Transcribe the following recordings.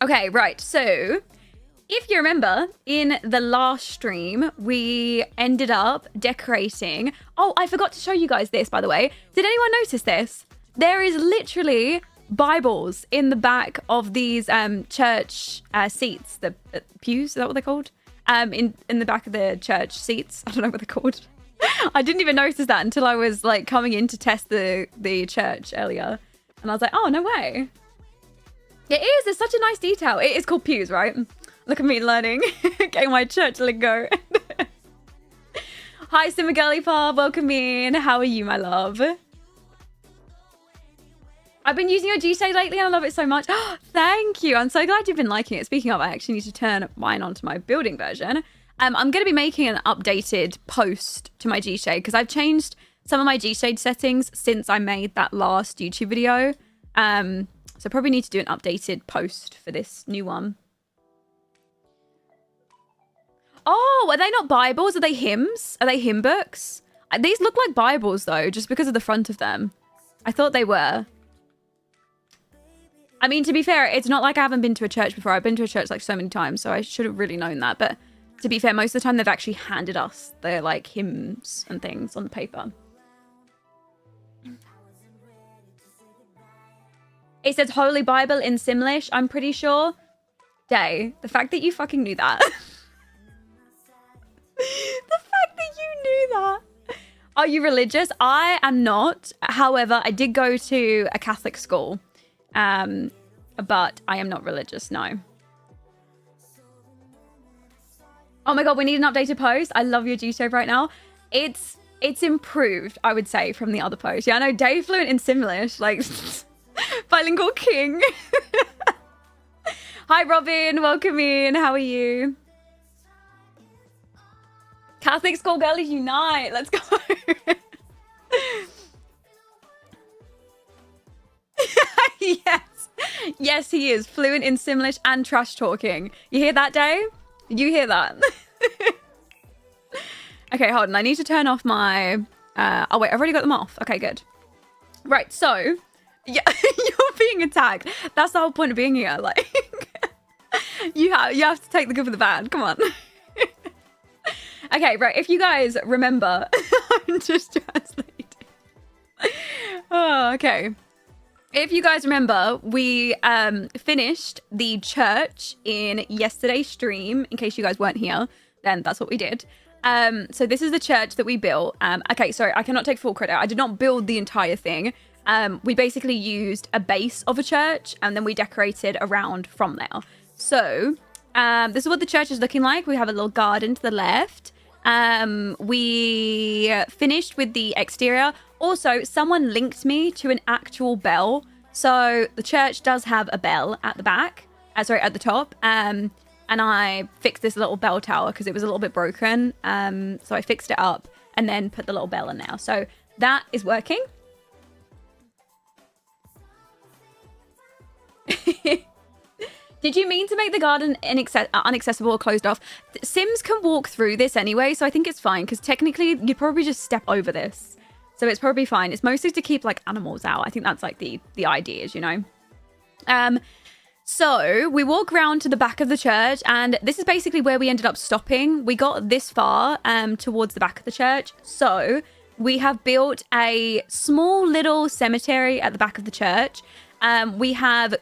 Okay, right. So if you remember, in the last stream, we ended up decorating. Oh, I forgot to show you guys this, by the way. Did anyone notice this? There is literally Bibles in the back of these church seats. The pews, is that what they're called? In the back of the church seats. I don't know what they're called. I didn't even notice that until I was like coming in to test the church earlier. And I was like, oh, no way. It is. It's such a nice detail. It is called pews, right? Look at me learning. Getting my church lingo. Hi, misslollypop. Welcome in. How are you, my love? I've been using your G-Shade lately and I love it so much. Thank you. I'm so glad you've been liking it. Speaking of, I actually need to turn mine onto my building version. I'm going to be making an updated post to my G-Shade because I've changed some of my G-Shade settings since I made that last YouTube video. So probably need to do an updated post for this new one. Oh, are they not Bibles? Are they hymns? Are they hymn books? These look like Bibles though, just because of the front of them. I thought they were. I mean, to be fair, it's not like I haven't been to a church before. I've been to a church like so many times, so I should have really known that. But to be fair, most of the time they've actually handed us their like hymns and things on the paper. It says Holy Bible in Simlish, I'm pretty sure. Day, the fact that you fucking knew that. The fact that you knew that. Are you religious? I am not. However, I did go to a Catholic school. But I am not religious, no. Oh my god, we need an updated post. I love your G-Shade right now. It's improved, I would say, from the other post. Yeah, I know, Dave fluent in Simlish, like bilingual king. Hi Robin, welcome in. How are you? Catholic school girlies unite. Let's go. Yes. Yes, he is. Fluent in Simlish and trash talking. You hear that, Dave? Did you hear that? Okay, hold on. I need to turn off my... oh, wait. I've already got them off. Okay, good. Right, so... Yeah, you're being attacked. That's the whole point of being here. Like, you have to take the good with the bad. Come on. Okay, right. If you guys remember... I'm just translating. Oh, okay. If you guys remember, we finished the church in yesterday's stream. In case you guys weren't here, then that's what we did. So this is the church that we built. Okay, sorry, I cannot take full credit. I did not build the entire thing. We basically used a base of a church and then we decorated around from there. So this is what the church is looking like. We have a little garden to the left. We finished with the exterior. Also, someone linked me to an actual bell. So the church does have a bell at the back, sorry, at the top. And I fixed this little bell tower because it was a little bit broken. So I fixed it up and then put the little bell in now. So that is working. Did you mean to make the garden inaccessible or closed off? Sims can walk through this anyway, so I think it's fine because technically you'd probably just step over this. So it's probably fine. It's mostly to keep like animals out. I think that's like the ideas, you know. So we walk around to the back of the church and this is basically where we ended up stopping. We got this far towards the back of the church. So we have built a small little cemetery at the back of the church. We have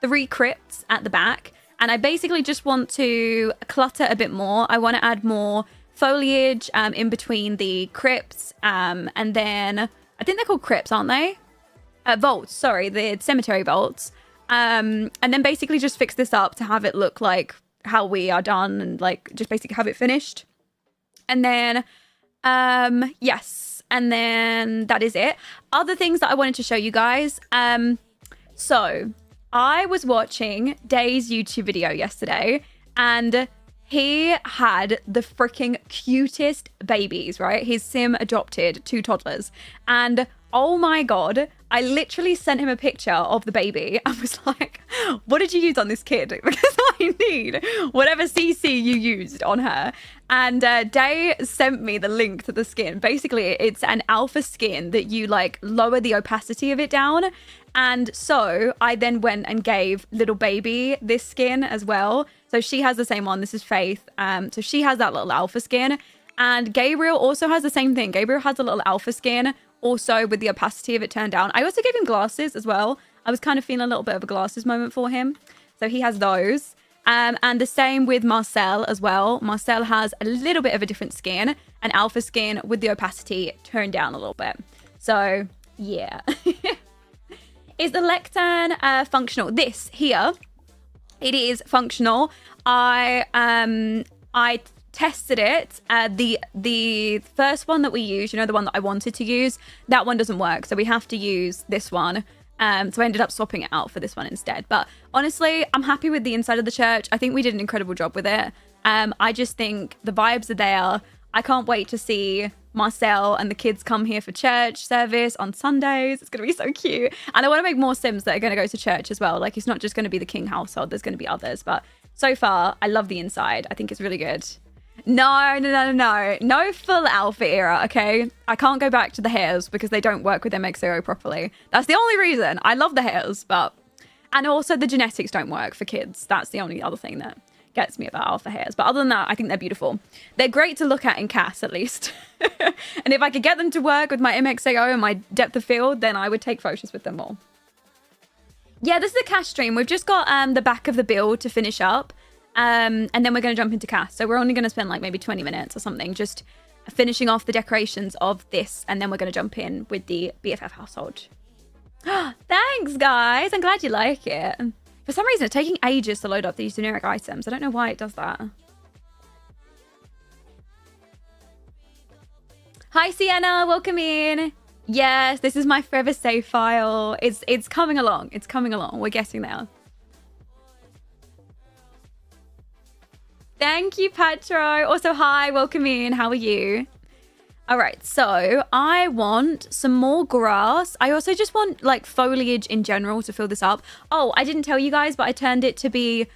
3 crypts at the back and I basically just want to clutter a bit more. I want to add more foliage in between the crypts and then I think they're called crypts, aren't they? Vaults, sorry, the cemetery vaults. And then basically just fix this up to have it look like how we are done and like just basically have it finished. And then yes, and then that is it. Other things that I wanted to show you guys. So I was watching Day's YouTube video yesterday and he had the freaking cutest babies, right? His sim adopted 2 toddlers. And oh my God, I literally sent him a picture of the baby and was like, what did you use on this kid? Because I need whatever CC you used on her. And Day sent me the link to the skin. Basically, it's an alpha skin that you like lower the opacity of it down. And so I then went and gave little baby this skin as well. So she has the same one. This is Faith. So she has that little alpha skin. And Gabriel also has the same thing. Gabriel has a little alpha skin, also with the opacity of it turned down. I also gave him glasses as well. I was kind of feeling a little bit of a glasses moment for him. So he has those. And the same with Marcel as well. Marcel has a little bit of a different skin, an alpha skin with the opacity turned down a little bit. So yeah. Is the lectern functional? This here, it is functional. I tested it. The first one that we used, you know, the one that I wanted to use, that one doesn't work. So we have to use this one. So I ended up swapping it out for this one instead. But honestly, I'm happy with the inside of the church. I think we did an incredible job with it. I just think the vibes are there. I can't wait to see Marcel and the kids come here for church service on Sundays. It's going to be so cute. And I want to make more Sims that are going to go to church as well. Like, it's not just going to be the King household. There's going to be others. But so far, I love the inside. I think it's really good. No full alpha era, okay? I can't go back to the hairs because they don't work with MXO properly. That's the only reason. I love the hairs, but... And also the genetics don't work for kids. That's the only other thing that gets me about alpha hairs. But other than that, I think they're beautiful. They're great to look at in CAS, at least. And if I could get them to work with my MXAO and my depth of field, then I would take photos with them all. Yeah, this is a CAS stream. We've just got the back of the build to finish up. And then we're going to jump into CAS. So we're only going to spend like maybe 20 minutes or something, just finishing off the decorations of this. And then we're going to jump in with the BFF household. Thanks, guys. I'm glad you like it. For some reason, it's taking ages to load up these generic items. I don't know why it does that. Hi, Sienna. Welcome in. Yes, this is my Forever Savefile. It's coming along. It's coming along. We're getting there. Thank you, Patro. Also, hi. Welcome in. How are you? All right, so I want some more grass. I also just want like foliage in general to fill this up. Oh, I didn't tell you guys, but I turned it to be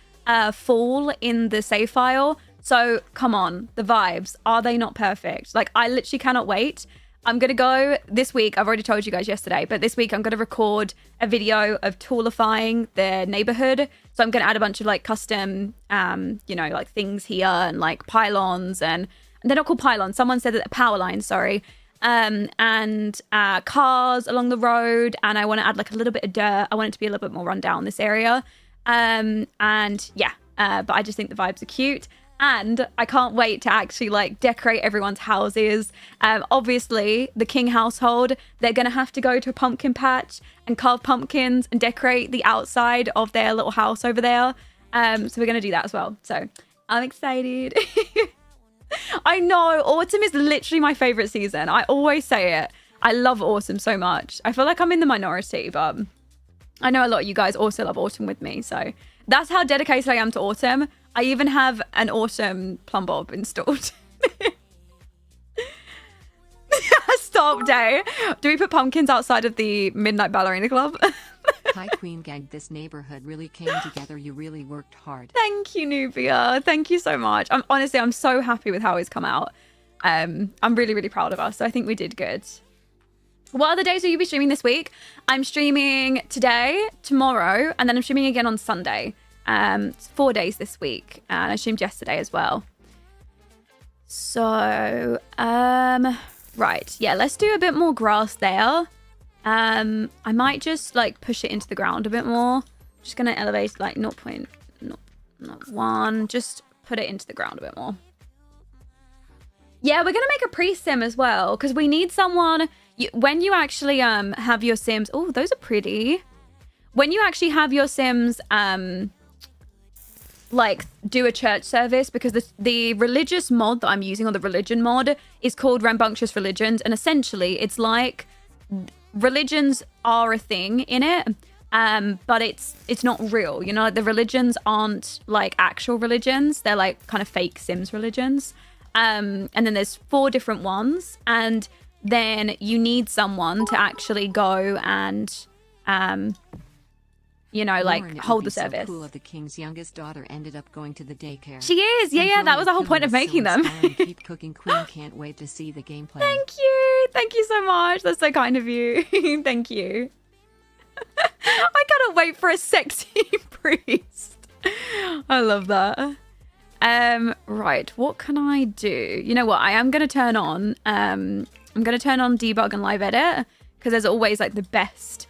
fall in the save file. So come on, the vibes, are they not perfect? Like, I literally cannot wait. I'm going to go this week. I've already told you guys yesterday, but this week I'm going to record a video of toolifying the neighborhood. So I'm going to add a bunch of like custom, you know, like things here and like pylons and they're not called pylons. Someone said that they're power lines, sorry. And cars along the road. And I want to add like a little bit of dirt. I want it to be a little bit more run down this area. And yeah, but I just think the vibes are cute. And I can't wait to actually like decorate everyone's houses. Obviously, the King household, they're going to have to go to a pumpkin patch and carve pumpkins and decorate the outside of their little house over there. So we're going to do that as well. So I'm excited. I know, autumn is literally my favorite season. I always say it. I love autumn so much. I feel like I'm in the minority, but I know a lot of you guys also love autumn with me. So that's how dedicated I am to autumn. I even have an autumn plumb bob installed. Stop, Day. Do we put pumpkins outside of the Midnight Ballerina Club? Hi, Queen Gang. This neighborhood really came together. You really worked hard. Thank you, Nubia. Thank you so much. Honestly, I'm so happy with how it's come out. I'm really, really proud of us. So I think we did good. What other days will you be streaming this week? I'm streaming today, tomorrow, and then I'm streaming again on Sunday. It's 4 days this week. And I streamed yesterday as well. So, right. Yeah, let's do a bit more grass there. I might just like push it into the ground a bit more. Just gonna elevate like 0.1. Just put it into the ground a bit more. Yeah, we're gonna make a pre-sim as well because we need someone. When you actually have your Sims. Oh, those are pretty. When you actually have your Sims like do a church service, because the religious mod that I'm using, or the religion mod, is called Rambunctious Religions, and essentially it's like religions are a thing in it, but it's not real, you know, like the religions aren't like actual religions, they're like kind of fake Sims religions, and then there's 4 different ones, and then you need someone to actually go and, you know, like Lauren, hold the so service. cool if the king's youngest daughter ended up going to the daycare. She is, yeah, that was the whole point of making them. Keep cooking, Queen. Can't wait to see the gameplay. Thank you so much. That's so kind of you. Thank you. I cannot wait for a sexy priest. I love that. Right, what can I do? You know what? I am going to turn on, I'm going to turn on debug and live edit because there's always like the best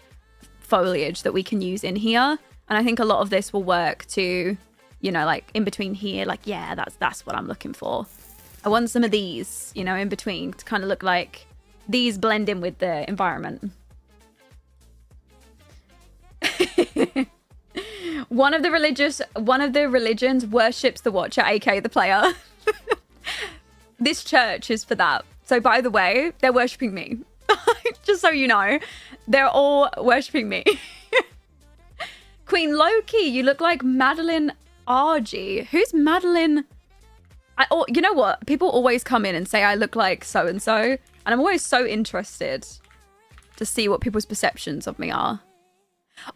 foliage that we can use in here. And I think a lot of this will work to, you know, like in between here, like, yeah, that's what I'm looking for. I want some of these, you know, in between to kind of look like these blend in with the environment. One of the religions worships the watcher, aka the player. This church is for that. So by the way, they're worshipping me. Just so you know, they're all worshipping me. Queen Loki, you look like Madeline Argy. Who's Madeline? You know what? People always come in and say I look like so-and-so. And I'm always so interested to see what people's perceptions of me are.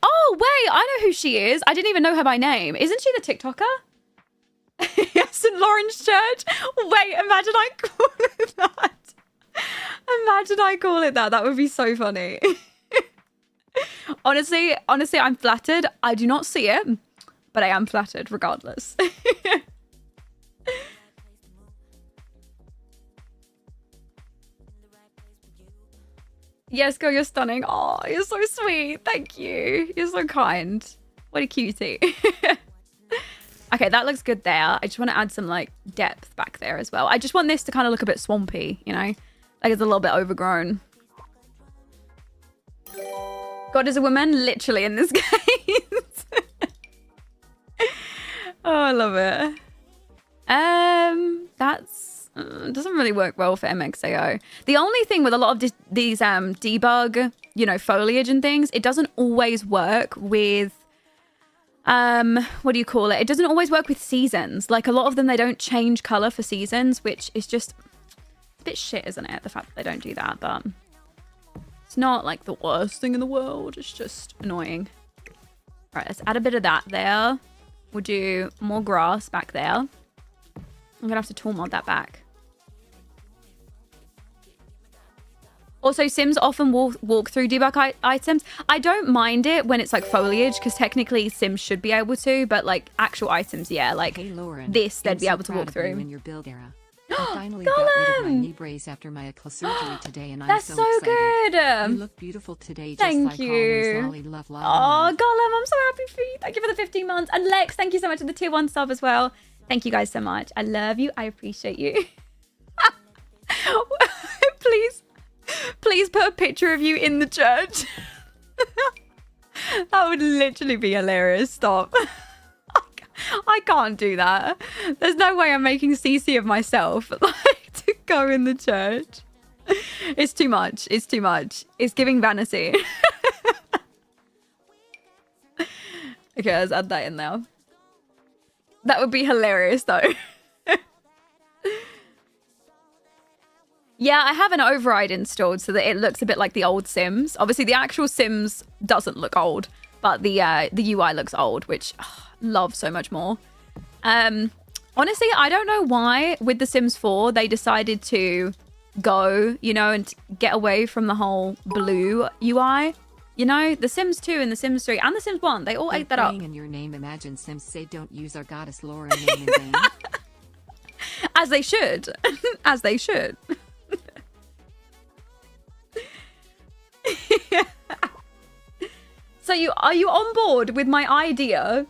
Oh, wait, I know who she is. I didn't even know her by name. Isn't she the TikToker? Yes, St. Lawrence Church. Wait, imagine I call it that. Imagine I call it that. That would be so funny. Honestly, I'm flattered. I do not see it, but I am flattered regardless. Yes, girl, you're stunning. Oh, you're so sweet. Thank you. You're so kind. What a cutie. Okay, that looks good there. I just want to add some like depth back there as well. I just want this to kind of look a bit swampy, you know? Like it's a little bit overgrown. God is a woman, literally, in this case. Oh, I love it. That's doesn't really work well for MXAO. The only thing with a lot of these debug, you know, foliage and things, it doesn't always work with what do you call it? It doesn't always work with seasons. Like a lot of them, they don't change color for seasons, which is just a bit shit, isn't it? The fact that they don't do that, but it's not like the worst thing in the world. It's just annoying. Right, let's add a bit of that there. We'll do more grass back there. I'm gonna have to tool mod that back. Also, Sims often walk through debug items. I don't mind it when it's like foliage, because technically Sims should be able to, but like actual items, yeah, like hey Lauren, this, they'd be so able to walk through. In your build era. I finally got rid of my knee brace after my ACL surgery today, and I'm so excited. Good. You look beautiful today, just Thank like you. always. Lolly, love. Oh, Gollum, I'm so happy for you. Thank you for the 15 months. And Lex, thank you so much for the tier 1 sub as well. Thank you guys so much. I love you. I appreciate you. Please put a picture of you in the church. That would literally be hilarious. Stop. I can't do that. There's no way I'm making CC of myself like to go in the church. It's too much. It's too much. It's giving vanity. Okay, let's add that in there. That would be hilarious though. Yeah, I have an override installed so that it looks a bit like the old Sims. Obviously, the actual Sims doesn't look old, but the UI looks old, which love so much more. Honestly, I don't know why with The Sims 4 they decided to go, you know, and get away from the whole blue UI. You know, The Sims 2 and The Sims 3 and The Sims 1, they all ate that up. In your name, imagine Sims say don't use our goddess Lauren name in vain. As they should. As they should. So are you on board with my idea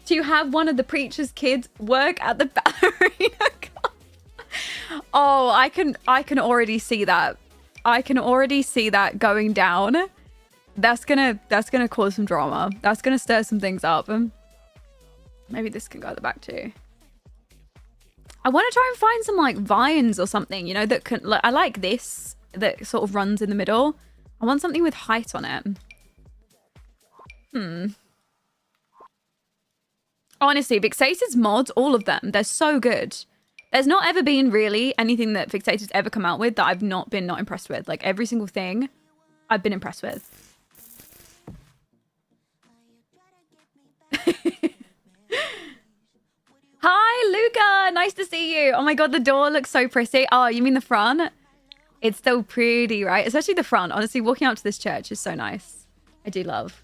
to have one of the preacher's kids work at the ballerina club? Oh, I can already see that. I can already see that going down. That's gonna cause some drama. That's gonna stir some things up. Maybe this can go at the back too. I want to try and find some like vines or something, you know, that can. I like this that sort of runs in the middle. I want something with height on it. Honestly, Vixace's mods, all of them, they're so good. There's not ever been really anything that Fixator's ever come out with that I've not been not impressed with. Like every single thing I've been impressed with. Hi, Luca. Nice to see you. Oh my God, the door looks so pretty. Oh, you mean the front? It's so pretty, right? Especially the front. Honestly, walking out to this church is so nice. I do love.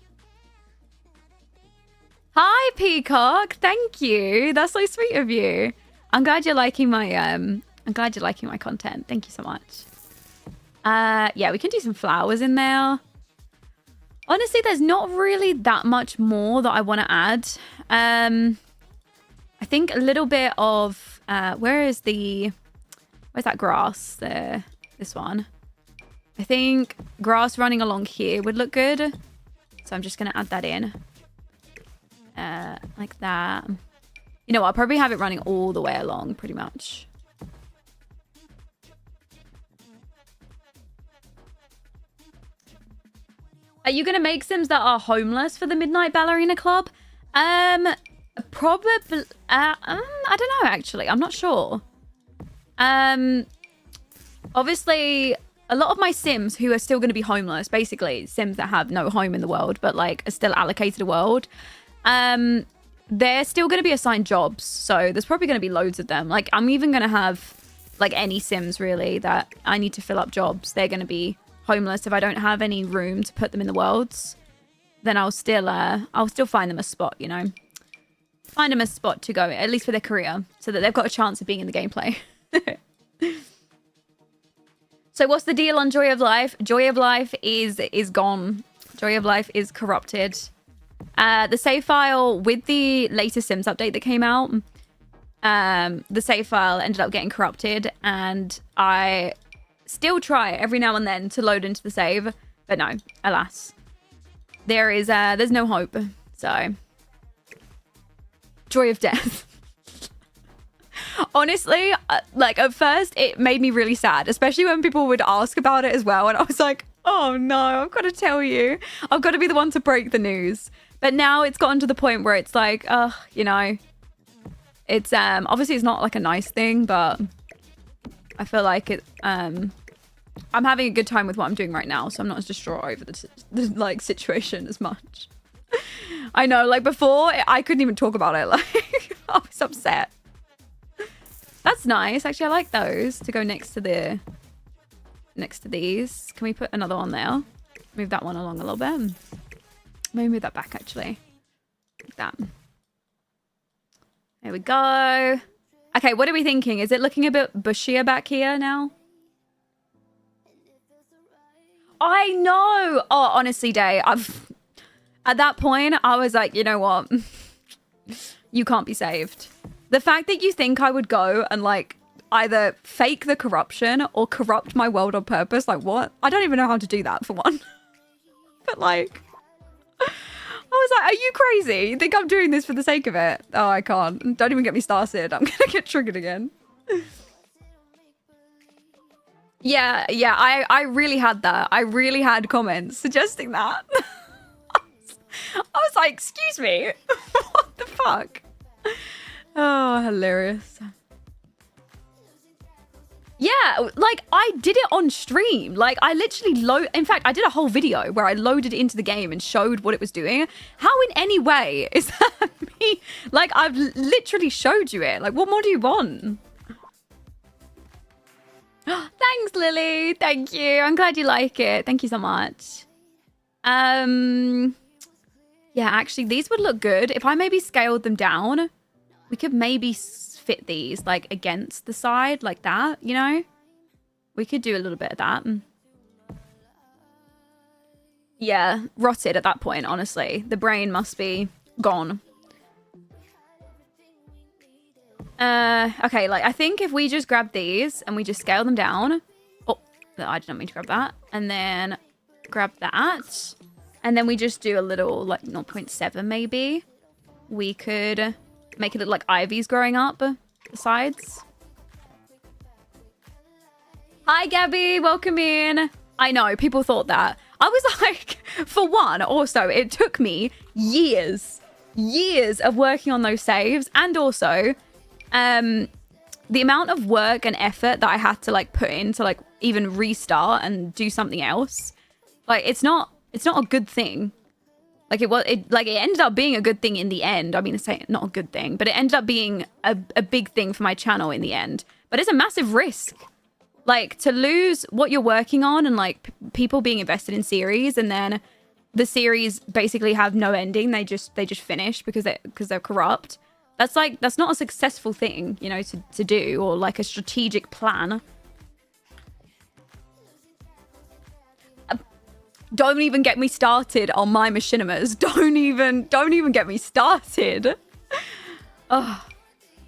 Hi, Peacock. Thank you. That's so sweet of you. I'm glad you're liking my content. Thank you so much. Yeah, we can do some flowers in there. Honestly, there's not really that much more that I want to add. I think a little bit of where's that grass there? This one. I think grass running along here would look good. So I'm just gonna add that in. Like that. You know what? I'll probably have it running all the way along pretty much. Are you going to make Sims that are homeless for the Midnight Ballerina Club? Probably. I don't know, actually. I'm not sure. Obviously, a lot of my Sims who are still going to be homeless, basically Sims that have no home in the world, but like are still allocated a world, they're still going to be assigned jobs. So there's probably going to be loads of them. Like I'm even going to have like any Sims really that I need to fill up jobs. They're going to be homeless if I don't have any room to put them in the worlds. Then I'll still find them a spot, you know, find them a spot to go, at least for their career, so that they've got a chance of being in the gameplay. So what's the deal on Joy of Life? Joy of Life is gone. Joy of Life is corrupted. The save file with the latest Sims update that came out, the save file ended up getting corrupted, and I still try every now and then to load into the save, but no, alas, there's no hope. So, Joy of Death. Honestly, like at first it made me really sad, especially when people would ask about it as well, and I was like, oh no, I've got to tell you, I've got to be the one to break the news. But now it's gotten to the point where it's like, you know, it's obviously it's not like a nice thing, but I feel like it I'm having a good time with what I'm doing right now, so I'm not as distraught over the like situation as much. I know, like before I couldn't even talk about it, like I was upset. That's nice. Actually, I like those to go next to these. Can we put another one there? Move that one along a little bit. Maybe move that back actually. Like that. There we go. Okay, what are we thinking? Is it looking a bit bushier back here now? I know. Oh, honestly, Day, at that point, I was like, you know what? You can't be saved. The fact that you think I would go and like either fake the corruption or corrupt my world on purpose, like what? I don't even know how to do that for one. But like, I was like, are you crazy? You think I'm doing this for the sake of it? Oh, I can't. Don't even get me started. I'm gonna get triggered again. Yeah, I really had that. I really had comments suggesting that. I was like, excuse me, what the fuck? Oh, hilarious. Yeah, like I did it on stream. Like I literally in fact, I did a whole video where I loaded into the game and showed what it was doing. How in any way is that me? Like I've literally showed you it. Like what more do you want? Thanks, Lily. Thank you. I'm glad you like it. Thank you so much. Yeah, actually these would look good. If I maybe scaled them down, we could maybe fit these like against the side like that, you know? We could do a little bit of that. Yeah, rotted at that point, honestly. The brain must be gone. Okay, like I think if we just grab these and we just scale them down. Oh, I didn't mean to grab that. And then grab that. And then we just do a little like 0.7 maybe. We could make it look like ivy's growing up the sides. Hi, Gabby. Welcome in. I know, people thought that. I was like, for one, also, it took me years of working on those saves. And also, the the amount of work and effort that I had to like put in to like even restart and do something else, like it's not a good thing. Like it ended up being a good thing in the end. I mean, it's not a good thing, but it ended up being a big thing for my channel in the end. But it's a massive risk, like to lose what you're working on and like people being invested in series, and then the series basically have no ending. They just finish because they're corrupt. That's not a successful thing, you know, to do, or like a strategic plan. Don't even get me started on my machinimas. Don't even get me started. Oh.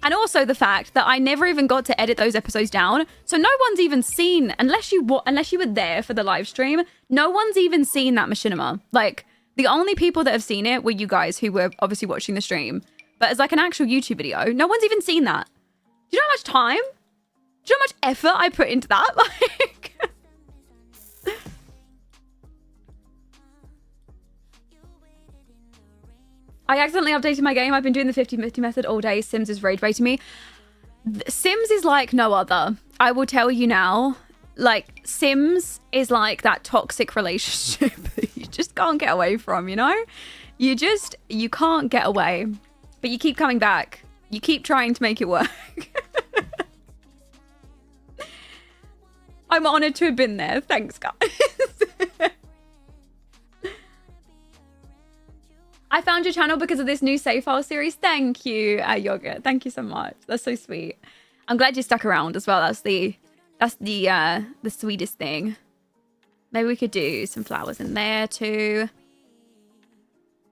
And also the fact that I never even got to edit those episodes down. So no one's even seen, unless you were there for the live stream, no one's even seen that machinima. Like, the only people that have seen it were you guys who were obviously watching the stream. But as like an actual YouTube video, no one's even seen that. Do you know how much time? Do you know how much effort I put into that? Like... I accidentally updated my game. I've been doing the 50-50 method all day. Sims is rage baiting me. Sims is like no other. I will tell you now. Like, Sims is like that toxic relationship that you just can't get away from, you know? You can't get away. But you keep coming back. You keep trying to make it work. I'm honored to have been there. Thanks, guys. I found your channel because of this new save file series. Thank you, Yogurt. Thank you so much. That's so sweet. I'm glad you stuck around as well. That's the sweetest thing. Maybe we could do some flowers in there too.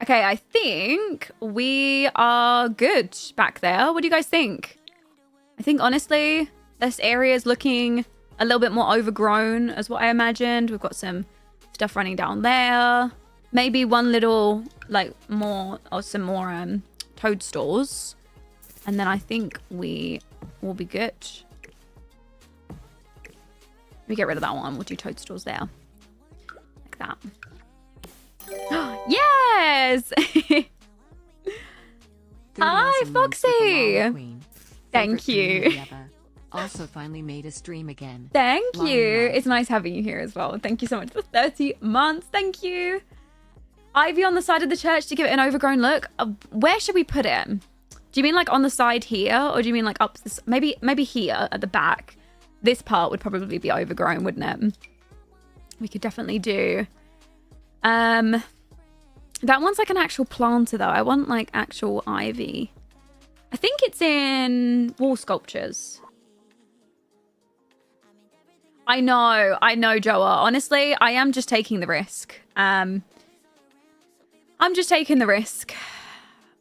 Okay, I think we are good back there. What do you guys think? I think honestly, this area is looking a little bit more overgrown as what I imagined. We've got some stuff running down there. Maybe one little, like, more, or some more toadstools. And then I think we will be good. Let me get rid of that one. We'll do toadstools there. Like that. Yes! Hi, Foxy! Thank you. Also finally made a stream again. Thank you. It's nice having you here as well. Thank you so much for 30 months. Thank you. Ivy on the side of the church to give it an overgrown look. Where should we put it? Do you mean like on the side here? Or do you mean like up this? Maybe here at the back. This part would probably be overgrown, wouldn't it? We could definitely do. That one's like an actual planter though. I want like actual ivy. I think it's in wall sculptures. I know, Joa. Honestly, I am just taking the risk. I'm just taking the risk.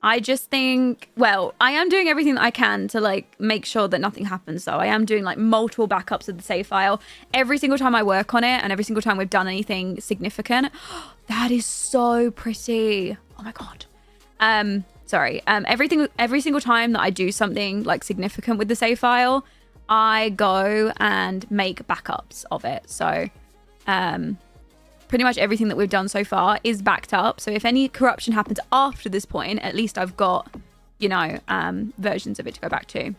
I just think, well, I am doing everything that I can to like make sure that nothing happens though. I am doing like multiple backups of the save file every single time I work on it, and every single time we've done anything significant. That is so pretty. Oh my God. Sorry. Every single time that I do something like significant with the save file, I go and make backups of it. So, pretty much everything that we've done so far is backed up. So if any corruption happens after this point, at least I've got, you know, versions of it to go back to.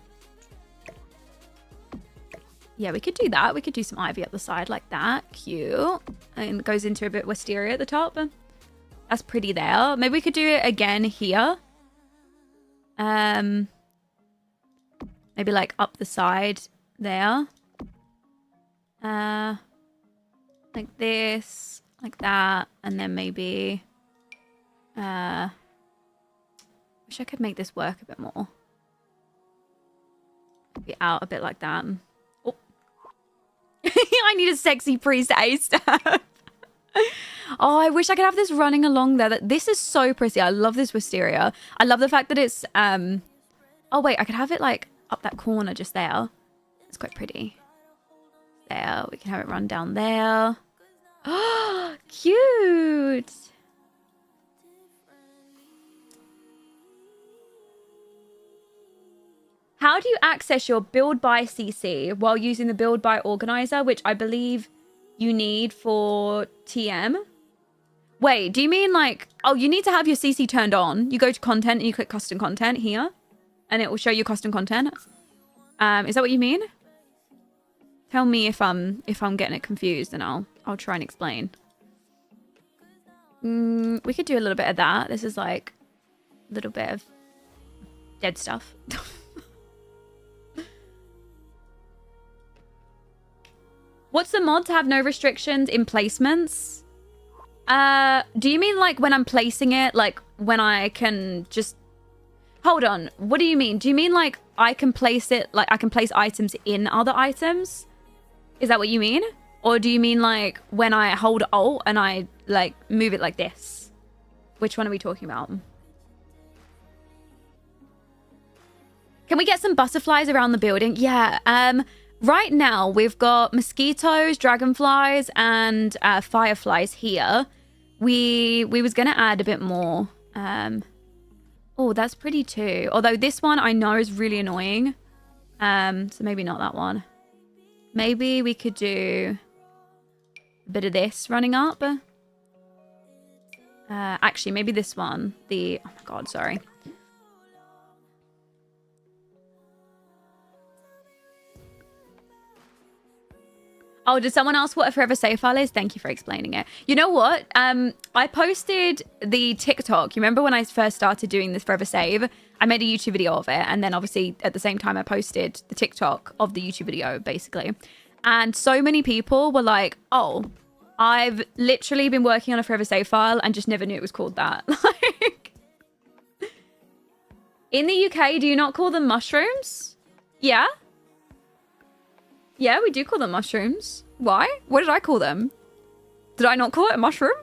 Yeah, we could do that. We could do some ivy up the side like that. Cute. And it goes into a bit wisteria at the top. That's pretty there. Maybe we could do it again here. Maybe like up the side there. Like this. Like that, and then maybe wish I could make this work a bit more. Maybe out a bit like that. Oh. I need a sexy priest ASAP. Oh, I wish I could have this running along there. This is so pretty. I love this wisteria. I love the fact that it's oh wait, I could have it like up that corner just there. It's quite pretty. There, we can have it run down there. Oh, cute. How do you access your build by CC while using the build by organizer, which I believe you need for TM? Wait, do you mean like, oh, you need to have your CC turned on. You go to content and you click custom content here and it will show you custom content. Is that what you mean? Tell me if I'm getting it confused, and I'll try and explain. We could do a little bit of that. This is like a little bit of dead stuff. What's the mod to have no restrictions in placements? Do you mean like when I'm placing it, like when I can just... Hold on. What do you mean? Do you mean like I can place it, like I can place items in other items? Is that what you mean? Or do you mean like when I hold Alt and I like move it like this? Which one are we talking about? Can we get some butterflies around the building? Yeah. Right now we've got mosquitoes, dragonflies, and fireflies here. We was gonna add a bit more. Oh, that's pretty too. Although this one I know is really annoying. So maybe not that one. Maybe we could do a bit of this running up. Actually, maybe this one. Oh my god, sorry. Oh, did someone ask what a Forever Savefile is? Thank you for explaining it. You know what? I posted the TikTok. You remember when I first started doing this Forever Save? I made a YouTube video of it. And then obviously at the same time, I posted the TikTok of the YouTube video, basically. And so many people were like, oh, I've literally been working on a Forever Savefile and just never knew it was called that. Like, in the UK, do you not call them mushrooms? Yeah? Yeah, we do call them mushrooms. Why? What did I call them? Did I not call it a mushroom?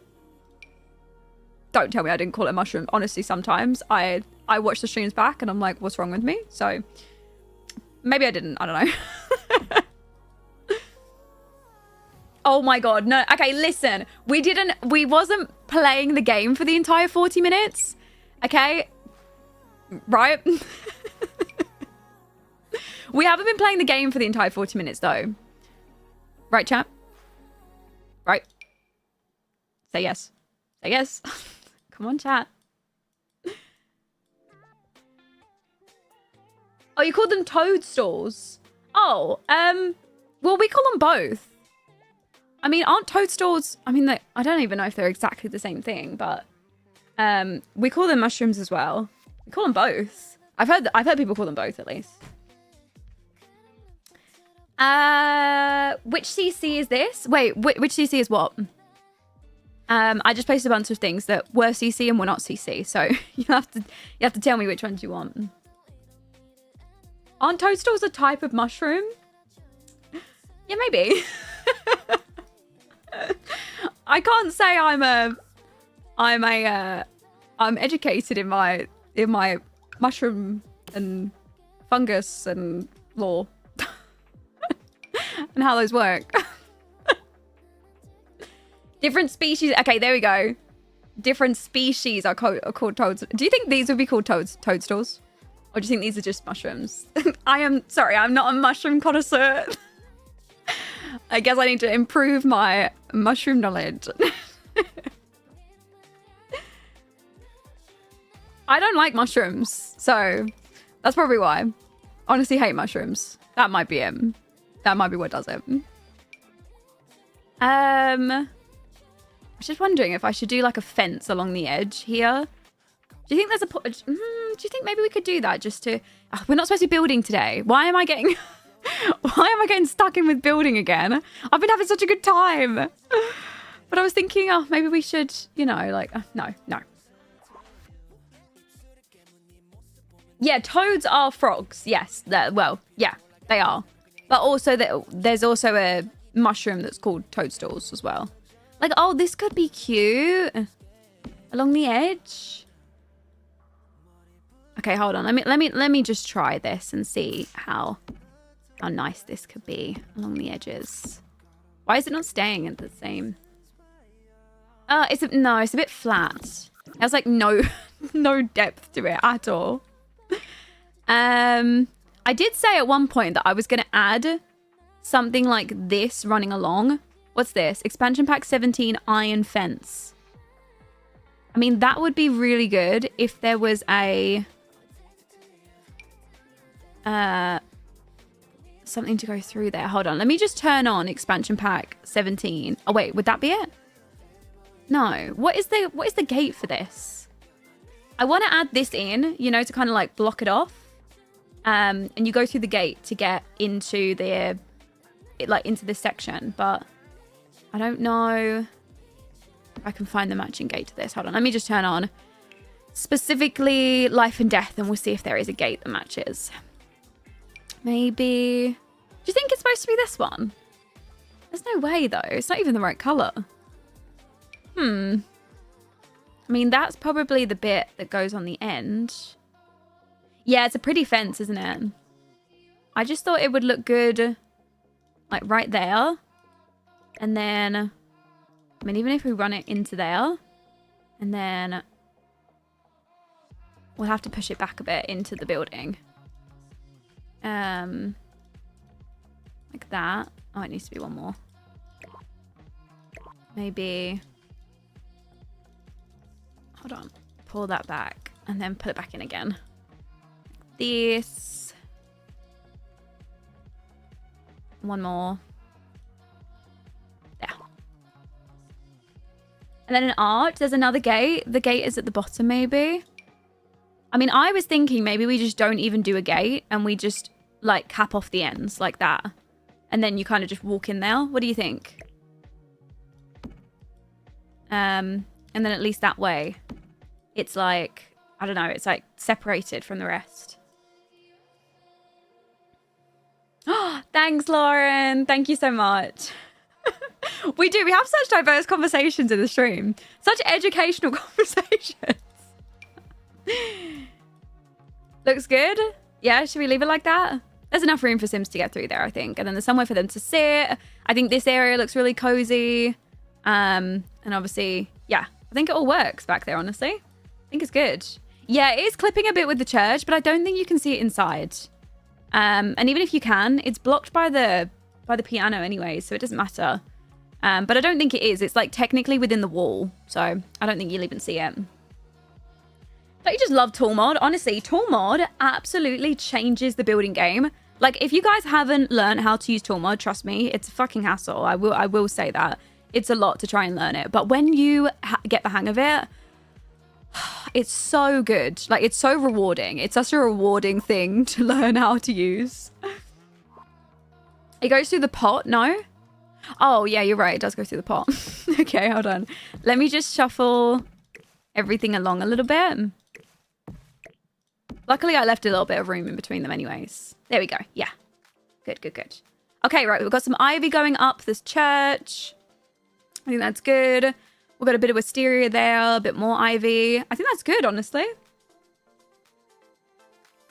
Don't tell me I didn't call it a mushroom. Honestly, sometimes I watch the streams back and I'm like, what's wrong with me? So maybe I didn't. I don't know. Oh my god, no. Okay, listen. We wasn't playing the game for the entire 40 minutes. Okay? Right? We haven't been playing the game for the entire 40 minutes, though. Right, chat? Right? Say yes. Say yes. Come on, chat. Oh, you called them toadstools? Oh, well, we call them both. I mean, aren't toadstools... I mean, I don't even know if they're exactly the same thing, but... we call them mushrooms as well. We call them both. I've heard people call them both, at least. Which CC is this? Wait, which CC is what? I just posted a bunch of things that were CC and were not CC, so you have to tell me which ones you want. Aren't toadstools a type of mushroom? Yeah, maybe. I can't say I'm educated in my mushroom and fungus and lore. And how those work. Different species. Okay, there we go. Different species are called toads. Do you think these would be called toadstools? Or do you think these are just mushrooms? Sorry, I'm not a mushroom connoisseur. I guess I need to improve my mushroom knowledge. I don't like mushrooms, so that's probably why. Honestly, hate mushrooms. That might be it. That might be what does it. I was just wondering if I should do like a fence along the edge here. Do you think there's do you think maybe we could do that just to... Oh, we're not supposed to be building today. Why am I getting... Why am I getting stuck in with building again? I've been having such a good time. But I was thinking, oh, maybe we should, you know, like... no. Yeah, toads are frogs. Yes. Well, yeah, they are. But also, there's also a mushroom that's called toadstools as well. Like, oh, this could be cute. Along the edge. Okay, hold on. Let me just try this and see how nice this could be along the edges. Why is it not staying at the same? It's a bit flat. It has like no depth to it at all. I did say at one point that I was going to add something like this running along. What's this? Expansion pack 17 iron fence. I mean, that would be really good if there was a something to go through there. Hold on. Let me just turn on expansion pack 17. Oh, wait. Would that be it? No. What is the gate for this? I want to add this in, you know, to kind of like block it off. And you go through the gate to get into into this section. But I don't know if I can find the matching gate to this. Hold on. Let me just turn on specifically life and death, and we'll see if there is a gate that matches. Maybe. Do you think it's supposed to be this one? There's no way, though. It's not even the right color. I mean, that's probably the bit that goes on the end. Yeah, it's a pretty fence, isn't it? I just thought it would look good, like, right there. And then, I mean, even if we run it into there, and then we'll have to push it back a bit into the building. Like that. Oh, it needs to be one more. Maybe. Hold on. Pull that back and then put it back in again. This. One more. There. And then an arch. There's another gate. The gate is at the bottom, maybe. I mean, I was thinking maybe we just don't even do a gate and we just, like, cap off the ends like that. And then you kind of just walk in there. What do you think? And then at least that way, it's like, I don't know, it's like separated from the rest. Oh, thanks, Lauren. Thank you so much. We have such diverse conversations in the stream. Such educational conversations. Looks good. Yeah, should we leave it like that? There's enough room for Sims to get through there, I think. And then there's somewhere for them to sit. I think this area looks really cozy. And obviously, yeah, I think it all works back there, honestly. I think it's good. Yeah, it is clipping a bit with the church, but I don't think you can see it inside. And even if you can, it's blocked by the piano anyway, so it doesn't matter. But I don't think it is. It's like technically within the wall, so I don't think you'll even see it. Don't you just love tool mod? Honestly, tool mod absolutely changes the building game. Like, if you guys haven't learned how to use tool mod, trust me, it's a fucking hassle. I will say that. It's a lot to try and learn it. But when you get the hang of it, it's so good. Like, it's so rewarding. It's such a rewarding thing to learn how to use. It goes through the pot, no? Oh, yeah, you're right. It does go through the pot. Okay, hold on. Let me just shuffle everything along a little bit. Luckily, I left a little bit of room in between them anyways. There we go. Yeah. Good, good, good. Okay, right. We've got some ivy going up this church. I think that's good. We've got a bit of wisteria there, a bit more ivy. I think that's good, honestly.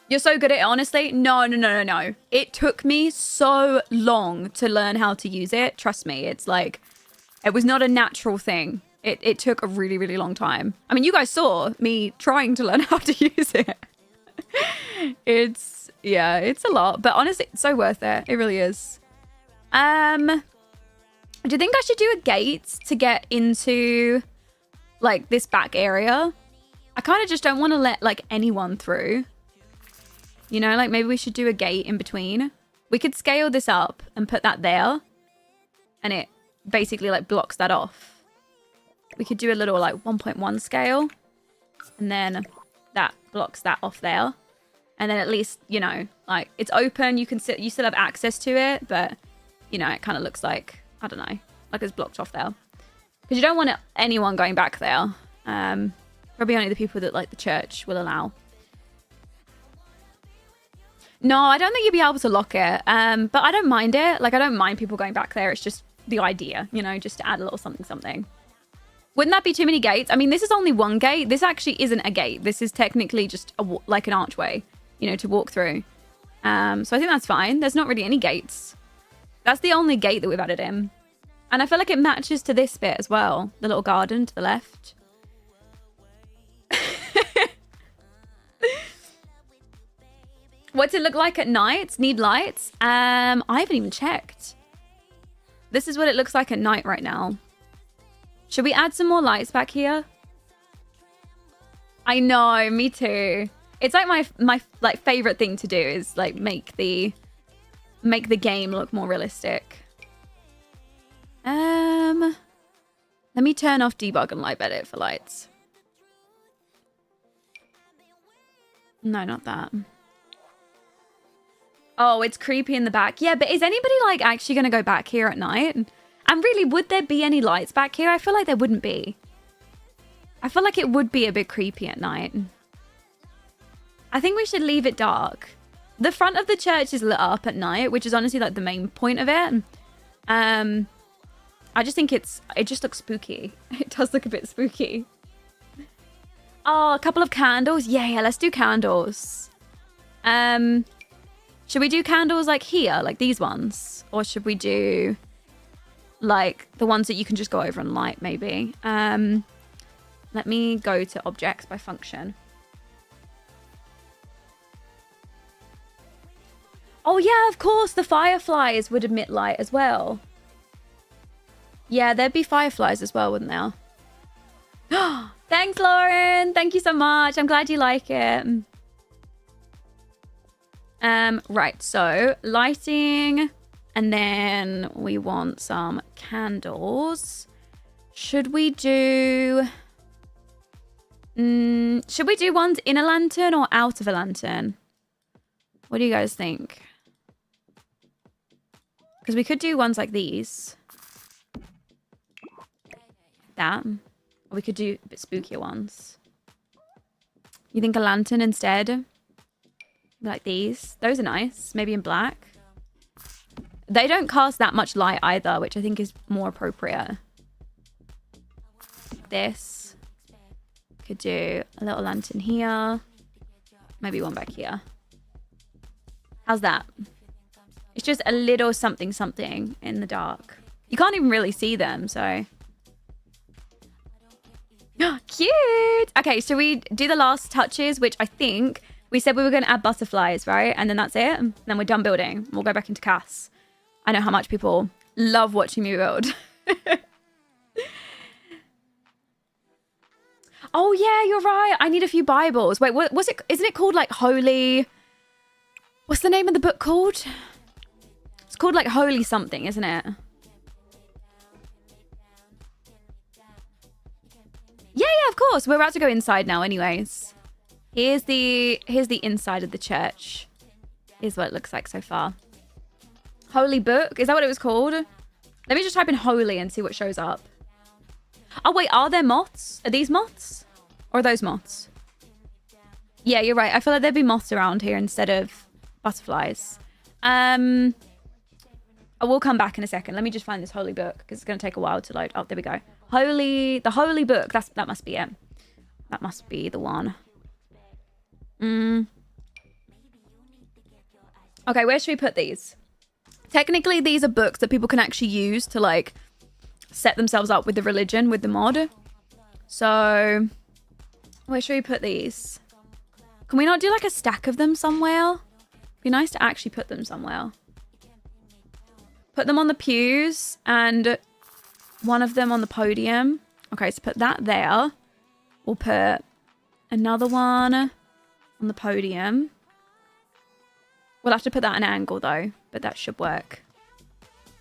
You're so good at it, honestly. No. It took me so long to learn how to use it. Trust me. It's like, it was not a natural thing. It took a really, really long time. I mean, you guys saw me trying to learn how to use it. It's a lot, but honestly, it's so worth it. It really is. Do you think I should do a gate to get into, like, this back area? I kind of just don't want to let, like, anyone through. You know, like, maybe we should do a gate in between. We could scale this up and put that there. And it basically, like, blocks that off. We could do a little, like, 1.1 scale. And then that blocks that off there. And then at least, you know, like, it's open. You still have access to it. But, you know, it kind of looks like, I don't know, like it's blocked off there. Because you don't want anyone going back there. Probably only the people that, like, the church will allow. No, I don't think you'll be able to lock it. But I don't mind it. Like, I don't mind people going back there. It's just the idea, you know, just to add a little something. Wouldn't that be too many gates? I mean, this is only one gate. This actually isn't a gate. This is technically just like an archway, you know, to walk through. So I think that's fine. There's not really any gates. That's the only gate that we've added in. And I feel like it matches to this bit as well. The little garden to the left. What's it look like at night? Need lights? I haven't even checked. This is what it looks like at night right now. Should we add some more lights back here? I know, me too. It's like my like favorite thing to do is like make the make the game look more realistic. Let me turn off debug and live edit for lights. No, not that. Oh, it's creepy in the back. Yeah, but is anybody like actually going to go back here at night? And really, would there be any lights back here? I feel like there wouldn't be. I feel like it would be a bit creepy at night. I think we should leave it dark. The front of the church is lit up at night, which is honestly like the main point of it. I just think it just looks spooky. It does look a bit spooky. Oh, a couple of candles. Yeah, let's do candles. Should we do candles like here, like these ones? Or should we do like the ones that you can just go over and light maybe? Let me go to objects by function. Oh yeah, of course, the fireflies would emit light as well. Yeah, there'd be fireflies as well, wouldn't there? Thanks, Lauren. Thank you so much. I'm glad you like it. Right, so lighting, and then we want some candles. Should we do ones in a lantern or out of a lantern? What do you guys think? Because we could do ones like these. That. Or we could do a bit spookier ones. You think a lantern instead? Like these. Those are nice. Maybe in black. They don't cast that much light either, which I think is more appropriate. This. Could do a little lantern here. Maybe one back here. How's that? It's just a little something something in the dark. You can't even really see them, so... Cute! Okay, so we do the last touches, which I think we said we were going to add butterflies, right? And then that's it. And then we're done building. We'll go back into CAS. I know how much people love watching me build. Oh, yeah, you're right. I need a few Bibles. Wait, what was it? Isn't it called like Holy... What's the name of the book called? It's called like Holy something, isn't it? Yeah, of course. We're about to go inside now anyways. Here's the inside of the church. Here's what it looks like so far. Holy book. Is that what it was called? Let me just type in holy and see what shows up. Oh, wait. Are there moths? Are these moths? Or are those moths? Yeah, you're right. I feel like there'd be moths around here instead of butterflies. I will come back in a second. Let me just find this holy book because it's going to take a while to load. Oh, there we go. The holy book. That must be it. That must be the one. Okay, where should we put these? Technically, these are books that people can actually use to like set themselves up with the religion, with the mod. So, where should we put these? Can we not do like a stack of them somewhere? It'd be nice to actually put them somewhere. Put them on the pews and one of them on the podium. Okay, so put that there. We'll put another one on the podium. We'll have to put that at an angle though, but that should work.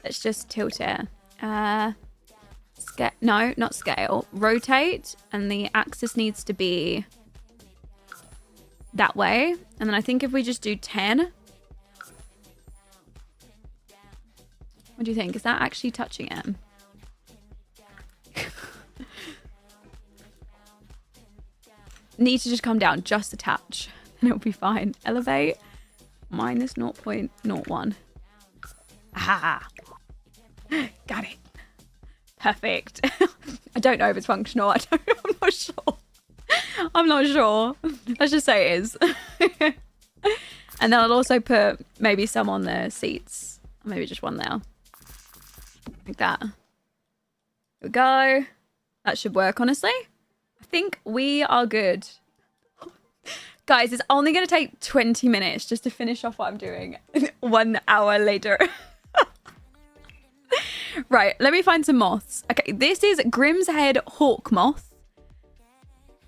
Let's just tilt it. No, not scale. Rotate, and the axis needs to be that way. And then I think if we just do 10. What do you think? Is that actually touching it? Need to just come down just a touch and it'll be fine. Elevate minus 0.01. Ah, got it. Perfect. I don't know if it's functional. I'm not sure. I'm not sure. Let's just say it is. And then I'll also put maybe some on the seats. Or maybe just one there. Like that. Here we go. That should work, honestly. I think we are good. Guys, it's only going to take 20 minutes just to finish off what I'm doing. 1 hour later. Right, let me find some moths. Okay, this is Grimm's Head Hawk Moth.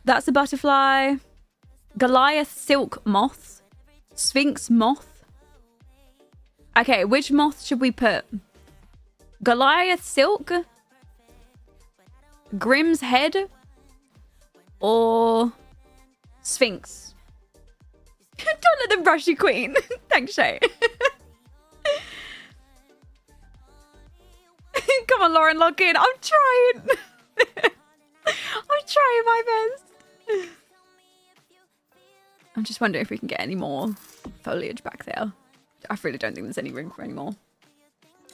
That's a butterfly. Goliath Silk Moth. Sphinx Moth. Okay, which moth should we put? Goliath Silk? Grimm's Head? Or Sphinx? Don't let them brush you, Queen. Thanks, Shay. Come on, Lauren, lock in. I'm trying. I'm trying my best. I'm just wondering if we can get any more foliage back there. I really don't think there's any room for any more.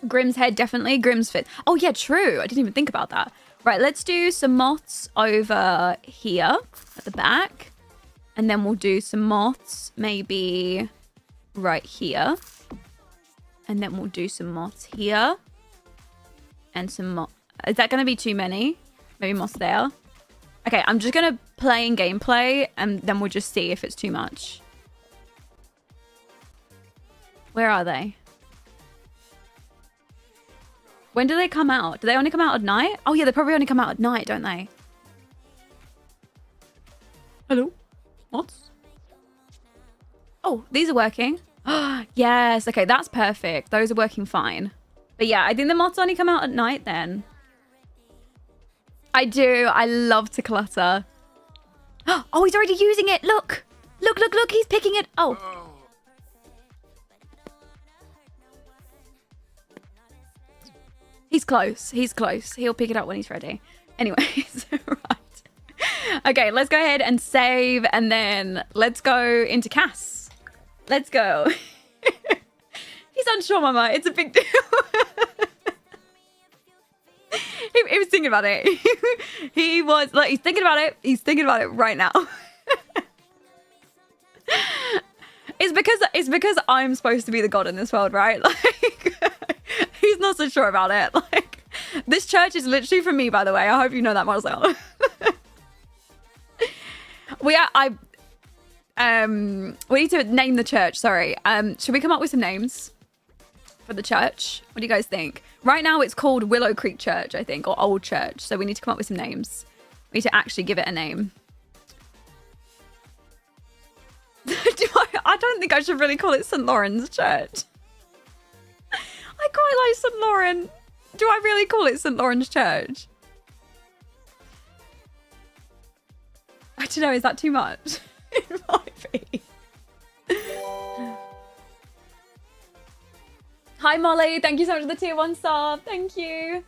Grimm's Head, definitely. Grimm's Fit. Oh, yeah, true. I didn't even think about that. Right, let's do some moths over here at the back. And then we'll do some moths maybe right here. And then we'll do some moths here. And some moths. Is that going to be too many? Maybe moths there. Okay, I'm just going to play in gameplay. And then we'll just see if it's too much. Where are they? When do they come out? Do they only come out at night? Oh, yeah, they probably only come out at night, don't they? Hello? Moths? Oh, these are working. Yes. Okay, that's perfect. Those are working fine. But yeah, I think the moths only come out at night then. I do. I love to clutter. Oh, he's already using it. Look. Look, look, look. He's picking it. Oh. He's close. He's close. He'll pick it up when he's ready. Anyways, right. Okay, let's go ahead and save and then let's go into Cass. Let's go. He's unsure, Mama. It's a big deal. he was thinking about it. He was like, he's thinking about it. He's thinking about it right now. It's because I'm supposed to be the god in this world, right? Like, he's not so sure about it. Like, this church is literally for me, by the way. I hope you know that, Marcel. We need to name the church. Sorry. Should we come up with some names for the church? What do you guys think? Right now, it's called Willow Creek Church, I think, or Old Church. So we need to come up with some names. We need to actually give it a name. I don't think I should really call it St. Lawrence Church. I quite like St. Lawrence. Do I really call it St. Lawrence Church? I don't know. Is that too much? It might be. Hi, Molly. Thank you so much for the tier 1 sub. Thank you.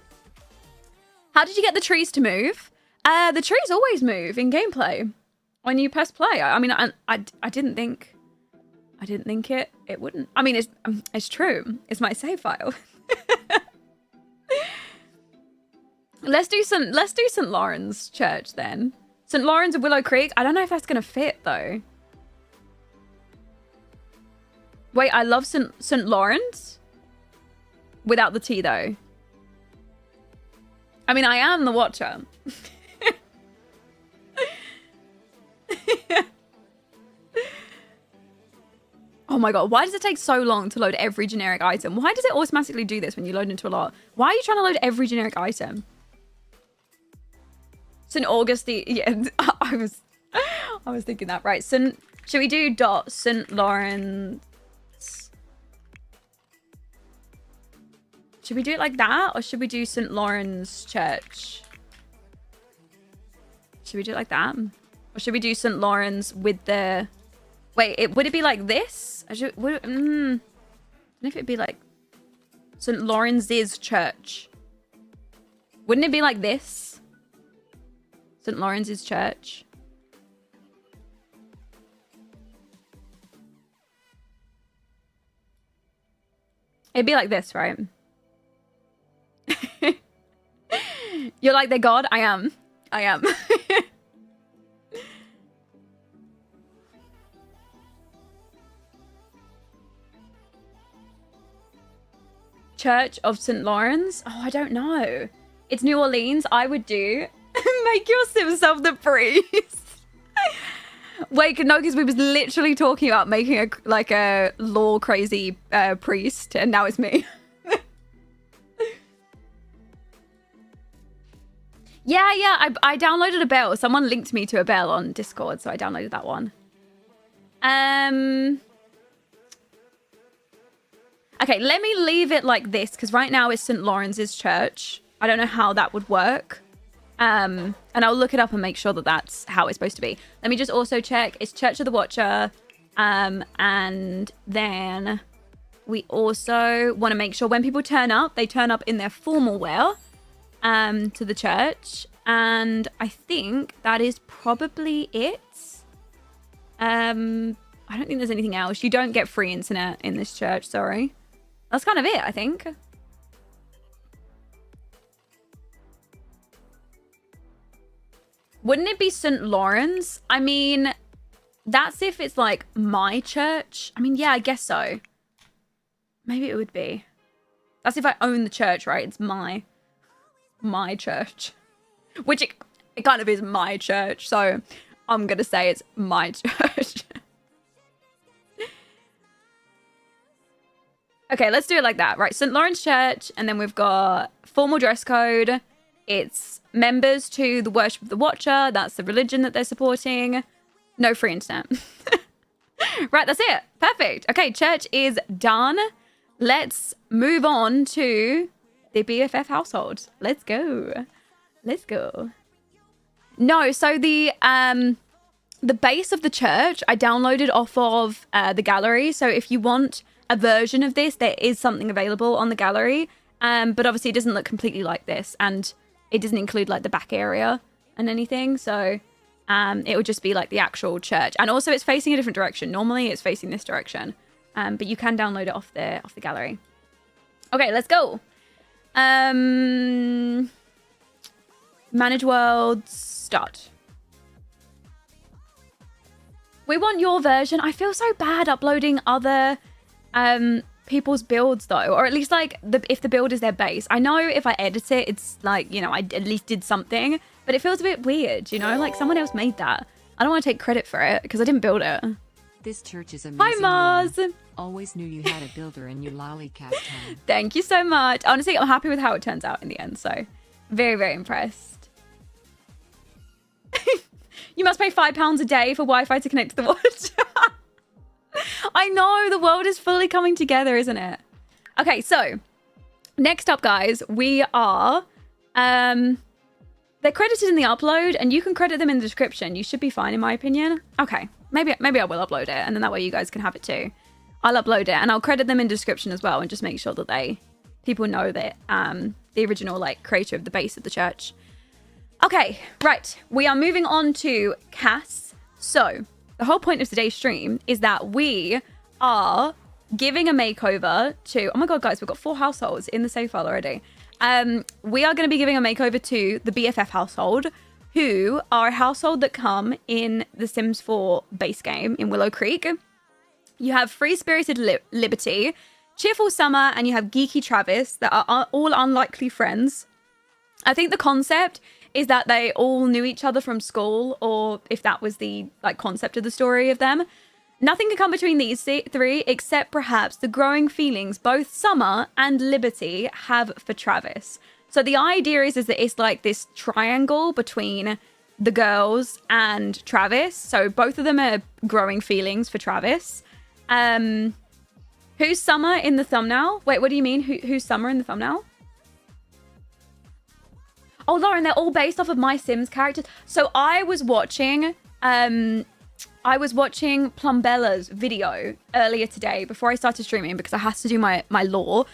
How did you get the trees to move? The trees always move in gameplay when you press play. I mean, I didn't think it wouldn't. I mean, it's true. It's my save file. Let's do St. Lawrence Church then. St. Lawrence of Willow Creek. I don't know if that's gonna fit though. Wait, I love St. Lawrence without the T though. I mean, I am the watcher. Oh my god, why does it take so long to load every generic item? Why does it automatically do this when you load into a lot? Why are you trying to load every generic item? St. Augustine, yeah, I was thinking that, right? Should we do St. Lawrence? Should we do it like that? Or should we do St. Lawrence Church? Should we do it like that? Or should we do St. Lawrence with the... Wait, would it be like this? I don't know if it'd be like St. Lawrence's Church. Wouldn't it be like this? St. Lawrence's Church. It'd be like this, right? You're like their god? I am. Church of St. Lawrence? Oh, I don't know. It's New Orleans. I would do make yourself the priest. Wait, no, because we was literally talking about making a law crazy priest, and now it's me. Yeah. I downloaded a bell. Someone linked me to a bell on Discord, so I downloaded that one. Okay, let me leave it like this because right now it's St. Lawrence's Church. I don't know how that would work. And I'll look it up and make sure that that's how it's supposed to be. Let me just also check. It's Church of the Watcher. And then we also want to make sure when people turn up, they turn up in their formal wear to the church. And I think that is probably it. I don't think there's anything else. You don't get free internet in this church, sorry. That's kind of it, I think. Wouldn't it be St. Lawrence? I mean, that's if it's like my church. I mean, yeah, I guess so. Maybe it would be. That's if I own the church, right? It's my church. Which it kind of is my church, so I'm going to say it's my church. Okay, let's do it like that. Right, St. Lawrence Church, and then we've got formal dress code. It's members to the Worship of the Watcher. That's the religion that they're supporting. No free internet. Right, that's it. Perfect. Okay, church is done. Let's move on to the BFF household. Let's go. Let's go. No, so the base of the church I downloaded off of the gallery. So if you want a version of this, there is something available on the gallery. But obviously it doesn't look completely like this, and it doesn't include like the back area and anything. So it would just be like the actual church. And also it's facing a different direction. Normally it's facing this direction. But you can download it off the gallery. Okay, let's go. Manage world, start. We want your version. I feel so bad uploading other people's builds though, or at least like if the build is their base. I know if I edit it, it's like, you know, I at least did something, but it feels a bit weird, you know, like someone else made that. I don't want to take credit for it because I didn't build it. This church is amazing. Hi, Mars. Always knew you had a builder in you, lollycat time. Thank you so much. Honestly, I'm happy with how it turns out in the end. So very, very impressed. You must pay £5 a day for Wi-Fi to connect to the watch. I know, the world is fully coming together, isn't it? Okay, so next up, guys, we are... they're credited in the upload, and you can credit them in the description. You should be fine, in my opinion. Okay, maybe I will upload it, and then that way you guys can have it too. I'll upload it, and I'll credit them in description as well, and just make sure that people know that the original like creator of the base of the church. Okay, right. We are moving on to Cass. So the whole point of today's stream is that we are giving a makeover to... Oh my god, guys, we've got 4 households in the save file already. We are going to be giving a makeover to the BFF household, who are a household that come in the Sims 4 base game in Willow Creek. You have Free-Spirited Liberty, Cheerful Summer, and you have Geeky Travis that are all unlikely friends. I think the concept is that they all knew each other from school, or if that was the like concept of the story of them. Nothing can come between these 3 except perhaps the growing feelings both Summer and Liberty have for Travis. So the idea is that it's like this triangle between the girls and Travis. So both of them are growing feelings for Travis. Who's Summer in the thumbnail? Wait, what do you mean? Who's Summer in the thumbnail? Oh, Lauren, they're all based off of my Sims characters. So I was watching Plumbella's video earlier today before I started streaming because I had to do my lore.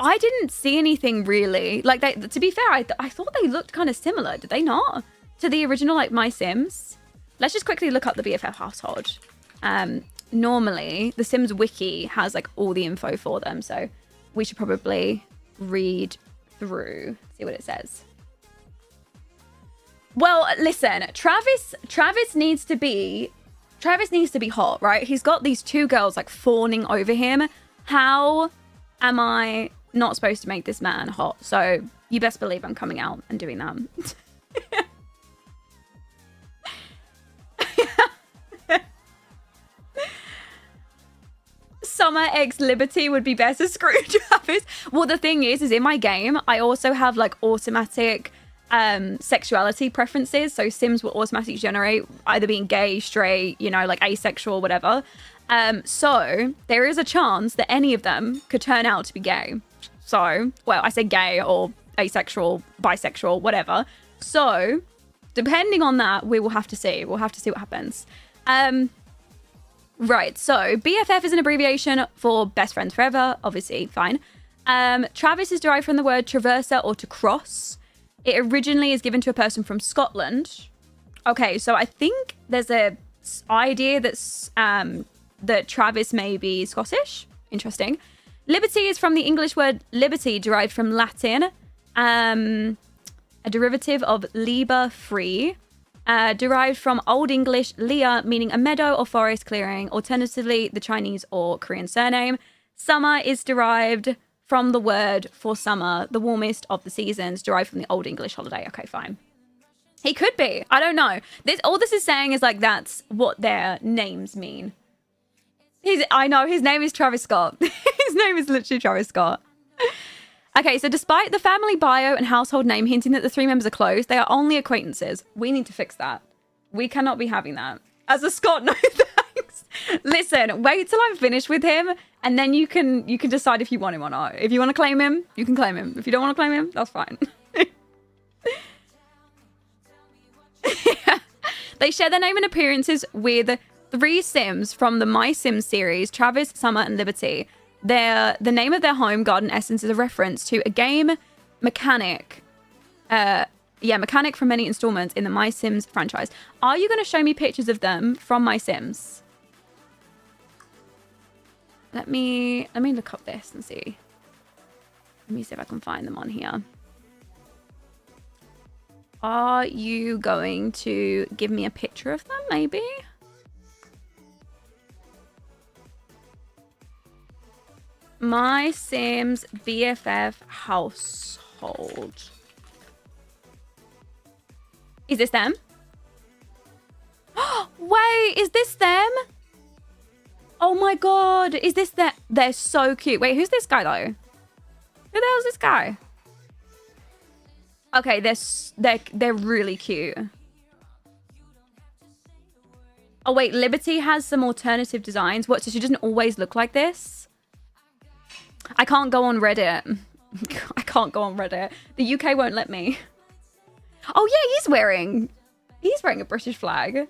I didn't see anything really. Like, to be fair, I thought they looked kind of similar. Did they not? To the original, like, My Sims? Let's just quickly look up the BFF household. Normally, the Sims wiki has, like, all the info for them. So we should probably read through, see what it says. Well, listen, Travis needs to be hot, right? He's got these 2 girls like fawning over him. How am I not supposed to make this man hot? So you best believe I'm coming out and doing that. Summer X Liberty would be better. Screw Travis. Well, the thing is in my game, I also have like automatic sexuality preferences. So Sims will automatically generate either being gay, straight, you know, like asexual, whatever. So there is a chance that any of them could turn out to be gay. So, well, I say gay or asexual, bisexual, whatever. So, depending on that, we will have to see. We'll have to see what happens. Right, so BFF is an abbreviation for best friends forever, obviously, fine. Travis is derived from the word traverser or to cross. It originally is given to a person from Scotland. Okay, so I think there's a idea that's that Travis may be Scottish. Interesting. Liberty is from the English word liberty, derived from Latin, a derivative of liber, free. Derived from Old English lia, meaning a meadow or forest clearing, alternatively the Chinese or Korean surname. Summer is derived from the word for summer, the warmest of the seasons, derived from the Old English holiday. Okay, fine. He could be. I don't know. All this is saying is like that's what their names mean. I know, his name is Travis Scott. His name is literally Travis Scott. Okay, so despite the family bio and household name hinting that the three members are close, they are only acquaintances. We need to fix that. We cannot be having that. As a Scott, no thanks. Listen, wait till I'm finished with him, and then you can decide if you want him or not. If you want to claim him, you can claim him. If you don't want to claim him, that's fine. Yeah. They share their name and appearances with 3 Sims from the My Sims series, Travis, Summer, and Liberty. The name of their home, Garden Essence, is a reference to a game mechanic. Mechanic from many installments in the My Sims franchise. Are you going to show me pictures of them from My Sims? Let me look up this and see. Let me see if I can find them on here. Are you going to give me a picture of them, maybe? My Sims BFF household. Is this them? Wait, is this them? Oh my god, is this that? They're so cute. Wait, who's this guy though? Who the hell is this guy? Okay, they're really cute. Oh wait, Liberty has some alternative designs. What? So she doesn't always look like this? I can't go on Reddit. I can't go on Reddit. The UK won't let me. Oh yeah, he's wearing a British flag.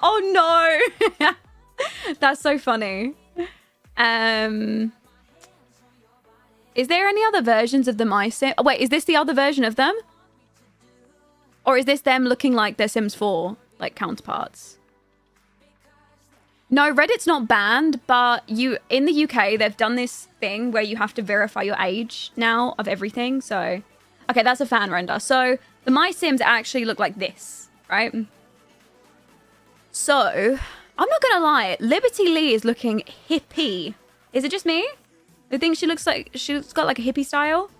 Oh no. That's so funny. Is there any other versions of the My Sim? Oh, wait, is this the other version of them? Or is this them looking like their Sims 4 like counterparts? No, Reddit's not banned, but in the UK, they've done this thing where you have to verify your age now of everything. So, okay, that's a fan render. So the My Sims actually look like this, right? So, I'm not going to lie. Liberty Lee is looking hippie. Is it just me? I think she looks like she's got like a hippie style.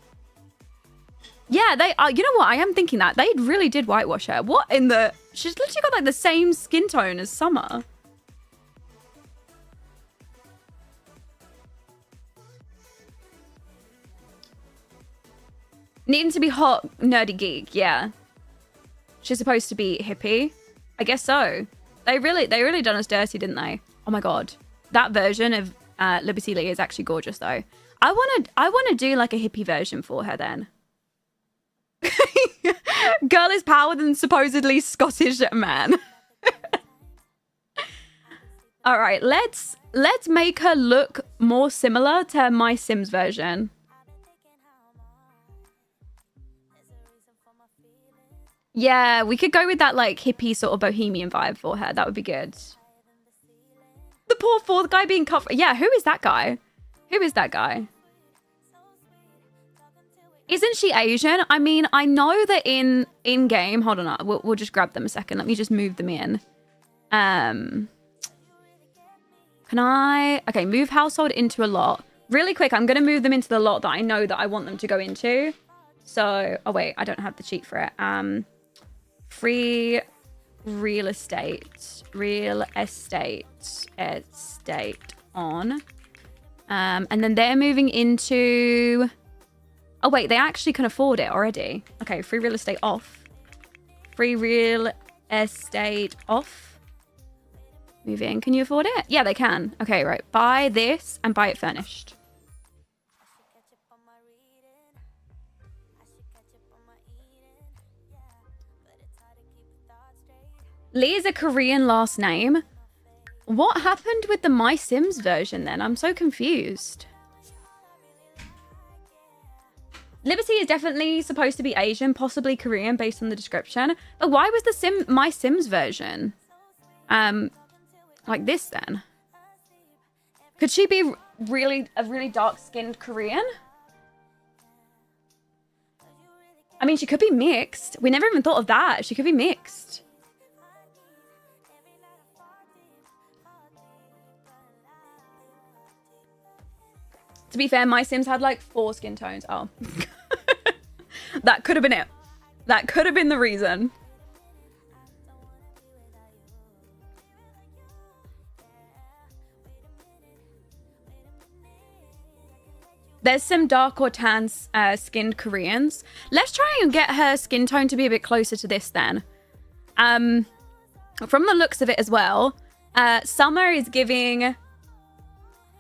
Yeah, they are. You know what? I am thinking that. They really did whitewash her. What in the... She's literally got like the same skin tone as Summer. Needing to be hot, nerdy geek, yeah. She's supposed to be hippie. I guess so. They really done us dirty, didn't they? Oh my god. That version of Liberty Lee is actually gorgeous though. I wanna do like a hippie version for her then. Girl is power than supposedly Scottish man. Alright, let's make her look more similar to My Sims version. Yeah, we could go with that like hippie sort of bohemian vibe for her. That would be good. The poor fourth guy being cut. Yeah, who is that guy? Who is that guy? Isn't she Asian? I mean, I know that in game. Hold on, we'll just grab them a second. Let me just move them in. Can I? Okay, move household into a lot. Really quick, I'm gonna move them into the lot that I know that I want them to go into. So, oh wait, I don't have the cheat for it. Free real estate on. And then they're moving into... Oh wait, they actually can afford it already. Okay, free real estate off. Free real estate off. Move in. Can you afford it? Yeah, they can. Okay, right. Buy this and buy it furnished. Lee is a Korean last name. What happened with the My Sims version then? I'm so confused. Liberty is definitely supposed to be Asian, possibly Korean based on the description. But why was the My Sims version like this then? Could she be a really dark-skinned Korean? I mean, she could be mixed. We never even thought of that. She could be mixed. To be fair, My Sims had like 4 skin tones. Oh. That could have been it. That could have been the reason. There's some dark or tan skinned Koreans. Let's try and get her skin tone to be a bit closer to this then. From the looks of it as well, Summer is giving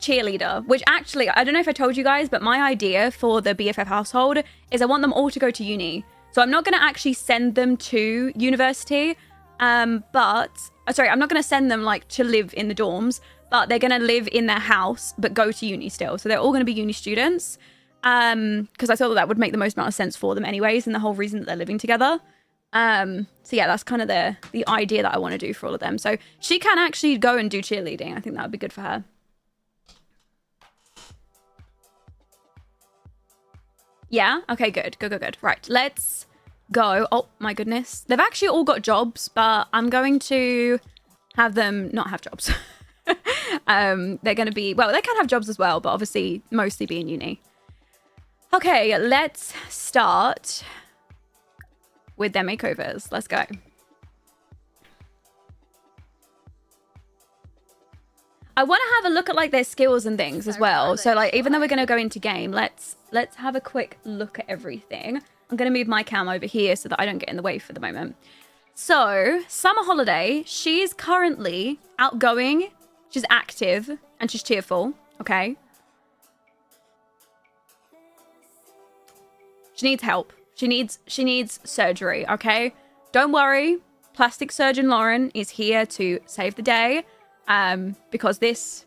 cheerleader, which actually, I don't know if I told you guys, but my idea for the BFF household is I want them all to go to uni. So I'm not going to actually send them to university, I'm not going to send them like to live in the dorms, but they're going to live in their house, but go to uni still. So they're all going to be uni students, because I thought that would make the most amount of sense for them anyways, and the whole reason that they're living together. So yeah, that's kind of the idea that I want to do for all of them. So she can actually go and do cheerleading. I think that would be good for her. Yeah? Okay, good. Good. Right, let's go. Oh, my goodness. They've actually all got jobs, but I'm going to have them not have jobs. They're going to be... Well, they can have jobs as well, but obviously mostly be in uni. Okay, let's start with their makeovers. Let's go. I want to have a look at like their skills and things as well. So like, even though we're going to go into game, let's have a quick look at everything. I'm going to move my cam over here so that I don't get in the way for the moment. So Summer Holiday, she's currently outgoing, she's active, and she's cheerful. Okay. She needs help. She needs surgery. Okay. Don't worry. Plastic surgeon Lauren is here to save the day. Because this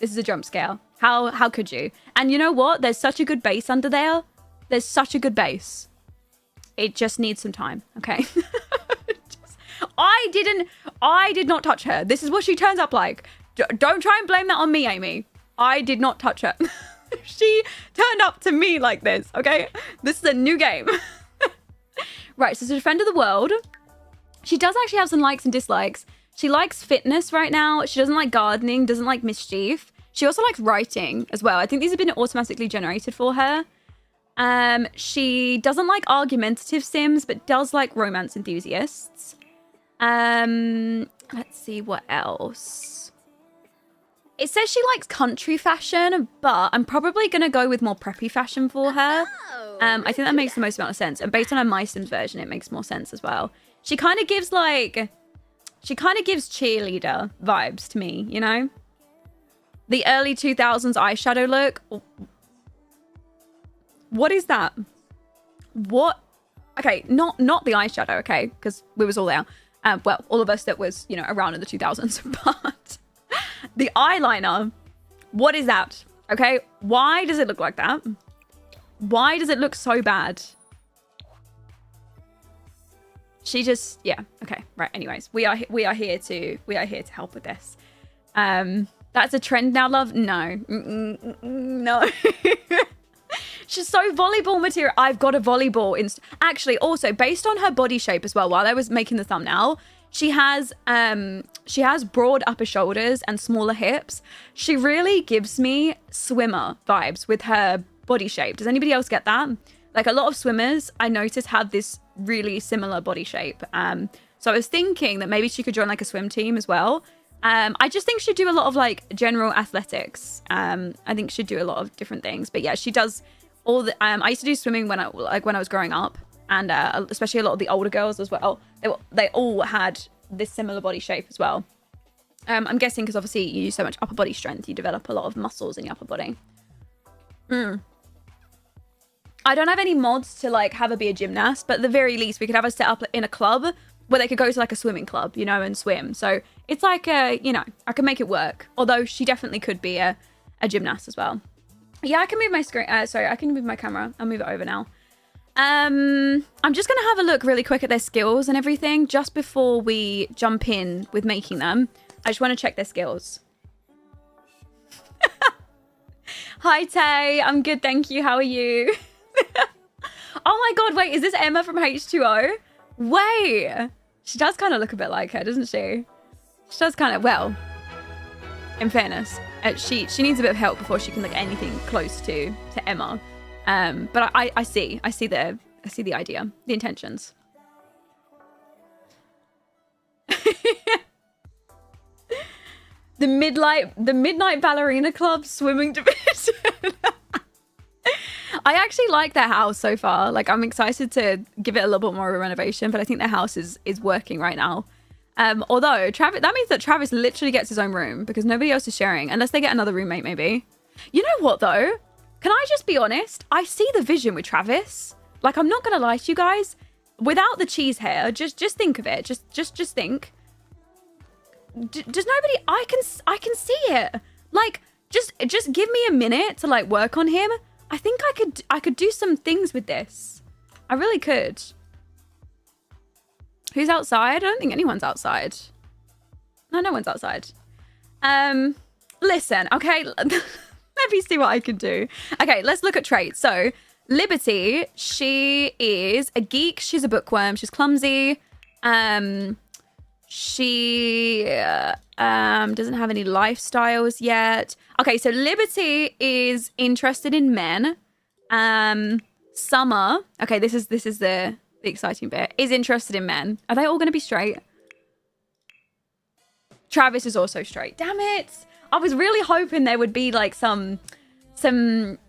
is a jump scare. How could you? And you know what? There's such a good base under there. There's such a good base. It just needs some time. Okay. I did not touch her. This is what she turns up like. Don't try and blame that on me, Amy. I did not touch her. She turned up to me like this. Okay. This is a new game. Right. So she's a friend of the world. She does actually have some likes and dislikes. She likes fitness right now. She doesn't like gardening, doesn't like mischief. She also likes writing as well. I think these have been automatically generated for her. She doesn't like argumentative sims, but does like romance enthusiasts. Let's see what else. It says she likes country fashion, but I'm probably going to go with more preppy fashion for her. I think that makes the most amount of sense. And based on her My Sims version, it makes more sense as well. She kind of gives cheerleader vibes to me, you know? The early 2000s eyeshadow look. What is that? What? Okay, not the eyeshadow, okay? Because we was all there. Well, all of us that was, you know, around in the 2000s. But the eyeliner, what is that? Okay, why does it look like that? Why does it look so bad? She just, yeah, okay, right. Anyways, we are here to help with this. That's a trend now, love. No, no. She's so volleyball material. I've got a volleyball. Actually, also based on her body shape as well. While I was making the thumbnail, she has broad upper shoulders and smaller hips. She really gives me swimmer vibes with her body shape. Does anybody else get that? Like a lot of swimmers, I noticed, have this really similar body shape. So I was thinking that maybe she could join like a swim team as well. I just think she'd do a lot of like general athletics. I think she'd do a lot of different things. But yeah, she does all the. I used to do swimming when I was growing up. and especially a lot of the older girls as well. They all had this similar body shape as well. I'm guessing because obviously you use so much upper body strength, you develop a lot of muscles in your upper body. I don't have any mods to like have her be a gymnast, but at the very least we could have her set up in a club where they could go to like a swimming club, you know, and swim. So it's like you know, I can make it work. Although she definitely could be a gymnast as well. Yeah, I can move my screen. Sorry, I can move my camera. I'll move it over now. I'm just gonna have a look really quick at their skills and everything just before we jump in with making them. I just want to check their skills. Hi Tay, I'm good, thank you. How are you? Oh my god, wait, is this Emma from H2O? Wait, she does kind of look a bit like her, doesn't she? She does kind of, well, in fairness, she needs a bit of help before she can look anything close to Emma. But I see the idea, the intentions. The Midnight Ballerina Club swimming division. I actually like their house so far. Like, I'm excited to give it a little bit more of a renovation, but I think their house is working right now. Although Travis, that means that Travis literally gets his own room because nobody else is sharing, unless they get another roommate maybe. You know what though? Can I just be honest? I see the vision with Travis. Like, I'm not gonna lie to you guys. Without the cheese hair, just think of it. Just think. Does nobody? I can see it. Like, just give me a minute to like work on him. I think I could do some things with this. I really could. Who's outside? I don't think anyone's outside. No one's outside. Listen, okay. Let me see what I can do. Okay, let's look at traits. So, Liberty, she is a geek. She's a bookworm. She's clumsy. She doesn't have any lifestyles yet. Okay, so Liberty is interested in men. Summer, okay, this is the exciting bit, is interested in men. Are they all going to be straight? Travis is also straight. Damn it! I was really hoping there would be like some sort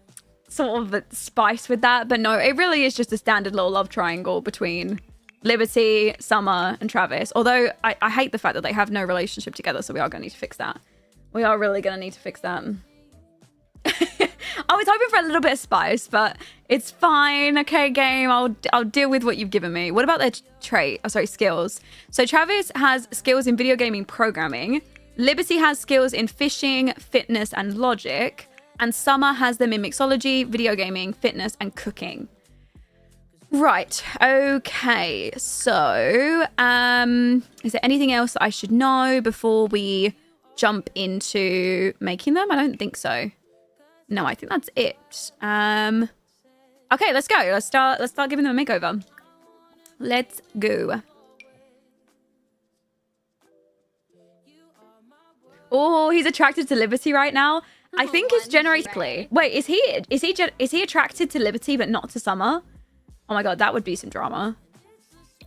of spice with that, but no, it really is just a standard little love triangle between Liberty, Summer, and Travis. Although I hate the fact that they have no relationship together, so we are going to need to fix that. We are really going to need to fix that. I was hoping for a little bit of spice, but it's fine. Okay, game. I'll deal with what you've given me. What about their skills? So Travis has skills in video gaming programming. Liberty has skills in fishing, fitness, and logic. And Summer has them in mixology, video gaming, fitness, and cooking. Right. Okay. So, is there anything else that I should know before we jump into making them? I don't think so. No, I think that's it. Okay, let's go. Let's start giving them a makeover. Let's go. Oh, he's attracted to Liberty right now. I think it's generically. Wait, is he attracted to Liberty but not to Summer? Oh my god, that would be some drama.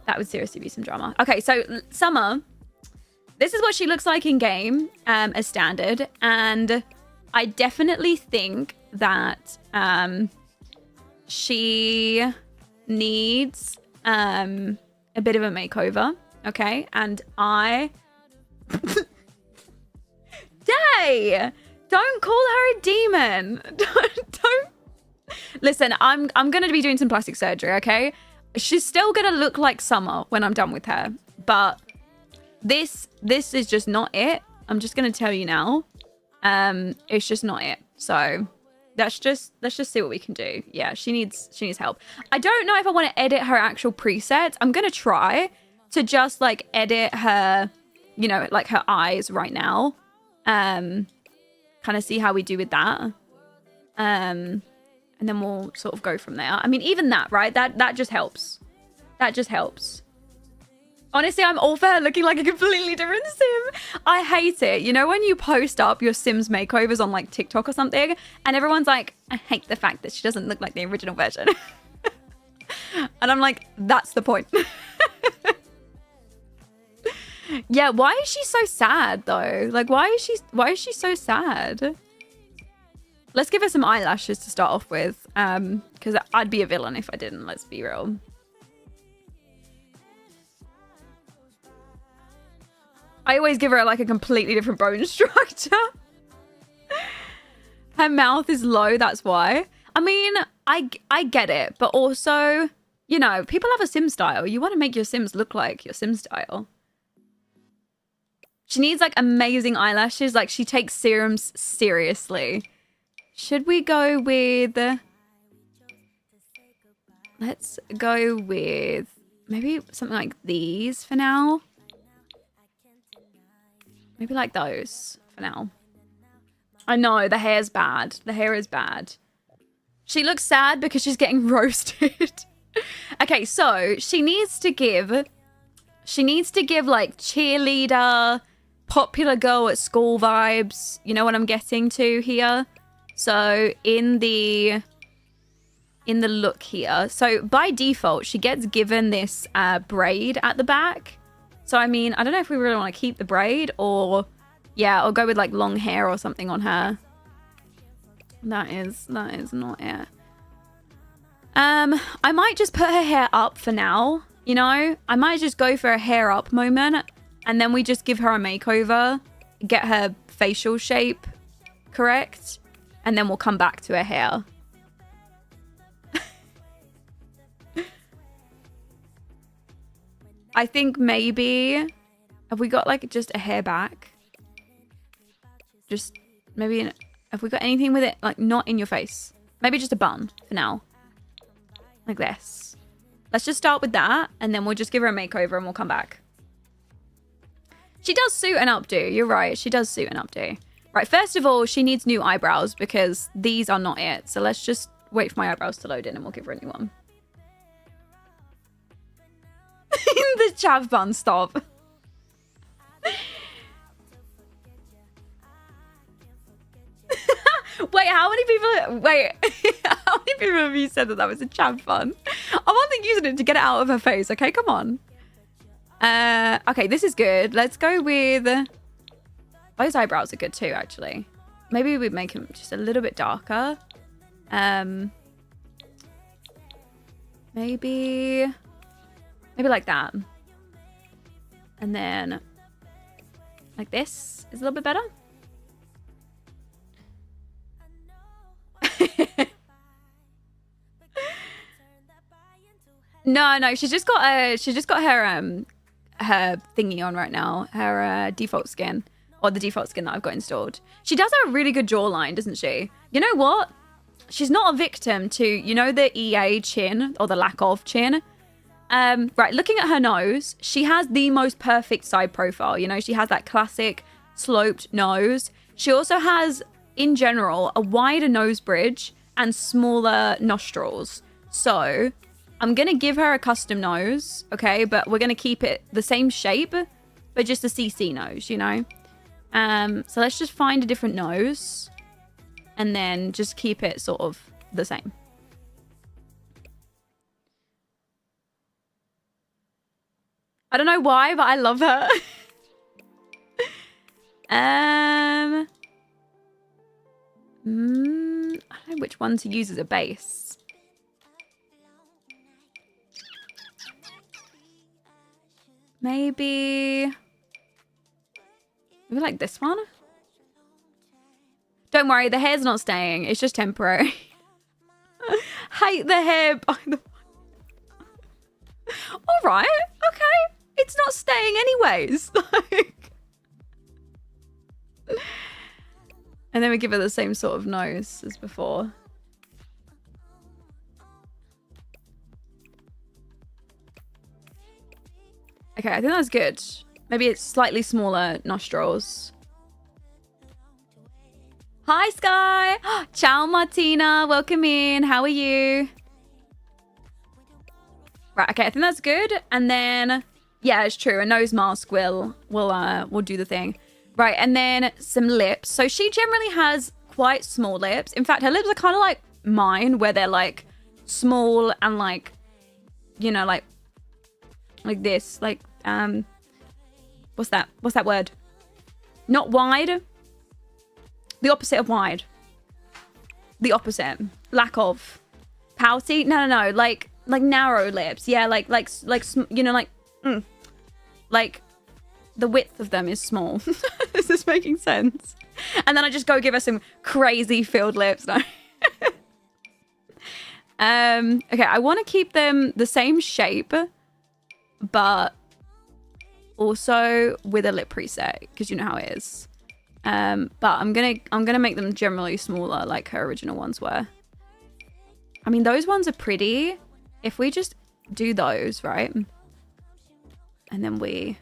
That would seriously be some drama. Okay, so Summer, this is what she looks like in game as standard, and I definitely think that she needs a bit of a makeover. Okay, and I Day, don't call her a demon. Don't. Listen, I'm gonna be doing some plastic surgery, okay? She's still gonna look like Summer when I'm done with her, but this is just not it. I'm just gonna tell you now. It's just not it. So let's just see what we can do. Yeah, she needs help. I don't know if I want to edit her actual presets. I'm gonna try to just like edit her, you know, like her eyes right now. Kind of see how we do with that. And then we'll sort of go from there. I mean, even that, right? That just helps. That just helps. Honestly, I'm all for her looking like a completely different sim. I hate it. You know when you post up your Sims makeovers on like TikTok or something, and everyone's like, I hate the fact that she doesn't look like the original version. And I'm like, that's the point. Yeah, why is she so sad though? Like, why is she so sad? Let's give her some eyelashes to start off with, because I'd be a villain if I didn't. Let's be real. I always give her like a completely different bone structure. Her mouth is low, that's why. I mean, I get it, but also, you know, people have a sim style. You want to make your Sims look like your sim style. She needs like amazing eyelashes. Like she takes serums seriously. Should we go with... Let's go with maybe something like these for now. Maybe like those for now. I know, the hair's bad. The hair is bad. She looks sad because she's getting roasted. Okay, so she needs to give like cheerleader, popular girl at school vibes. You know what I'm getting to here? So in the look here. So by default, she gets given this braid at the back. So, I mean, I don't know if we really want to keep the braid or, yeah, or go with like long hair or something on her. That is not it. I might just put her hair up for now, you know? I might just go for a hair up moment and then we just give her a makeover, get her facial shape correct, and then we'll come back to her hair. I think maybe, have we got like just a hair back? Just maybe, have we got anything with it? Like not in your face. Maybe just a bun for now. Like this. Let's just start with that and then we'll just give her a makeover and we'll come back. She does suit an updo. You're right. She does suit an updo. Right. First of all, she needs new eyebrows because these are not it. So let's just wait for my eyebrows to load in and we'll give her a new one. The chav bun, stop. Wait, how many people have you said that was a chav bun? I wasn't using it to get it out of her face. Okay, come on. Okay, this is good. Let's go with... Those eyebrows are good too, actually. Maybe we'd make them just a little bit darker. Maybe like that. And then like this is a little bit better. No, she's just got her thingy on right now, her default skin, or the default skin that I've got installed. She does have a really good jawline, doesn't she? You know what? She's not a victim to, you know, the EA chin or the lack of chin. Right, looking at her nose, she has the most perfect side profile. You know, she has that classic sloped nose. She also has, in general, a wider nose bridge and smaller nostrils. So I'm going to give her a custom nose, okay? But we're going to keep it the same shape, but just a CC nose, you know? So let's just find a different nose and then just keep it sort of the same. I don't know why, but I love her. I don't know which one to use as a base. Maybe like this one. Don't worry, the hair's not staying. It's just temporary. Hate the hair, by the way. All right, okay. It's not staying anyways. And then we give her the same sort of nose as before. Okay, I think that's good. Maybe it's slightly smaller nostrils. Hi, Sky. Ciao, Martina. Welcome in. How are you? Right, okay, I think that's good. And then, yeah, it's true. A nose mask will do the thing. Right, and then some lips. So she generally has quite small lips. In fact, her lips are kind of like mine, where they're like small and like, you know, like this. Like, what's that word? Not wide. The opposite of wide. The opposite. Lack of. Pouty? No. Like narrow lips. Yeah, like you know, like the width of them is small. Is this making sense? And then I just go give her some crazy filled lips. No. Okay, I want to keep them the same shape, but also with a lip preset, because you know how it is. But I'm gonna make them generally smaller, like her original ones were. I mean, those ones are pretty. If we just do those, right? And then we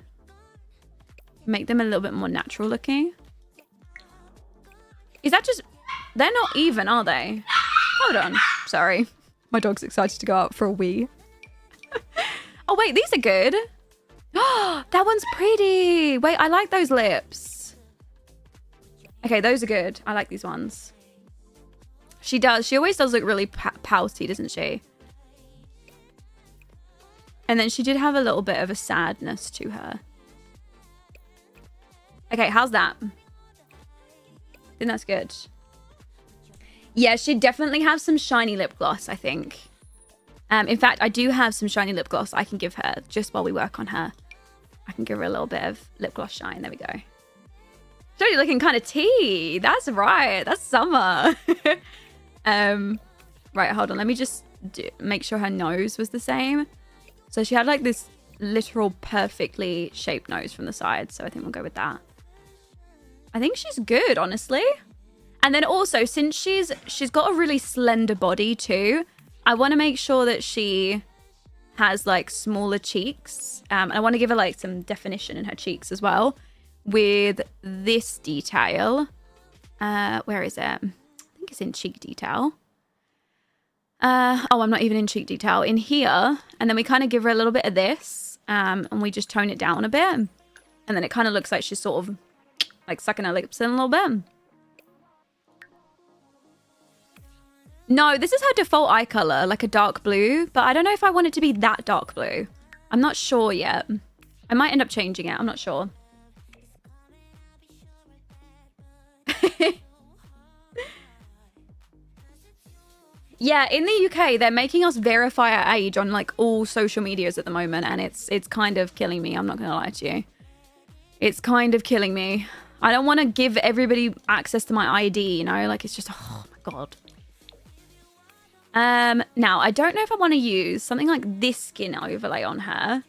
make them a little bit more natural looking. Is that just... They're not even, are they? Hold on. Sorry. My dog's excited to go out for a wee. Oh, wait. These are good. Oh, that one's pretty. Wait, I like those lips. Okay, those are good. I like these ones. She does. She always does look really pouty, doesn't she? And then she did have a little bit of a sadness to her. Okay, how's that? I think that's good. Yeah, she definitely have some shiny lip gloss, I think. In fact, I do have some shiny lip gloss I can give her just while we work on her. I can give her a little bit of lip gloss shine. There we go. She's already looking kind of tea. That's right. That's summer. Right, hold on. Let me just make sure her nose was the same. So she had like this literal perfectly shaped nose from the side. So I think we'll go with that. I think she's good, honestly. And then also, since she's got a really slender body too, I want to make sure that she has like smaller cheeks. And I want to give her like some definition in her cheeks as well with this detail. Where is it? I think it's in cheek detail. Oh, I'm not even in cheek detail. In here. And then we kind of give her a little bit of this. And we just tone it down a bit. And then it kind of looks like she's sort of like sucking her lips in a little bit. No, this is her default eye color, like a dark blue. But I don't know if I want it to be that dark blue. I'm not sure yet. I might end up changing it. I'm not sure. Yeah, in the UK, they're making us verify our age on like all social medias at the moment. And it's kind of killing me. I'm not going to lie to you. It's kind of killing me. I don't want to give everybody access to my ID, you know? Like, it's just, oh my God. Now, I don't know if I want to use something like this skin overlay on her.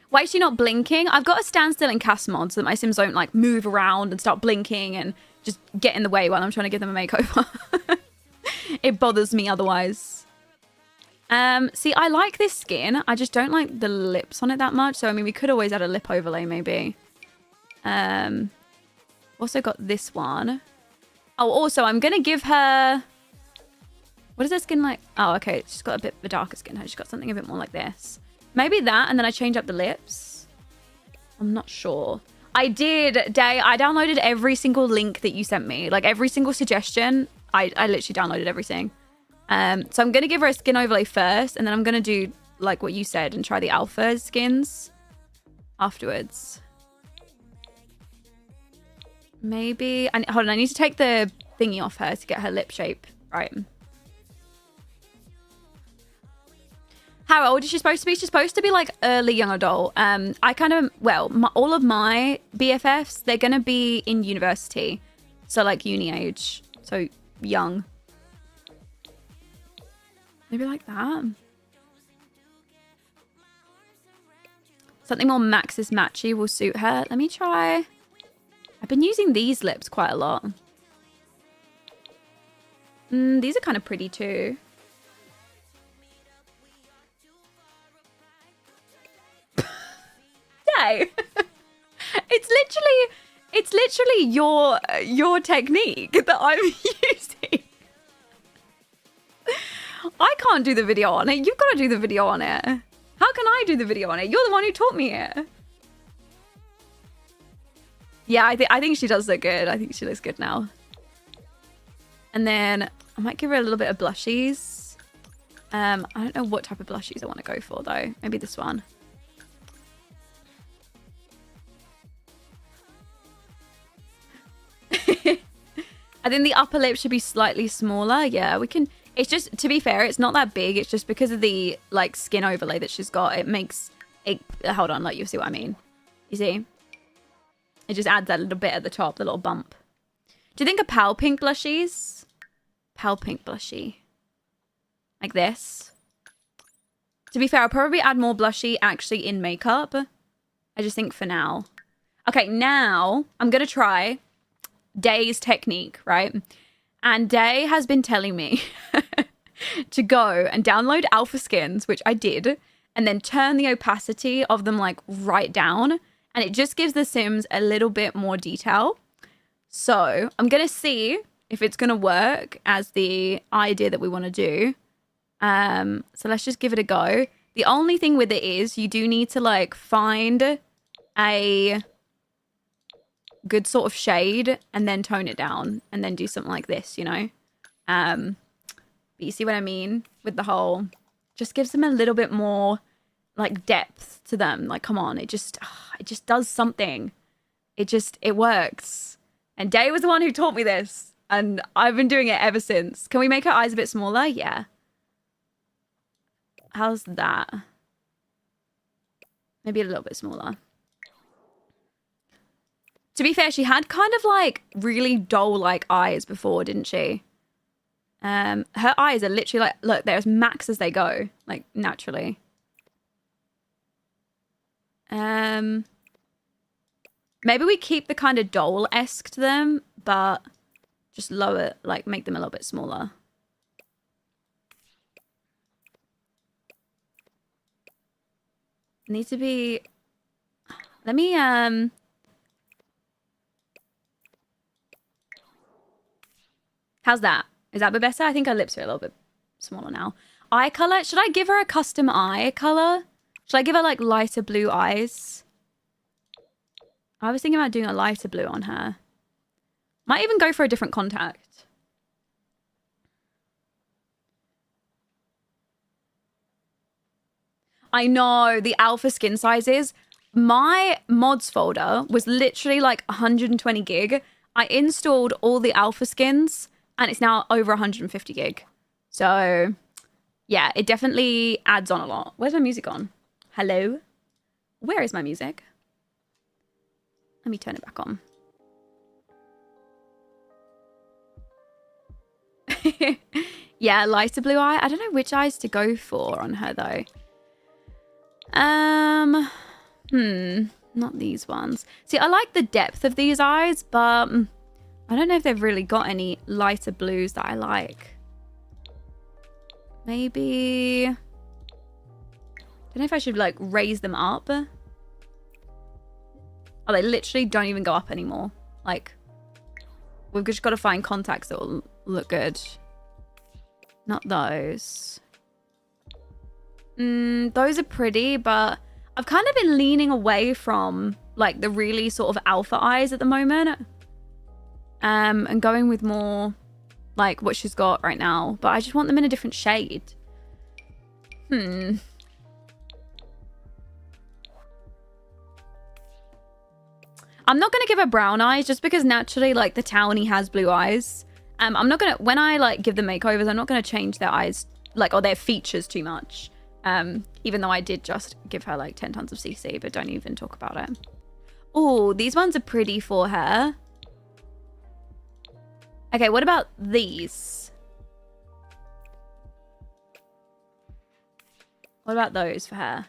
Why is she not blinking? I've got a standstill in cast mod so that my Sims don't like move around and start blinking and just get in the way while I'm trying to give them a makeover. It bothers me otherwise. See, I like this skin. I just don't like the lips on it that much. So, I mean, we could always add a lip overlay maybe. Also got this one. Oh, also, I'm going to give her... What is her skin like? Oh, okay. She's got a bit of a darker skin. She's got something a bit more like this. Maybe that, and then I change up the lips. I'm not sure. I did, Day. I downloaded every single link that you sent me. Like, every single suggestion. I literally downloaded everything. So I'm going to give her a skin overlay first, and then I'm going to do, like, what you said and try the alpha skins afterwards. Maybe... hold on, I need to take the thingy off her to get her lip shape right. How old is she supposed to be? She's supposed to be like early young adult. I kind of... Well, all of my BFFs, they're going to be in university. So like uni age. So young. Maybe like that. Something more Maxis matchy will suit her. Let me try... I've been using these lips quite a lot. These are kind of pretty too. Hey, it's literally your technique that I'm using. I can't do the video on it. You've got to do the video on it. How can I do the video on it? You're the one who taught me it. Yeah, I think she does look good. I think she looks good now. And then I might give her a little bit of blushies. I don't know what type of blushies I want to go for though. Maybe this one. I think the upper lip should be slightly smaller. Yeah, we can... It's just, to be fair, it's not that big. It's just because of the like skin overlay that she's got. It makes hold on, like, you'll see what I mean. You see? It just adds that little bit at the top, the little bump. Do you think of pale pink blushies? Pale pink blushy. Like this. To be fair, I'll probably add more blushy actually in makeup. I just think for now. Okay, now I'm going to try Day's technique, right? And Day has been telling me to go and download alpha skins, which I did, and then turn the opacity of them like right down. And it just gives the Sims a little bit more detail. So I'm going to see if it's going to work as the idea that we want to do. So let's just give it a go. The only thing with it is you do need to like find a good sort of shade and then tone it down and then do something like this, you know? But you see what I mean with the whole, just gives them a little bit more like depth to them. Like, come on, it just does something. It works. And Day was the one who taught me this and I've been doing it ever since. Can we make her eyes a bit smaller? Yeah. How's that? Maybe a little bit smaller. To be fair, she had kind of like really dull like eyes before, didn't she? Her eyes are literally like, look, they're as max as they go, like naturally. Maybe we keep the kind of doll-esque to them, but just lower, like make them a little bit smaller. Need to be, let me, how's that? Is that a bit better? I think her lips are a little bit smaller now. Eye color, should I give her a custom eye color? Should I give her like lighter blue eyes? I was thinking about doing a lighter blue on her. Might even go for a different contact. I know, the alpha skin sizes. My mods folder was literally like 120 gig. I installed all the alpha skins and it's now over 150 gig. So yeah, it definitely adds on a lot. Where's my music on? Hello? Where is my music? Let me turn it back on. Yeah, lighter blue eye. I don't know which eyes to go for on her though. Not these ones. See, I like the depth of these eyes, but I don't know if they've really got any lighter blues that I like. Maybe, I don't know if I should like raise them up. Oh, they literally don't even go up anymore. Like, we've just got to find contacts that will look good. Not those. Those are pretty, but I've kind of been leaning away from like the really sort of alpha eyes at the moment. And going with more like what she's got right now, but I just want them in a different shade. I'm not going to give her brown eyes just because naturally like the townie has blue eyes. I'm not going to, when I like give them makeovers, I'm not going to change their eyes like, or their features too much. Even though I did just give her like 10 tons of CC, but don't even talk about it. Oh, these ones are pretty for her. Okay, what about these? What about those for her?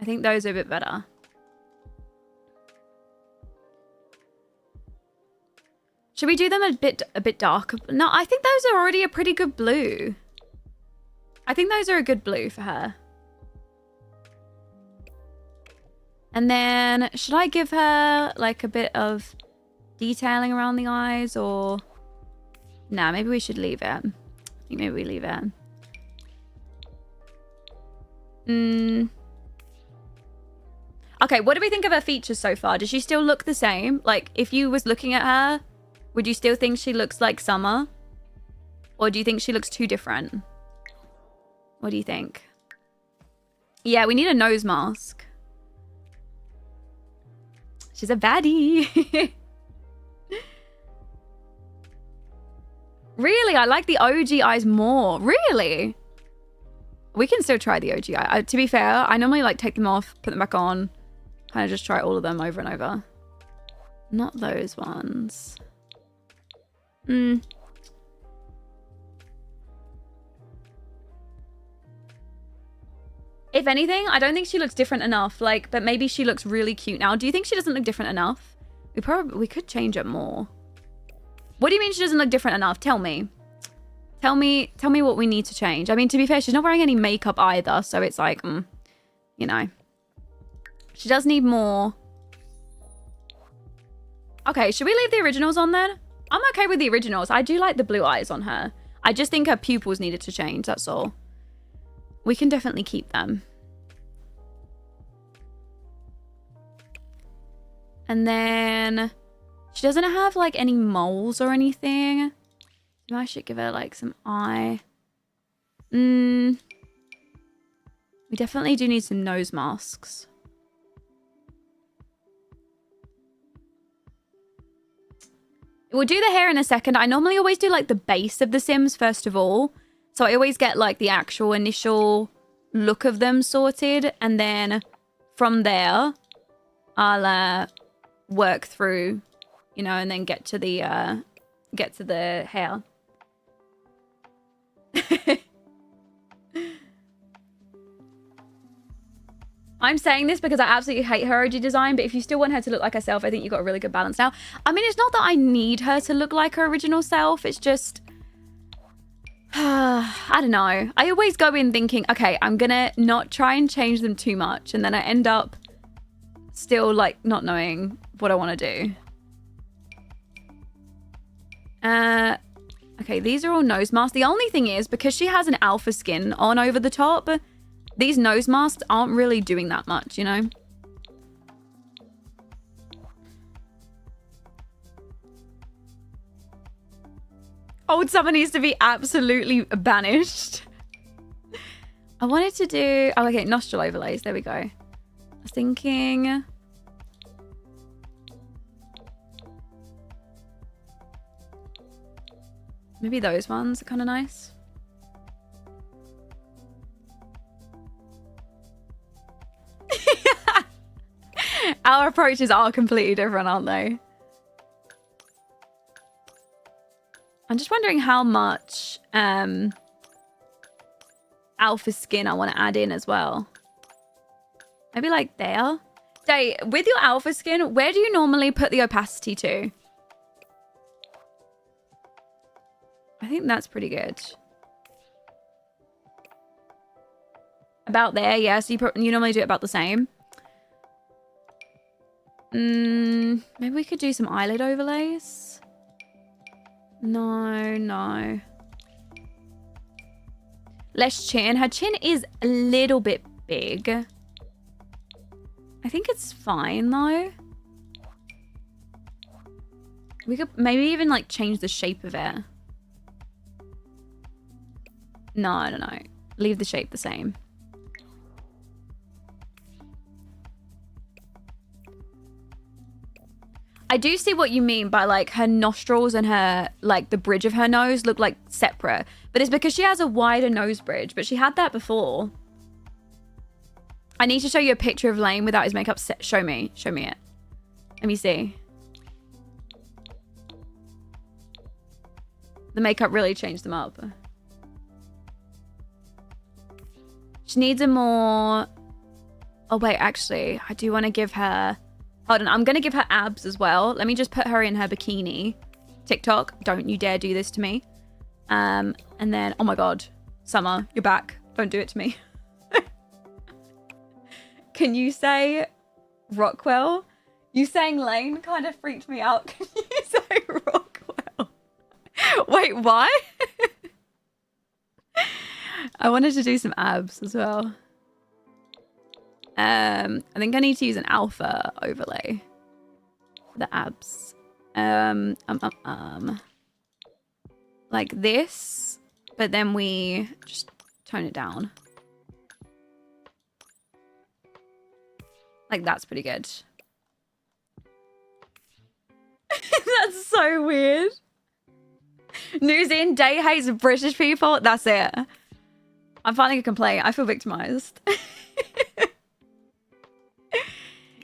I think those are a bit better. Should we do them a bit darker? No, I think those are already a pretty good blue. I think those are a good blue for her. And then, should I give her like a bit of detailing around the eyes or... Nah, maybe we should leave it. I think maybe we leave it. Okay, what do we think of her features so far? Does she still look the same? Like, if you was looking at her, would you still think she looks like Summer? Or do you think she looks too different? What do you think? Yeah, we need a nose mask. She's a baddie. Really? I like the OG eyes more. Really? We can still try the OGI. To be fair, I normally like take them off, put them back on, kind of just try all of them over and over. Not those ones. If anything, I don't think she looks different enough. Like, but maybe she looks really cute now. Do you think she doesn't look different enough? We could change it more. What do you mean she doesn't look different enough? Tell me. Tell me what we need to change. I mean, to be fair, she's not wearing any makeup either, so it's like, you know. She does need more. Okay, should we leave the originals on then? I'm okay with the originals. I do like the blue eyes on her. I just think her pupils needed to change, that's all. We can definitely keep them. And then she doesn't have like any moles or anything. I should give her like some eye. We definitely do need some nose masks. We'll do the hair in a second. I normally always do like the base of the Sims first of all. So I always get like the actual initial look of them sorted. And then from there, I'll work through, you know, and then get to the hair. I'm saying this because I absolutely hate her OG design, but if you still want her to look like herself, I think you've got a really good balance now. I mean, it's not that I need her to look like her original self. It's just, I don't know. I always go in thinking, okay, I'm gonna not try and change them too much. And then I end up still like not knowing what I want to do. Okay, these are all nose masks. The only thing is, because she has an alpha skin on over the top, these nose masks aren't really doing that much, you know? Old summer needs to be absolutely banished. I wanted to do... Oh, okay, nostril overlays. There we go. I was thinking... Maybe those ones are kind of nice. Our approaches are completely different, aren't they? I'm just wondering how much alpha skin I want to add in as well. Maybe like there. Day, with your alpha skin, where do you normally put the opacity to? I think that's pretty good. About there, yeah. So you normally do it about the same. Maybe we could do some eyelid overlays. No. Less chin. Her chin is a little bit big. I think it's fine though. We could maybe even like change the shape of it. No. Leave the shape the same. I do see what you mean by like her nostrils and her like the bridge of her nose look like separate, but it's because she has a wider nose bridge, but she had that before. I need to show you a picture of Lane without his makeup set. Show me it. Let me see. The makeup really changed them up. She needs a more... Oh wait, actually, I do want to give her... Hold on, I'm going to give her abs as well. Let me just put her in her bikini. TikTok, don't you dare do this to me. And then, oh my God, Summer, you're back. Don't do it to me. Can you say Rockwell? You saying Lane kind of freaked me out. Can you say Rockwell? Wait, why? I wanted to do some abs as well. I think I need to use an alpha overlay for the abs. Like this, but then we just tone it down. Like that's pretty good. That's so weird. News in, Day hates British people. That's it. I'm filing a complaint. I feel victimized.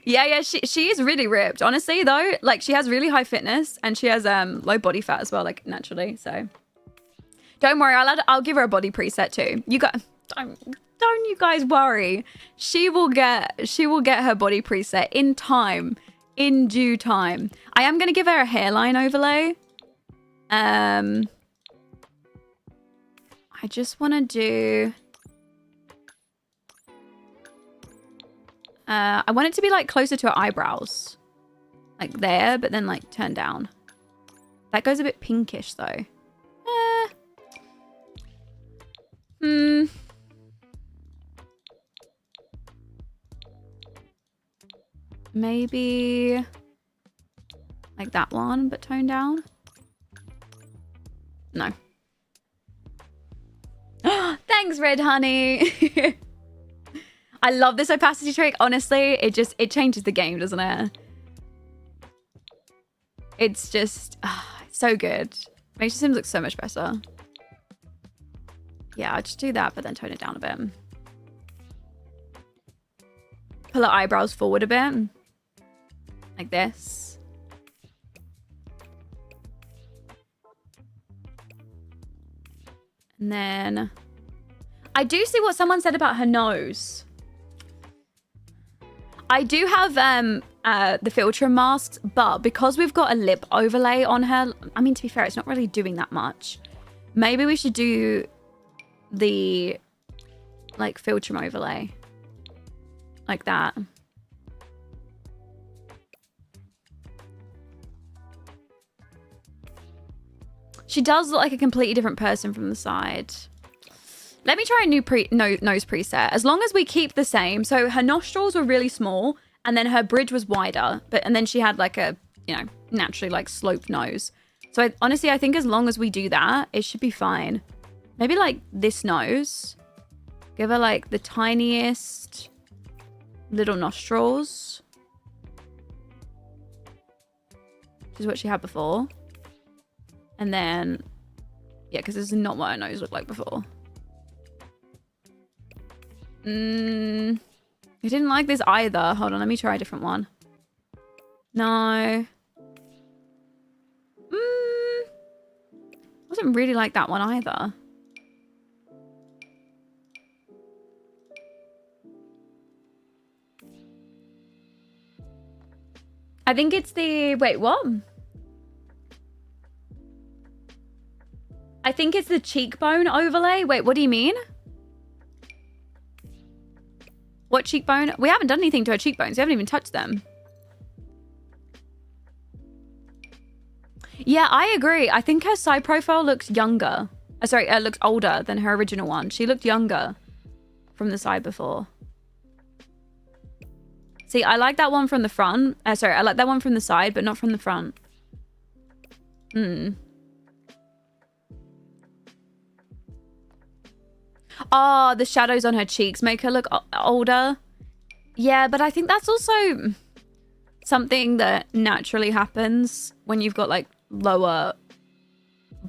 Yeah, she is really ripped. Honestly, though, like she has really high fitness and she has low body fat as well, like naturally. So don't worry, I'll give her a body preset too. You got don't you guys worry. She will get her body preset in time, in due time. I am gonna give her a hairline overlay. I just want to do. I want it to be like closer to her eyebrows. Like there, but then like turned down. That goes a bit pinkish though. Maybe like that one, but toned down. No. Thanks, Red Honey. I love this opacity trick. Honestly, it changes the game, doesn't it? It's just so good. Makes your Sims look so much better. Yeah, I'll just do that, but then tone it down a bit. Pull her eyebrows forward a bit. Like this. And then I do see what someone said about her nose. I do have the filter masks, but because we've got a lip overlay on her, I mean, to be fair, it's not really doing that much. Maybe we should do the like filter overlay like that. She does look like a completely different person from the side. Let me try a new nose preset. As long as we keep the same. So her nostrils were really small and then her bridge was wider. And then she had like a, you know, naturally like sloped nose. So honestly, I think as long as we do that, it should be fine. Maybe like this nose. Give her like the tiniest little nostrils. Which is what she had before. And then, yeah, because this is not what her nose looked like before. I didn't like this either. Hold on, let me try a different one. No. Wasn't really like that one either. I think it's the... Wait, what? I think it's the cheekbone overlay. Wait, what do you mean? What cheekbone? We haven't done anything to her cheekbones. We haven't even touched them. Yeah, I agree. I think her side profile looks younger. Sorry, looks older than her original one. She looked younger from the side before. See, I like that one from the front. Sorry, I like that one from the side, but not from the front. Oh, the shadows on her cheeks make her look older. Yeah, but I think that's also something that naturally happens when you've got like lower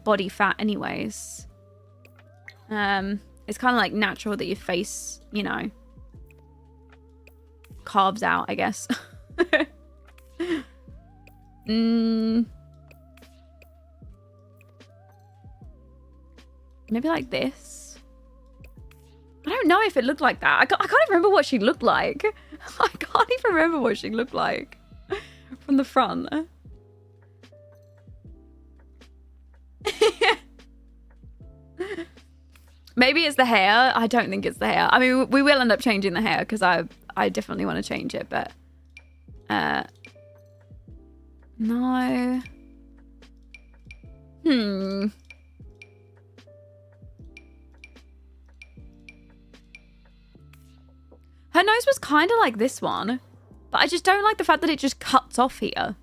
body fat anyways. It's kind of like natural that your face, you know, carves out, I guess. Maybe like this. I don't know if it looked like that. I can't even remember what she looked like. I can't even remember what she looked like from the front. Maybe it's the hair. I don't think it's the hair. I mean, we will end up changing the hair because I definitely want to change it, but no. Her nose was kind of like this one, but I just don't like the fact that it just cuts off here.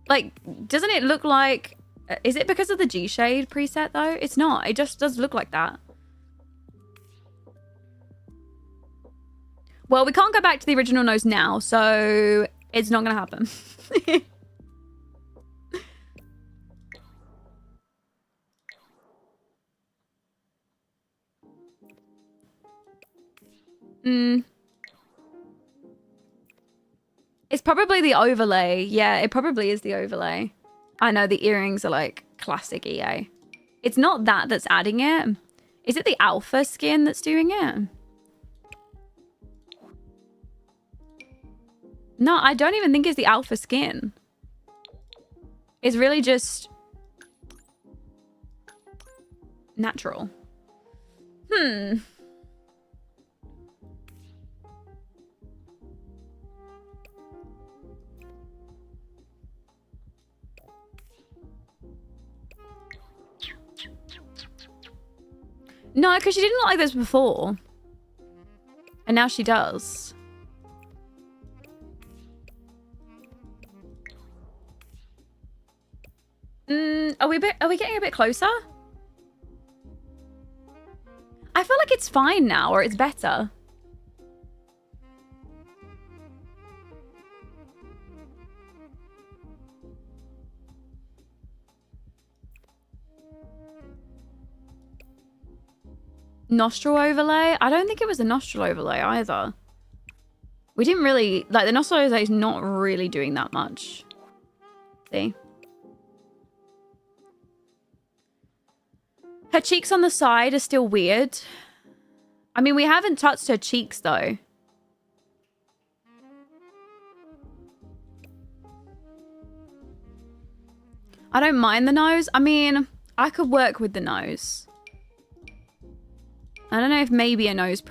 Like, doesn't it look like... Is it because of the G-shade preset, though? It's not. It just does look like that. Well, we can't go back to the original nose now, so it's not going to happen. It's probably the overlay. Yeah, it probably is the overlay. I know the earrings are like classic EA. It's not that that's adding it. Is it the alpha skin that's doing it? No, I don't even think it's the alpha skin. It's really just natural. No, because she didn't look like this before. And now she does. Are we getting a bit closer? I feel like it's fine now, or it's better. Nostril overlay? I don't think it was a nostril overlay either. We didn't really... Like, the nostril overlay is not really doing that much. See? Her cheeks on the side are still weird. I mean, we haven't touched her cheeks, though. I don't mind the nose. I mean, I could work with the nose. I don't know if maybe a nose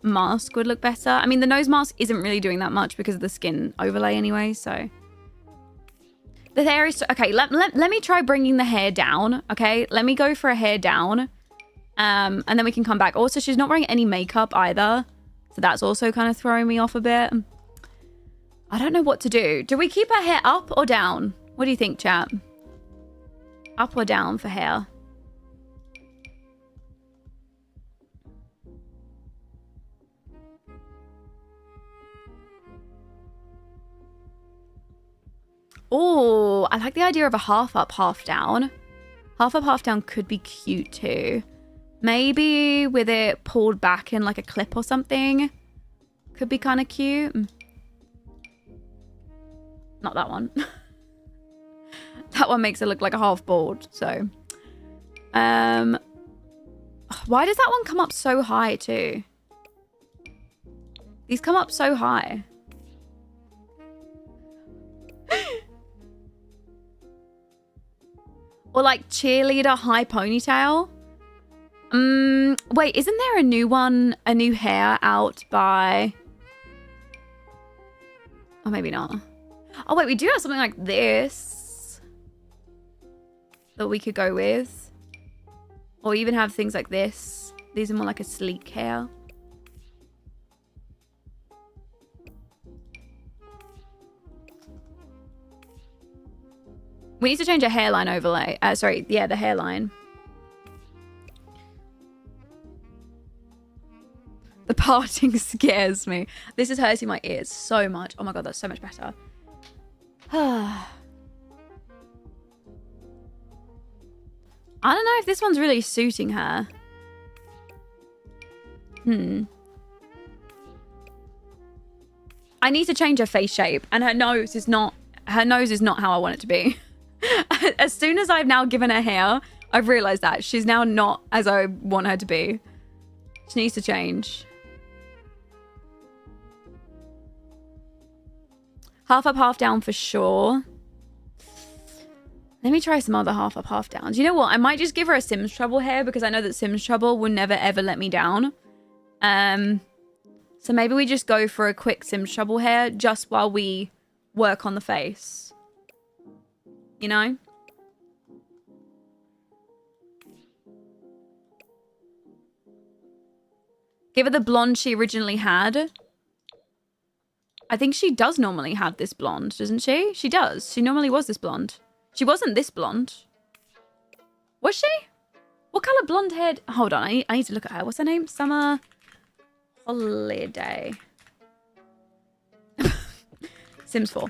mask would look better. I mean, the nose mask isn't really doing that much because of the skin overlay anyway, so... The hair is... Okay, let me try bringing the hair down, okay? Let me go for a hair down. And then we can come back. Also, she's not wearing any makeup either. So that's also kind of throwing me off a bit. I don't know what to do. Do we keep her hair up or down? What do you think, chat? Up or down for hair? Oh, I like the idea of a half up, half down. Half up, half down could be cute too. Maybe with it pulled back in like a clip or something. Could be kind of cute. Not that one. That one makes it look like a half bald, so. Why does that one come up so high too? These come up so high. Or like cheerleader high ponytail. Wait, isn't there a new hair out by... Oh, maybe not. Oh, wait, we do have something like this that we could go with. Or even have things like this. These are more like a sleek hair. We need to change a hairline overlay. Sorry, yeah, the hairline. The parting scares me. This is hurting my ears so much. Oh my god, that's so much better. I don't know if this one's really suiting her. I need to change her face shape, and her nose is not how I want it to be. As soon as I've now given her hair, I've realized that she's now not as I want her to be. She needs to change. Half up, half down for sure. Let me try some other half up, half downs. You know what? I might just give her a Sims Trouble hair because I know that Sims Trouble will never ever let me down. So maybe we just go for a quick Sims Trouble hair just while we work on the face. You know? Give her the blonde she originally had. I think she does normally have this blonde, doesn't she? She does. She normally was this blonde. She wasn't this blonde. Was she? What colour blonde haired? Hold on, I need to look at her. What's her name? Summer Holiday. Sims 4.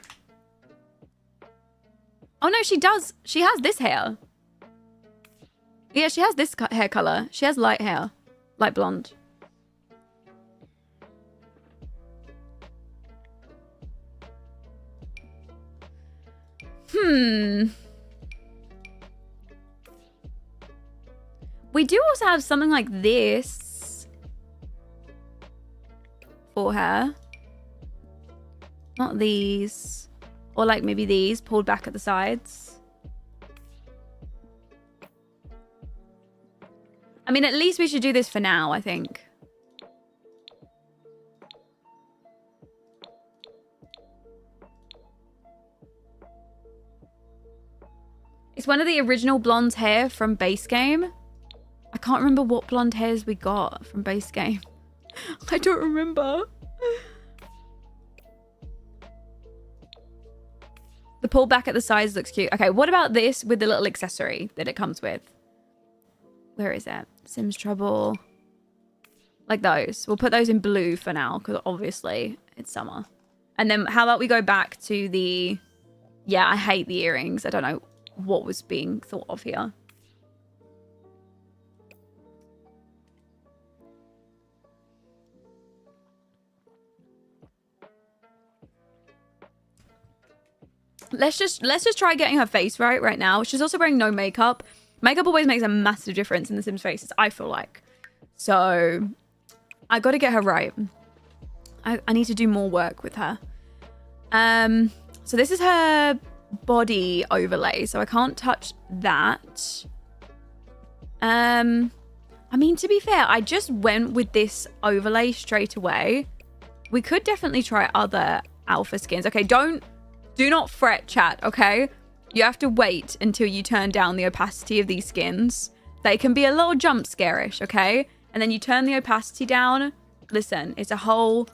Oh no, she does. She has this hair. Yeah, she has this hair colour. She has light hair. Light blonde. We do also have something like this for her. Not these. Or like maybe these pulled back at the sides. I mean, at least we should do this for now, I think. It's one of the original blonde hair from base game. I can't remember what blonde hairs we got from base game. I don't remember. The pull back at the sides looks cute. Okay, what about this with the little accessory that it comes with? Where is it? Sims Trouble. Like those. We'll put those in blue for now because obviously it's summer. And then how about we go back to the... Yeah, I hate the earrings. I don't know what was being thought of here. Let's just try getting her face right now. She's also wearing no makeup. Makeup always makes a massive difference in the Sims faces, I feel like. So I got to get her right. I need to do more work with her. So this is her body overlay, so I can't touch that. I mean, to be fair, I just went with this overlay straight away. We could definitely try other alpha skins. Okay, do not fret, chat, okay? You have to wait until you turn down the opacity of these skins. They can be a little jump scare-ish, okay? And then you turn the opacity down. Listen, it's a whole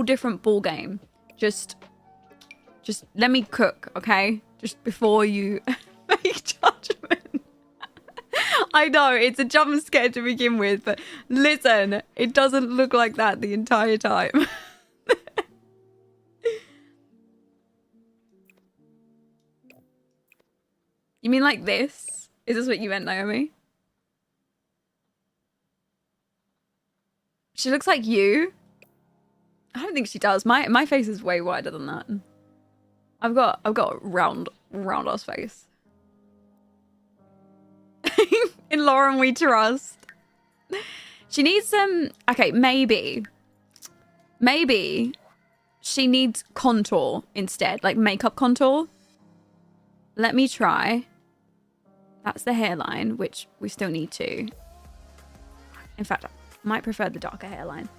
different ball game. Just let me cook, okay? Just before you make judgment. I know, it's a jump scare to begin with, but listen, it doesn't look like that the entire time. You mean like this? Is this what you meant, Naomi? She looks like you. I don't think she does. My face is way wider than that. I've got a round ass face. In Lauren we trust. She needs some... Okay, maybe she needs contour instead. Like makeup contour. Let me try. That's the hairline, which we still need to. In fact, I might prefer the darker hairline.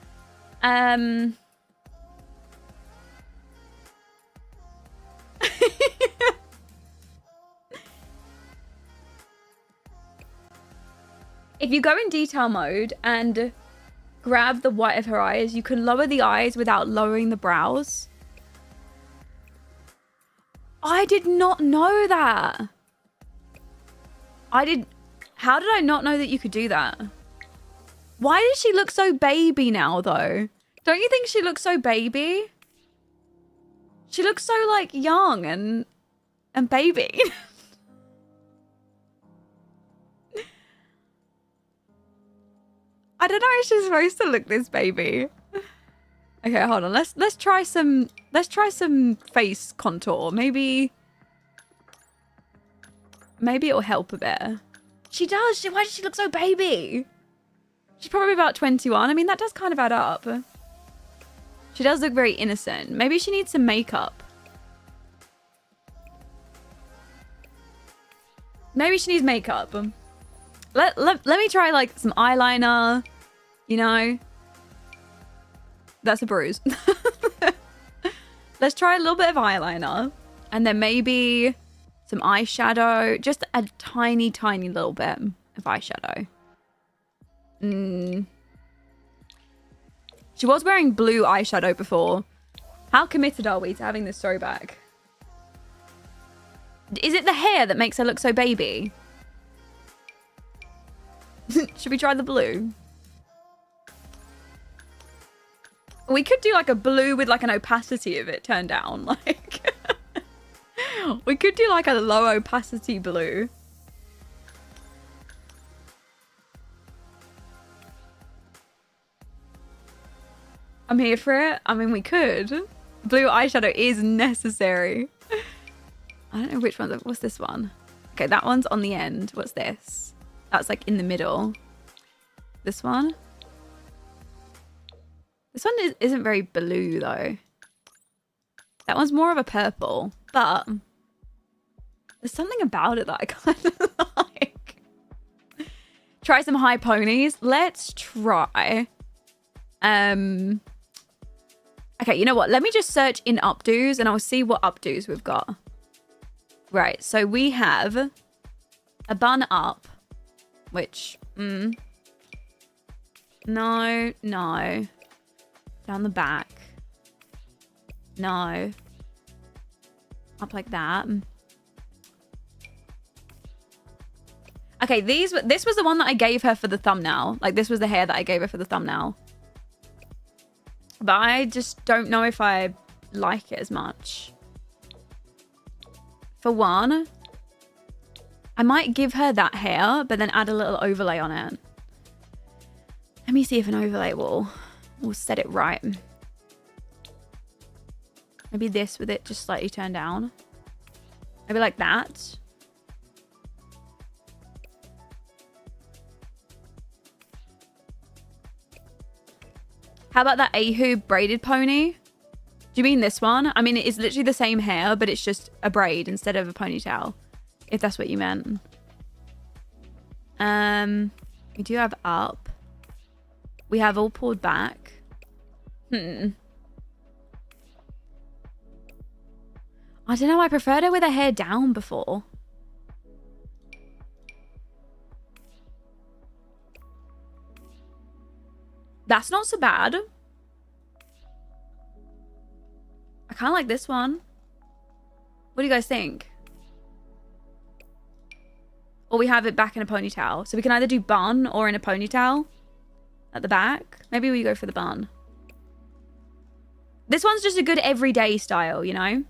If you go in detail mode and grab the white of her eyes, you can lower the eyes without lowering the brows. I did not know that. How did I not know that you could do that? Why does she look so baby now, though? Don't you think she looks so baby? She looks so, like, young and baby. I don't know if she's supposed to look this baby. Okay, hold on. Let's try some face contour. Maybe it'll help a bit. She does. Why does she look so baby? She's probably about 21. I mean, that does kind of add up. She does look very innocent. Maybe she needs some makeup. Maybe she needs makeup. Let me try like some eyeliner, you know. That's a bruise. Let's try a little bit of eyeliner and then maybe some eyeshadow, just a tiny little bit of eyeshadow. She was wearing blue eyeshadow before. How committed are we to having this throwback? Is it the hair that makes her look so baby? Should we try the blue? We could do like a blue with like an opacity of it turned down. Like, we could do like a low opacity blue. I'm here for it. I mean, we could. Blue eyeshadow is necessary. I don't know which one. What's this one? Okay, that one's on the end. What's this? That's like in the middle. This one? This one isn't very blue though. That one's more of a purple, but there's something about it that I kind of like. Try some high ponies. Let's try. Okay, you know what? Let me just search in updos and I'll see what updos we've got. Right, so we have a bun up, which, no. Down the back. No. Up like that. Okay, this was the one that I gave her for the thumbnail. Like, this was the hair that I gave her for the thumbnail. But I just don't know if I like it as much. For one, I might give her that hair, but then add a little overlay on it. Let me see if an overlay will set it right. Maybe this with it just slightly turned down. Maybe like that. How about that Ahu braided pony? Do you mean this one? I mean, it's literally the same hair, but it's just a braid instead of a ponytail. If that's what you meant. We do have up. We have all pulled back. I don't know. I preferred her with her hair down before. That's not so bad. I kind of like this one. What do you guys think? Or we have it back in a ponytail. So we can either do bun or in a ponytail at the back. Maybe we go for the bun. This one's just a good everyday style, you know?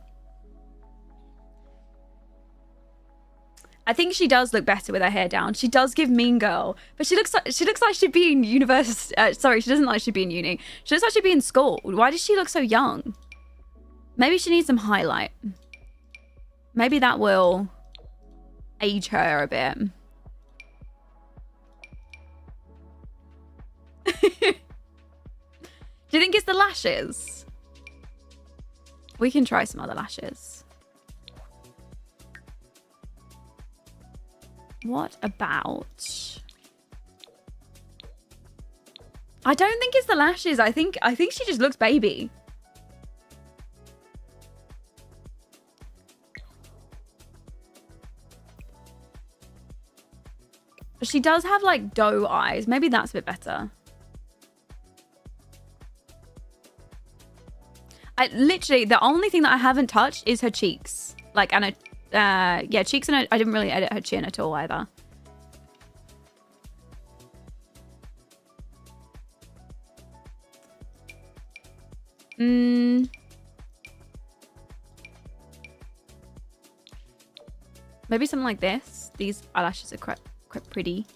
I think she does look better with her hair down. She does give Mean Girl, but she looks like she'd be in university. Sorry, she doesn't like she'd be in uni. She looks like she'd be in school. Why does she look so young? Maybe she needs some highlight. Maybe that will age her a bit. Do you think it's the lashes? We can try some other lashes. What about... I don't think it's the lashes. I think she just looks baby. But she does have like doe eyes. Maybe that's a bit better. Literally, the only thing that I haven't touched is her cheeks. Like, and yeah, cheeks, and I didn't really edit her chin at all either. Maybe something like this. These eyelashes are quite pretty.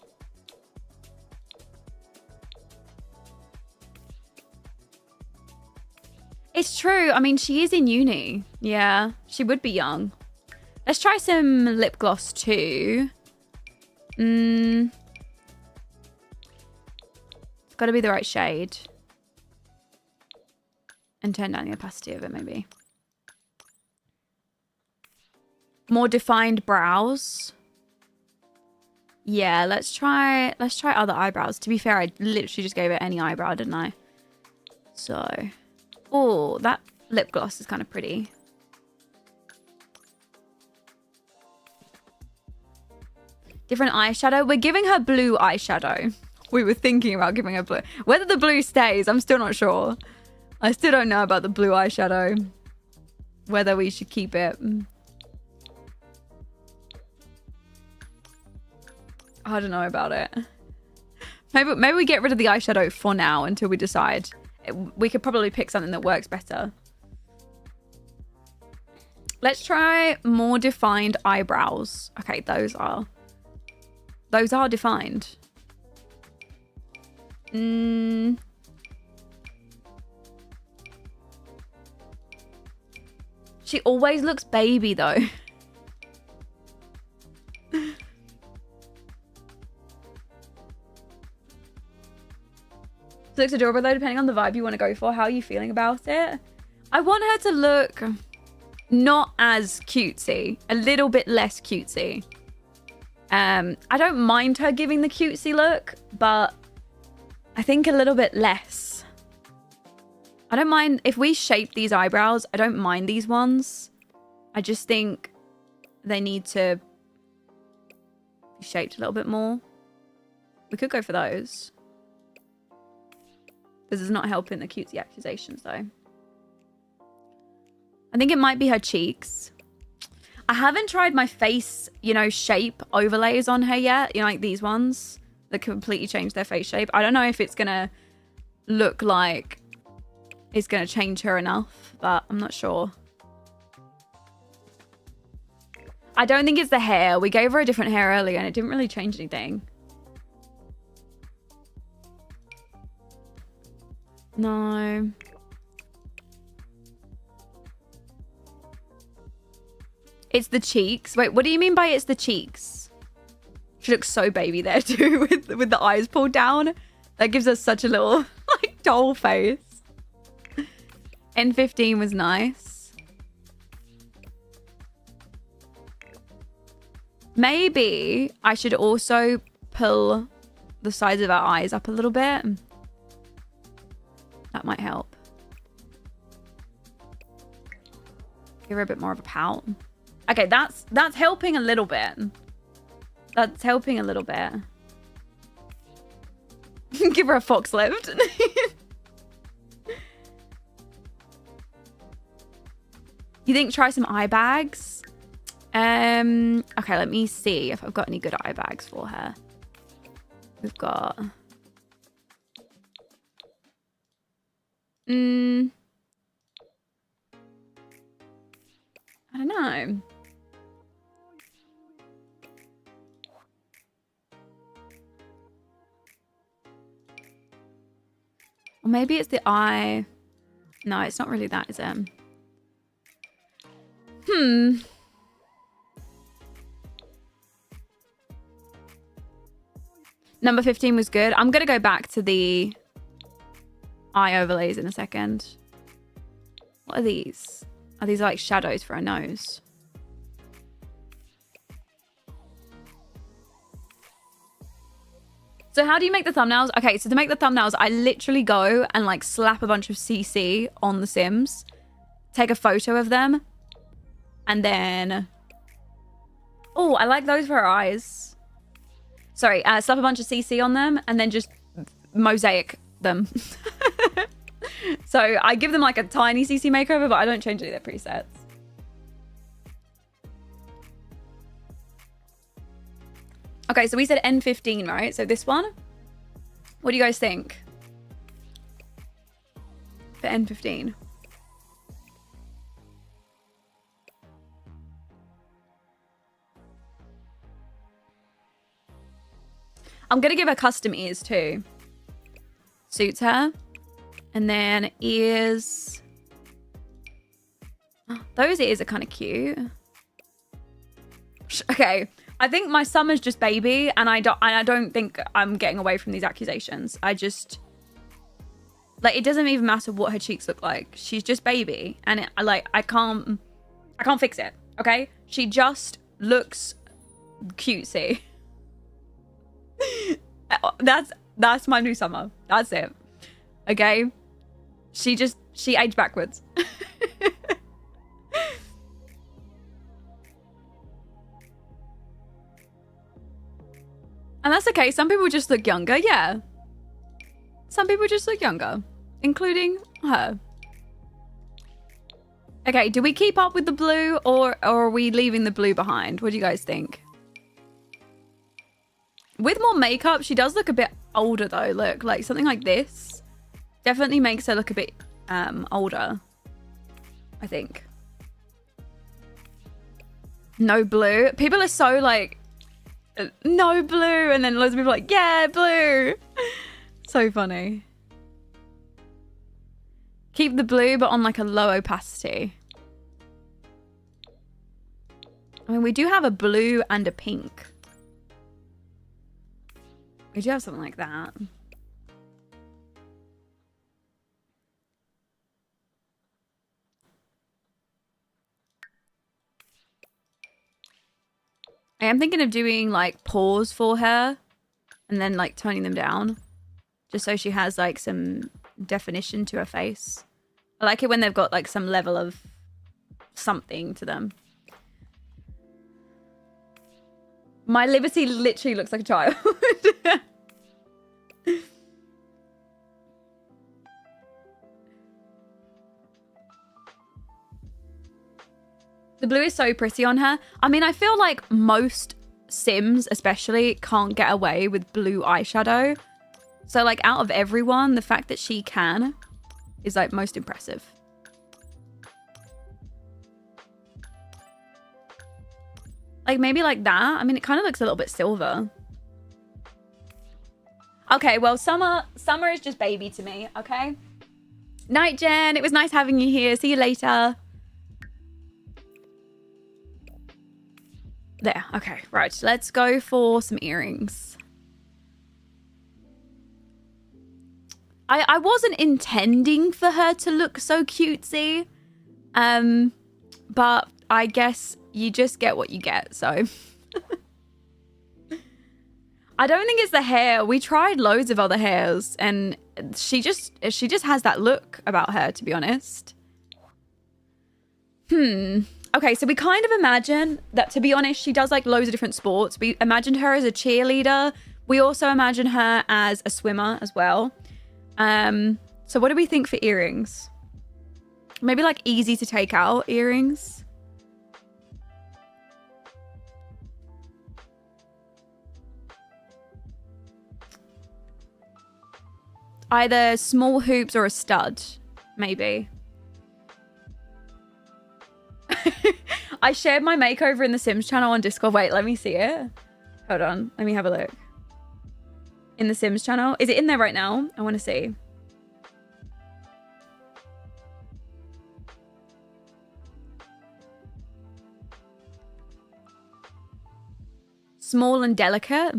It's true. I mean, she is in uni. Yeah, she would be young. Let's try some lip gloss too. It's got to be the right shade. And turn down the opacity of it, maybe. More defined brows. Yeah, let's try other eyebrows. To be fair, I literally just gave it any eyebrow, didn't I? So, oh, that lip gloss is kind of pretty. Different eyeshadow. We're giving her blue eyeshadow. We were thinking about giving her blue. Whether the blue stays, I'm still not sure. I still don't know about the blue eyeshadow. Whether we should keep it. I don't know about it. Maybe we get rid of the eyeshadow for now until we decide. We could probably pick something that works better. Let's try more defined eyebrows. Okay, those are defined. She always looks baby though. She looks adorable though, depending on the vibe you want to go for. How are you feeling about it? I want her to look not as cutesy, a little bit less cutesy. I don't mind her giving the cutesy look, but I think a little bit less. I don't mind if we shape these eyebrows. I don't mind these ones. I just think they need to be shaped a little bit more. We could go for those. This is not helping the cutesy accusations though. I think it might be her cheeks. I haven't tried my face, you know, shape overlays on her yet. You know, like these ones that completely change their face shape. I don't know if it's going to look like it's going to change her enough, but I'm not sure. I don't think it's the hair. We gave her a different hair earlier and it didn't really change anything. No. It's the cheeks. Wait, what do you mean by it's the cheeks? She looks so baby there too with the eyes pulled down. That gives us such a little like doll face. N15 was nice. Maybe I should also pull the sides of her eyes up a little bit. That might help. Give her a bit more of a pout. Okay, that's helping a little bit. That's helping a little bit. Give her a fox lift. You think try some eye bags? Okay, let me see if I've got any good eye bags for her. We've got... I don't know. Or maybe it's the eye. No, it's not really that, is it? Number 15 was good. I'm going to go back to the eye overlays in a second. What are these? Are these like shadows for her nose? So how do you make the thumbnails? Okay, so to make the thumbnails, I literally go and like slap a bunch of CC on the Sims, take a photo of them, and then... Oh, I like those for her eyes. Sorry, slap a bunch of CC on them and then just mosaic them. So I give them like a tiny CC makeover, but I don't change any of their presets. Okay, so we said N15, right? So this one. What do you guys think? For N15. I'm going to give her custom ears too. Suits her. And then ears. Oh, those ears are kind of cute. Okay. I think my summer's just baby, and I don't think I'm getting away from these accusations. I just... Like, it doesn't even matter what her cheeks look like. She's just baby. And I can't fix it. Okay? She just looks cutesy. That's my new summer. That's it. Okay? She aged backwards. And that's okay. Some people just look younger. Yeah. Some people just look younger, including her. Okay, do we keep up with the blue or are we leaving the blue behind? What do you guys think? With more makeup, she does look a bit older though. Look, like something like this definitely makes her look a bit older, I think. No blue. People are so like, no blue. And then loads of people are like, yeah, blue. So funny. Keep the blue, but on like a low opacity. I mean, we do have a blue and a pink. We do have something like that. I am thinking of doing like paws for her and then like toning them down just so she has like some definition to her face. I like it when they've got like some level of something to them. My Liberty literally looks like a child. The blue is so pretty on her. I mean, I feel like most Sims especially can't get away with blue eyeshadow. So like out of everyone, the fact that she can is like most impressive. Like maybe like that. I mean, it kind of looks a little bit silver. Okay, well, Summer is just baby to me, okay? Night, Jen. It was nice having you here. See you later. There. Okay, right. Let's go for some earrings. I wasn't intending for her to look so cutesy. But I guess you just get what you get, so. I don't think it's the hair. We tried loads of other hairs and she just has that look about her, to be honest. Okay, so we kind of imagine that, to be honest, she does like loads of different sports. We imagined her as a cheerleader. We also imagine her as a swimmer as well. So what do we think for earrings? Maybe like easy to take out earrings. Either small hoops or a stud, maybe. I shared my makeover in the Sims channel on Discord. Wait, let me see it. Hold on. Let me have a look. In the Sims channel. Is it in there right now? I want to see. Small and delicate.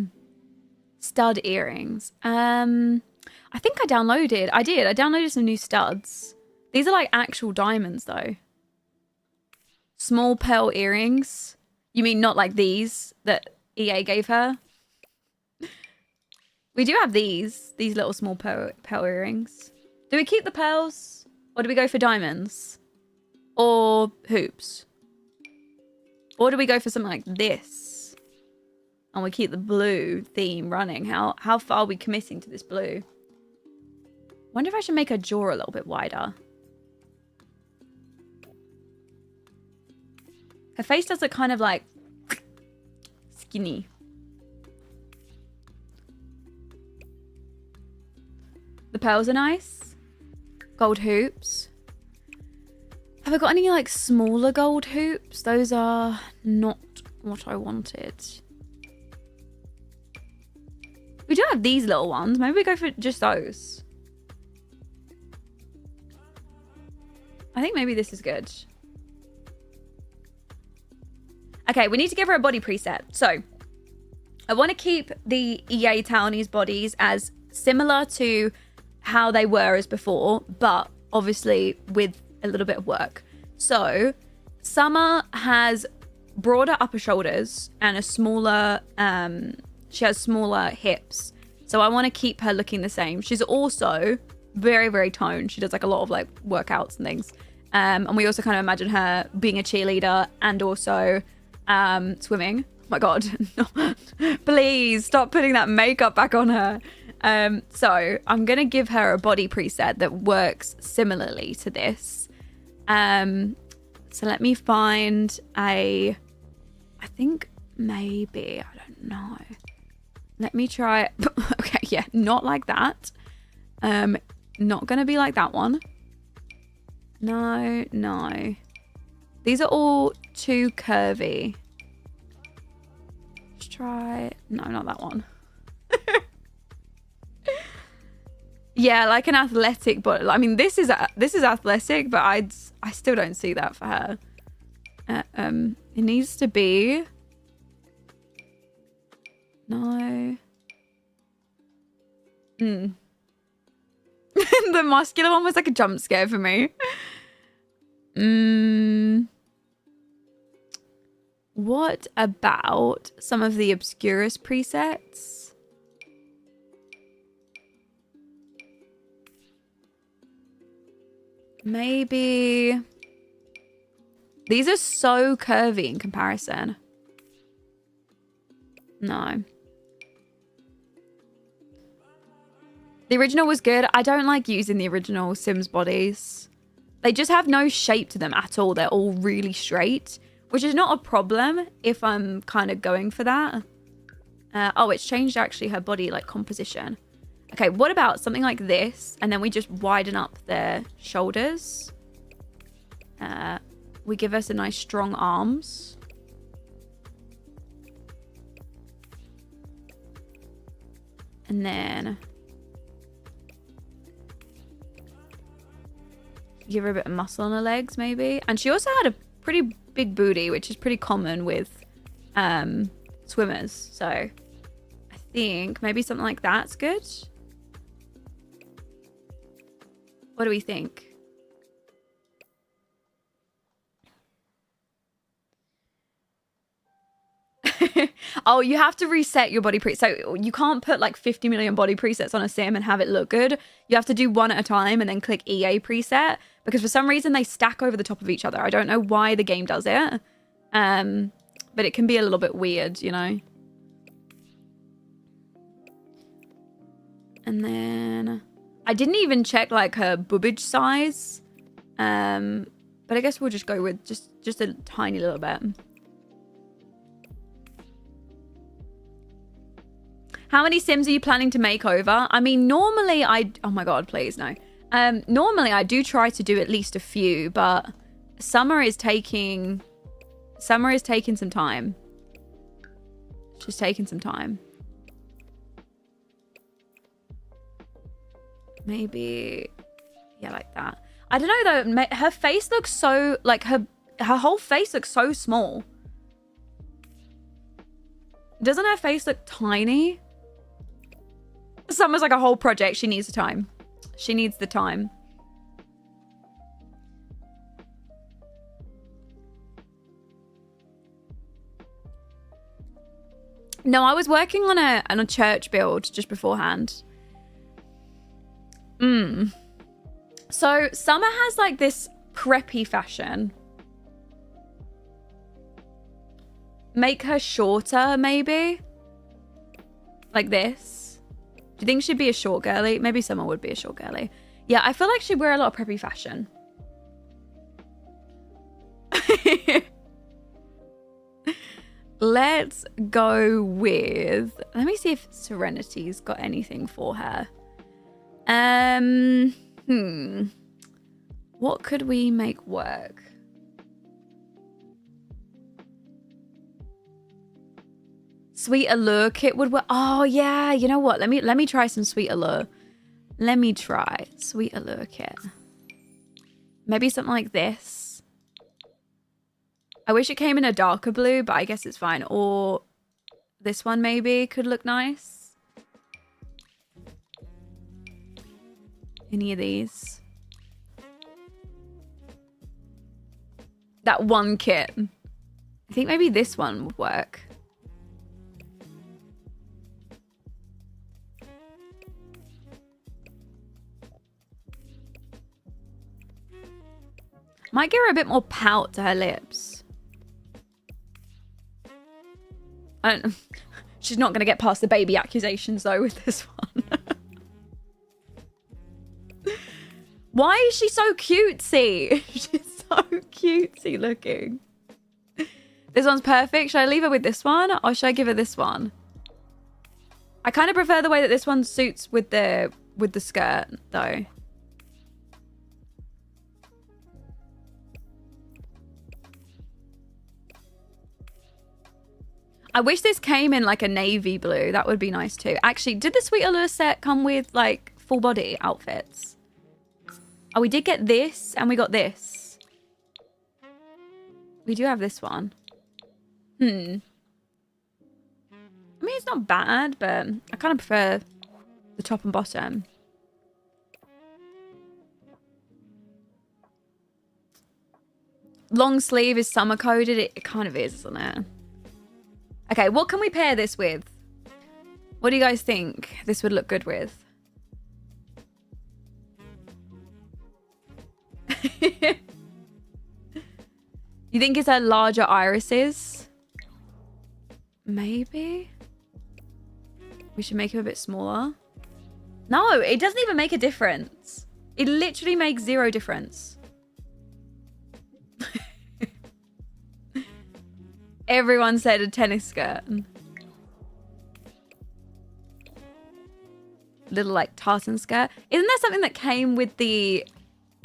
Stud earrings. I think I downloaded. I downloaded some new studs. These are like actual diamonds though. Small pearl earrings. You mean not like these that EA gave her? We do have these little small pearl earrings. Do we keep the pearls or do we go for diamonds? Or hoops? Or do we go for something like this? And we keep the blue theme running. How far are we committing to this blue? Wonder if I should make her jaw a little bit wider. Her face does look kind of like skinny. The pearls are nice. Gold hoops. Have I got any like smaller gold hoops? Those are not what I wanted. We do have these little ones. Maybe we go for just those. I think maybe this is good. Okay, we need to give her a body preset. So I want to keep the EA Townies bodies as similar to how they were as before, but obviously with a little bit of work. So Summer has broader upper shoulders and a smaller, she has smaller hips. So I want to keep her looking the same. She's also very, very toned. She does like a lot of like workouts and things. And we also kind of imagine her being a cheerleader and also swimming. Oh my God, please stop putting that makeup back on her. So I'm going to give her a body preset that works similarly to this. So let me find I think maybe, I don't know. Let me try. Okay, yeah, not like that. Not going to be like that one. No. These are all too curvy. Let's try. No, not that one. Yeah, like an athletic, but I mean, this is athletic, but I still don't see that for her. It needs to be. No. The muscular one was like a jump scare for me. What about some of the obscurest presets? Maybe... These are so curvy in comparison. No. The original was good. I don't like using the original Sims bodies. They just have no shape to them at all. They're all really straight, which is not a problem if I'm kind of going for that. Oh, it's changed actually her body like composition. Okay, what about something like this? And then we just widen up their shoulders. We give us a nice strong arms. And then give her a bit of muscle on her legs, maybe. And she also had a pretty big booty, which is pretty common with swimmers. So I think maybe something like that's good. What do we think? Oh, you have to reset your body preset. So you can't put like 50 million body presets on a sim and have it look good. You have to do one at a time and then click EA preset, because for some reason they stack over the top of each other. I don't know why the game does it. But it can be a little bit weird, you know. And then I didn't even check like her boobage size. But I guess we'll just go with just a tiny little bit. How many Sims are you planning to make over? I mean, normally oh my God, please, no. Normally I do try to do at least a few, but summer is taking some time. She's taking some time. Maybe, yeah, like that. I don't know though, her face looks so, like her whole face looks so small. Doesn't her face look tiny? Summer's like a whole project. She needs the time. She needs the time. No, I was working on a church build just beforehand. So Summer has like this preppy fashion. Make her shorter, maybe? Like this. Do you think she'd be a short girly? Maybe Summer would be a short girly. Yeah, I feel like she'd wear a lot of preppy fashion. Let's go with... Let me see if Serenity's got anything for her. What could we make work? Sweet Allure kit would work. Oh yeah, you know what? Let me try some Sweet Allure. Let me try Sweet Allure kit. Maybe something like this. I wish it came in a darker blue, but I guess it's fine. Or this one maybe could look nice. Any of these. That one kit. I think maybe this one would work. Might give her a bit more pout to her lips. I don't know. She's not going to get past the baby accusations though with this one. Why is she so cutesy? She's so cutesy looking. This one's perfect. Should I leave her with this one or should I give her this one? I kind of prefer the way that this one suits with the skirt though. I wish this came in like a navy blue. That would be nice too. Actually, did the Sweet Allure set come with like full body outfits? Oh, we did get this and we got this. We do have this one. I mean, it's not bad, but I kind of prefer the top and bottom. Long sleeve is summer coded. It kind of is, isn't it? Okay, what can we pair this with? What do you guys think this would look good with? You think it's her larger irises? Maybe? We should make him a bit smaller. No, it doesn't even make a difference. It literally makes 0 difference. Everyone said a tennis skirt. Little like tartan skirt. Isn't that something that came with the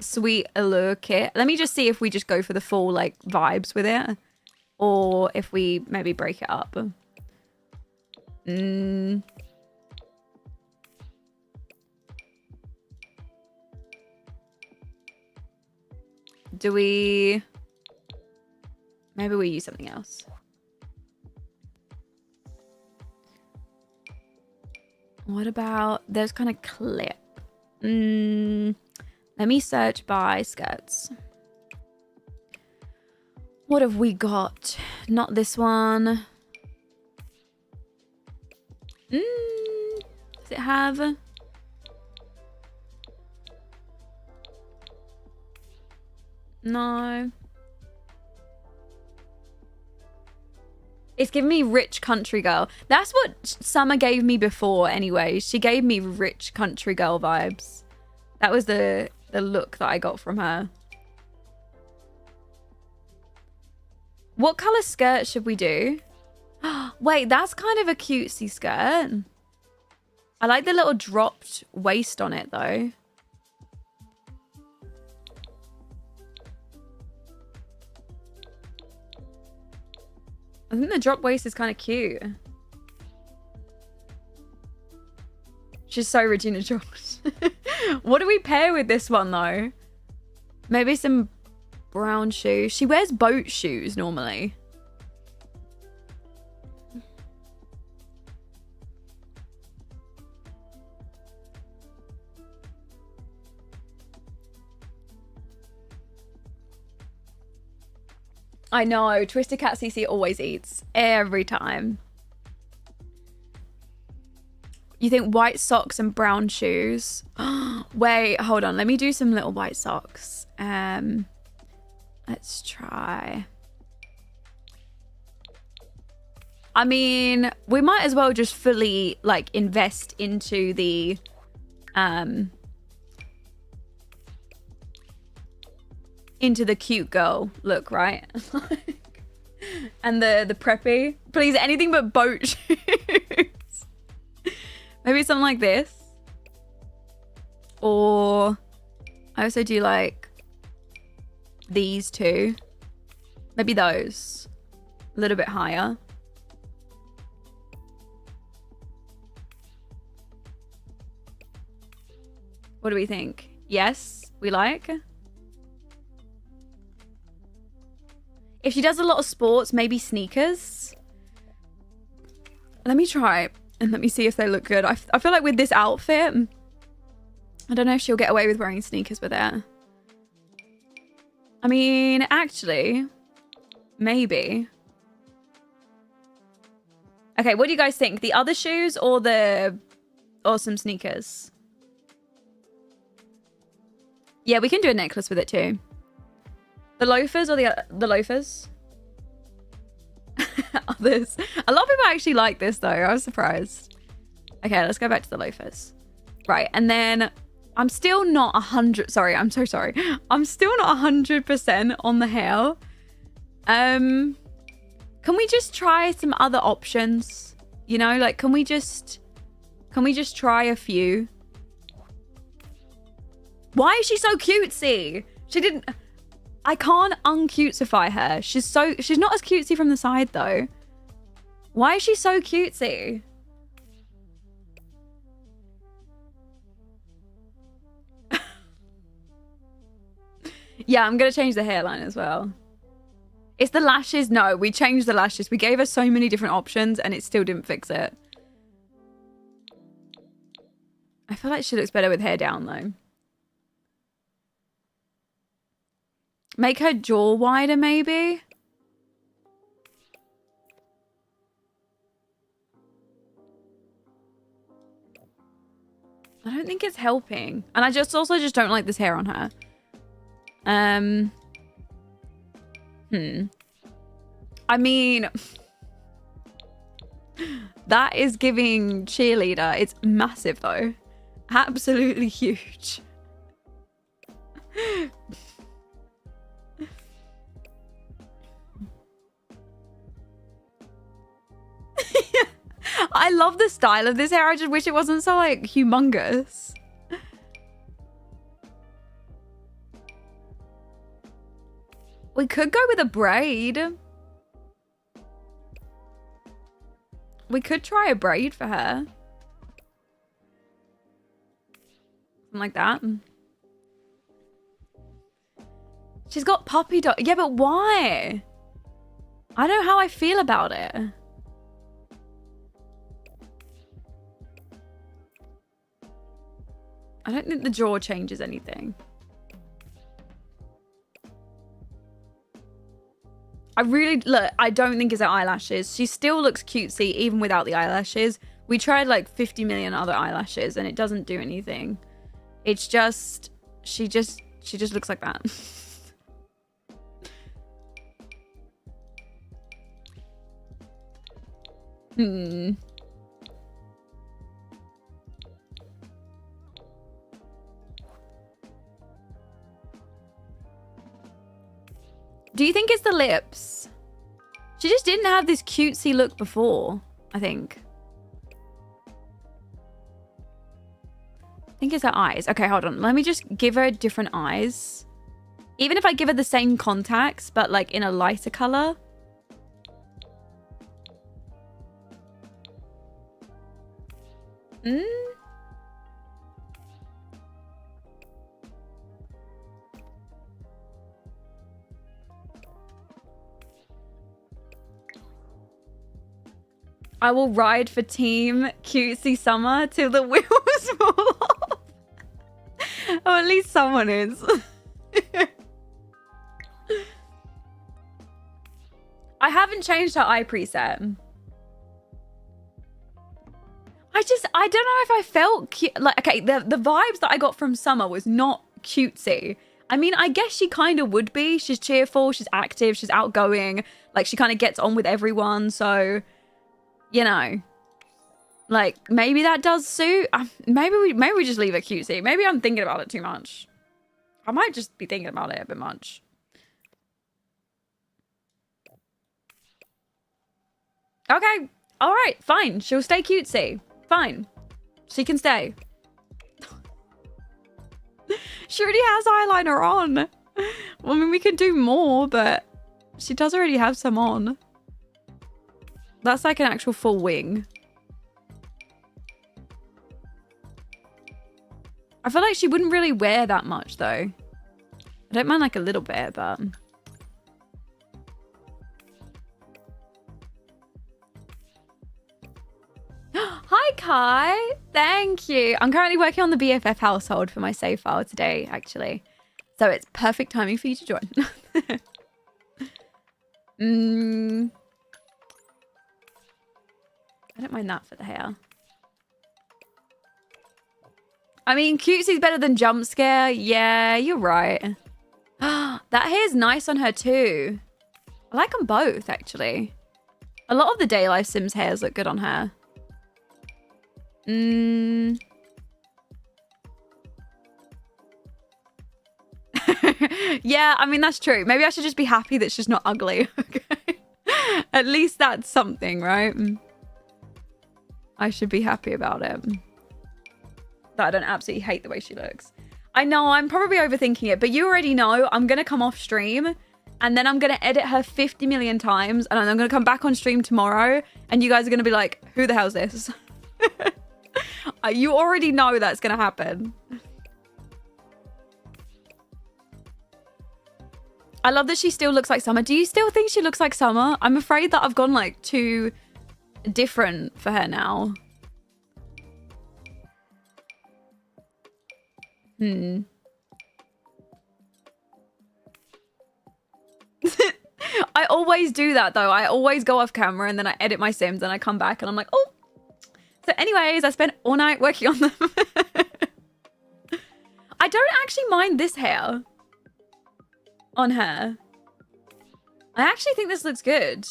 Sweet Allure kit? Let me just see if we just go for the full like vibes with it. Or if we maybe break it up. Do we... Maybe we use something else. What about those kind of clip? Let me search by skirts. What have we got? Not this one. Does it have... No. It's giving me rich country girl. That's what Summer gave me before anyway. She gave me rich country girl vibes. That was the look that I got from her. What color skirt should we do? Wait, that's kind of a cutesy skirt. I like the little dropped waist on it though. I think the drop waist is kind of cute. She's so Regina George. What do we pair with this one though? Maybe some brown shoes. She wears boat shoes normally. I know, Twisted Cat CC always eats. Every time. You think white socks and brown shoes? Wait, hold on. Let me do some little white socks. Let's try. I mean, we might as well just fully, like, invest into the... into the cute girl look, right? And the preppy. Please, anything but boat shoes. Maybe something like this. Or I also do like these two. Maybe those. A little bit higher. What do we think? Yes, we like. If she does a lot of sports, maybe sneakers. Let me try and let me see if they look good. I feel like with this outfit, I don't know if she'll get away with wearing sneakers with it. I mean, actually, maybe. Okay, what do you guys think? The other shoes or some sneakers? Yeah, we can do a necklace with it too. The loafers or the loafers? Others. A lot of people actually like this though. I was surprised. Okay, let's go back to the loafers. Right, and then I'm still not 100. Sorry, I'm so sorry. I'm still not 100% on the hair. Can we just try some other options? You know, like can we just try a few? Why is she so cutesy? She didn't. I can't uncutesify her. She's not as cutesy from the side though. Why is she so cutesy? Yeah, I'm gonna change the hairline as well. It's the lashes. No, we changed the lashes. We gave her so many different options and it still didn't fix it. I feel like she looks better with hair down though. Make her jaw wider, maybe? I don't think it's helping. And I also just don't like this hair on her. I mean, that is giving cheerleader. It's massive though. Absolutely huge. I love the style of this hair. I just wish it wasn't so like humongous. We could go with a braid. We could try a braid for her. Something like that. She's got puppy dog. Yeah, but why? I don't know how I feel about it. I don't think the jaw changes anything. I don't think it's her eyelashes. She still looks cutesy even without the eyelashes. We tried like 50 million other eyelashes and it doesn't do anything. It's just, she just looks like that. Do you think it's the lips? She just didn't have this cutesy look before, I think. I think it's her eyes. Okay, hold on. Let me just give her different eyes. Even if I give her the same contacts, but like in a lighter color. I will ride for Team Cutesy Summer till the wheels fall off. Or at least someone is. I haven't changed her eye preset. I don't know if I felt cute. Like, okay, the vibes that I got from Summer was not cutesy. I mean, I guess she kind of would be. She's cheerful, she's active, she's outgoing. Like, she kind of gets on with everyone, so... You know, like maybe that does suit. Maybe we just leave it cutesy. Maybe I'm thinking about it too much. I might just be thinking about it a bit much. Okay, all right, fine. She'll stay cutesy. Fine, she can stay. She already has eyeliner on. Well, I mean, we can do more, but she does already have some on. That's like an actual full wing. I feel like she wouldn't really wear that much though. I don't mind like a little bit, but... Hi Kai! Thank you! I'm currently working on the BFF household for my save file today, actually. So it's perfect timing for you to join. I don't mind that for the hair. I mean, cutesy's better than jump scare. Yeah, you're right. That hair's nice on her too. I like them both, actually. A lot of the Day Life Sims hairs look good on her. Yeah, I mean, that's true. Maybe I should just be happy that she's not ugly. Okay. At least that's something, right? I should be happy about it. That I don't absolutely hate the way she looks. I know, I'm probably overthinking it, but you already know I'm going to come off stream and then I'm going to edit her 50 million times and I'm going to come back on stream tomorrow and you guys are going to be like, who the hell's this? You already know that's going to happen. I love that she still looks like Summer. Do you still think she looks like Summer? I'm afraid that I've gone like too different for her now. I always do that though. I always go off camera and then I edit my Sims and I come back and I'm like, oh. So anyways, I spent all night working on them. don't actually mind this hair on her. I actually think this looks good.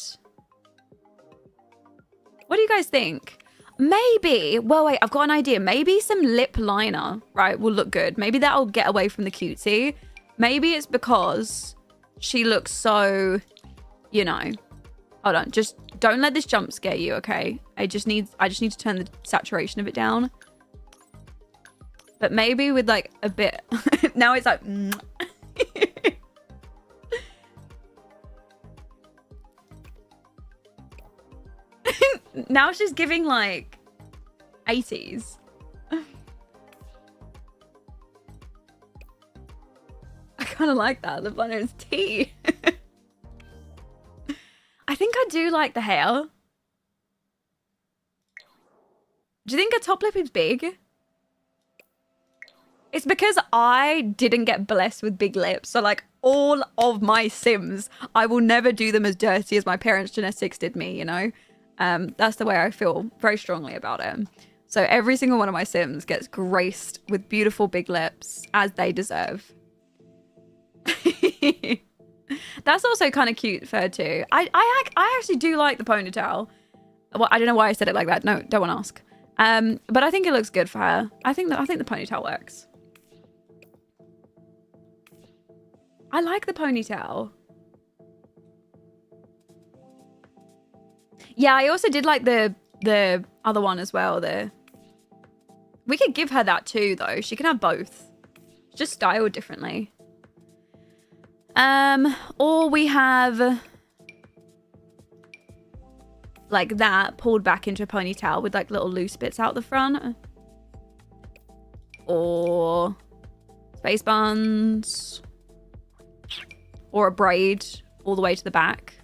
What do you guys think? Maybe, well, wait, I've got an idea. Maybe some lip liner, right, will look good. Maybe that'll get away from the cutesy. Maybe it's because she looks so, you know. Hold on, just don't let this jump scare you, okay? I just need to turn the saturation of it down. But maybe with like a bit, now it's like, now she's giving like 80s. I kind of like that. Lip liner is tea. I think I do like the hair. Do you think her top lip is big? It's because I didn't get blessed with big lips. So like all of my Sims, I will never do them as dirty as my parents' genetics did me, you know? That's the way I feel very strongly about it. So every single one of my Sims gets graced with beautiful big lips as they deserve. That's also kind of cute for her too. I actually do like the ponytail. Well, I don't know why I said it like that. No, don't want to ask. But I think it looks good for her. I think the ponytail works. I like the ponytail. Yeah, I also did like the other one as well. We could give her that too, though. She can have both. Just styled differently. Or we have like that pulled back into a ponytail with like little loose bits out the front. Or space buns. Or a braid all the way to the back.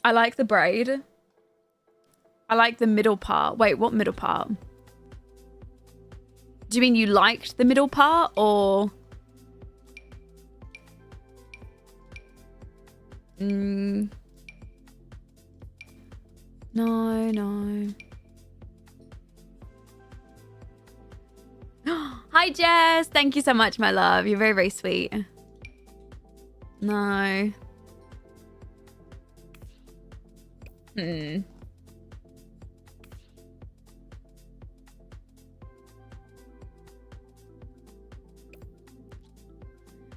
I like the braid. I like the middle part. Wait, what middle part? Do you mean you liked the middle part or? No. Hi, Jess. Thank you so much, my love. You're very, very sweet. No. I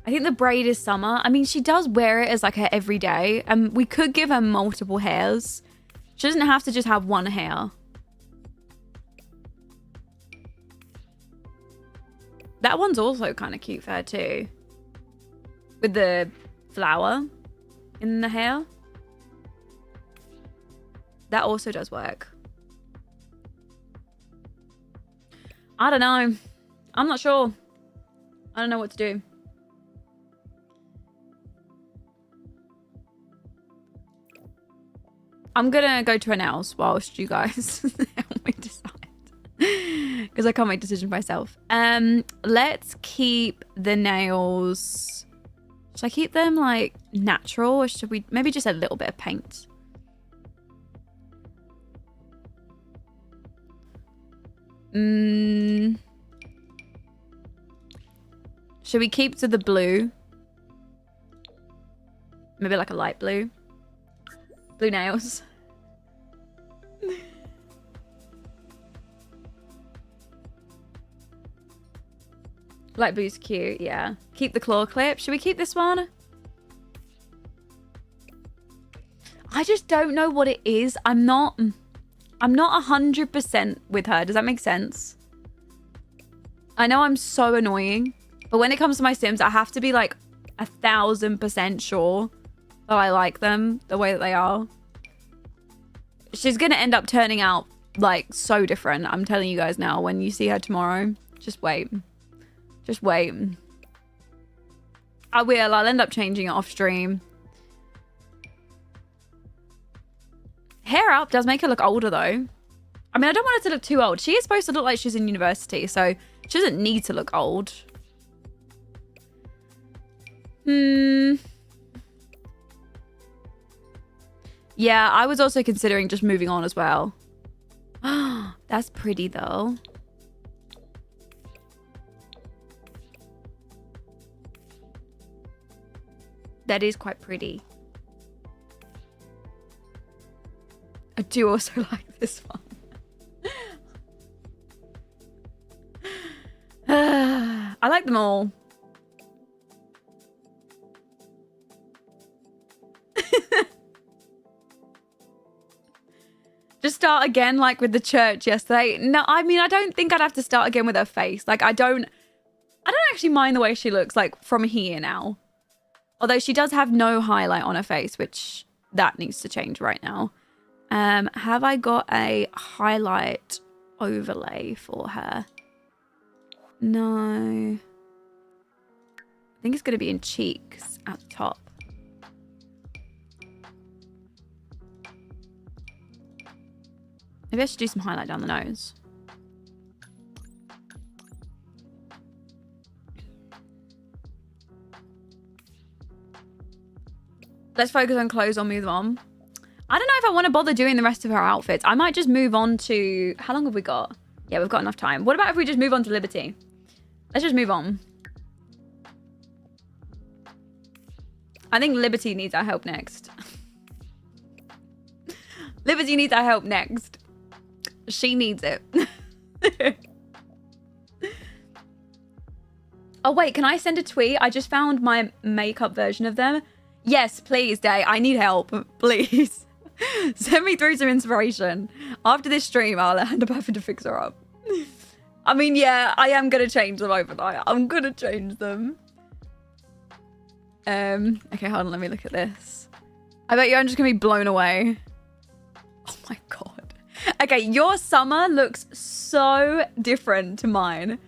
think the braid is summer. I mean, she does wear it as like her everyday. We could give her multiple hairs. She doesn't have to just have one hair. That one's also kind of cute for her too. With the flower in the hair. That also does work. I don't know. I'm not sure. I don't know what to do. I'm gonna go to her nails whilst you guys help me decide. Because I can't make decisions myself. Let's keep the nails. Should I keep them like natural or should we maybe just a little bit of paint? Should we keep to the blue? Maybe like a light blue. Blue nails. Light blue's cute, yeah. Keep the claw clip. Should we keep this one? I just don't know what it is. I'm not 100% with her. Does that make sense? I know I'm so annoying, but when it comes to my Sims, I have to be like 1000% sure that I like them the way that they are. She's gonna end up turning out like so different. I'm telling you guys now, when you see her tomorrow, just wait. Just wait. I will. I'll end up changing it off stream. Hair up does make her look older though. I mean, I don't want her to look too old. She is supposed to look like she's in university, so she doesn't need to look old. Yeah, I was also considering just moving on as well. That's pretty though. That is quite pretty. I do also like this one. I like them all. Just start again like with the church yesterday. No, I mean, I don't think I'd have to start again with her face. Like, I don't actually mind the way she looks like from here now. Although she does have no highlight on her face, which that needs to change right now. Have I got a highlight overlay for her? No. I think it's going to be in cheeks at the top. Maybe I should do some highlight down the nose. Let's focus on clothes or move on. I don't know if I want to bother doing the rest of her outfits. I might just move on to... How long have we got? Yeah, we've got enough time. What about if we just move on to Liberty? Let's just move on. I think Liberty needs our help next. Liberty needs our help next. She needs it. Oh, wait. Can I send a tweet? I just found my makeup version of them. Yes, please, Day. I need help. Please. Send me through some inspiration. After this stream, I'll hand her to fix her up. I mean, yeah, I am going to change them overnight. I'm going to change them. Okay, hold on. Let me look at this. I bet you I'm just going to be blown away. Oh my God. Okay, your summer looks so different to mine.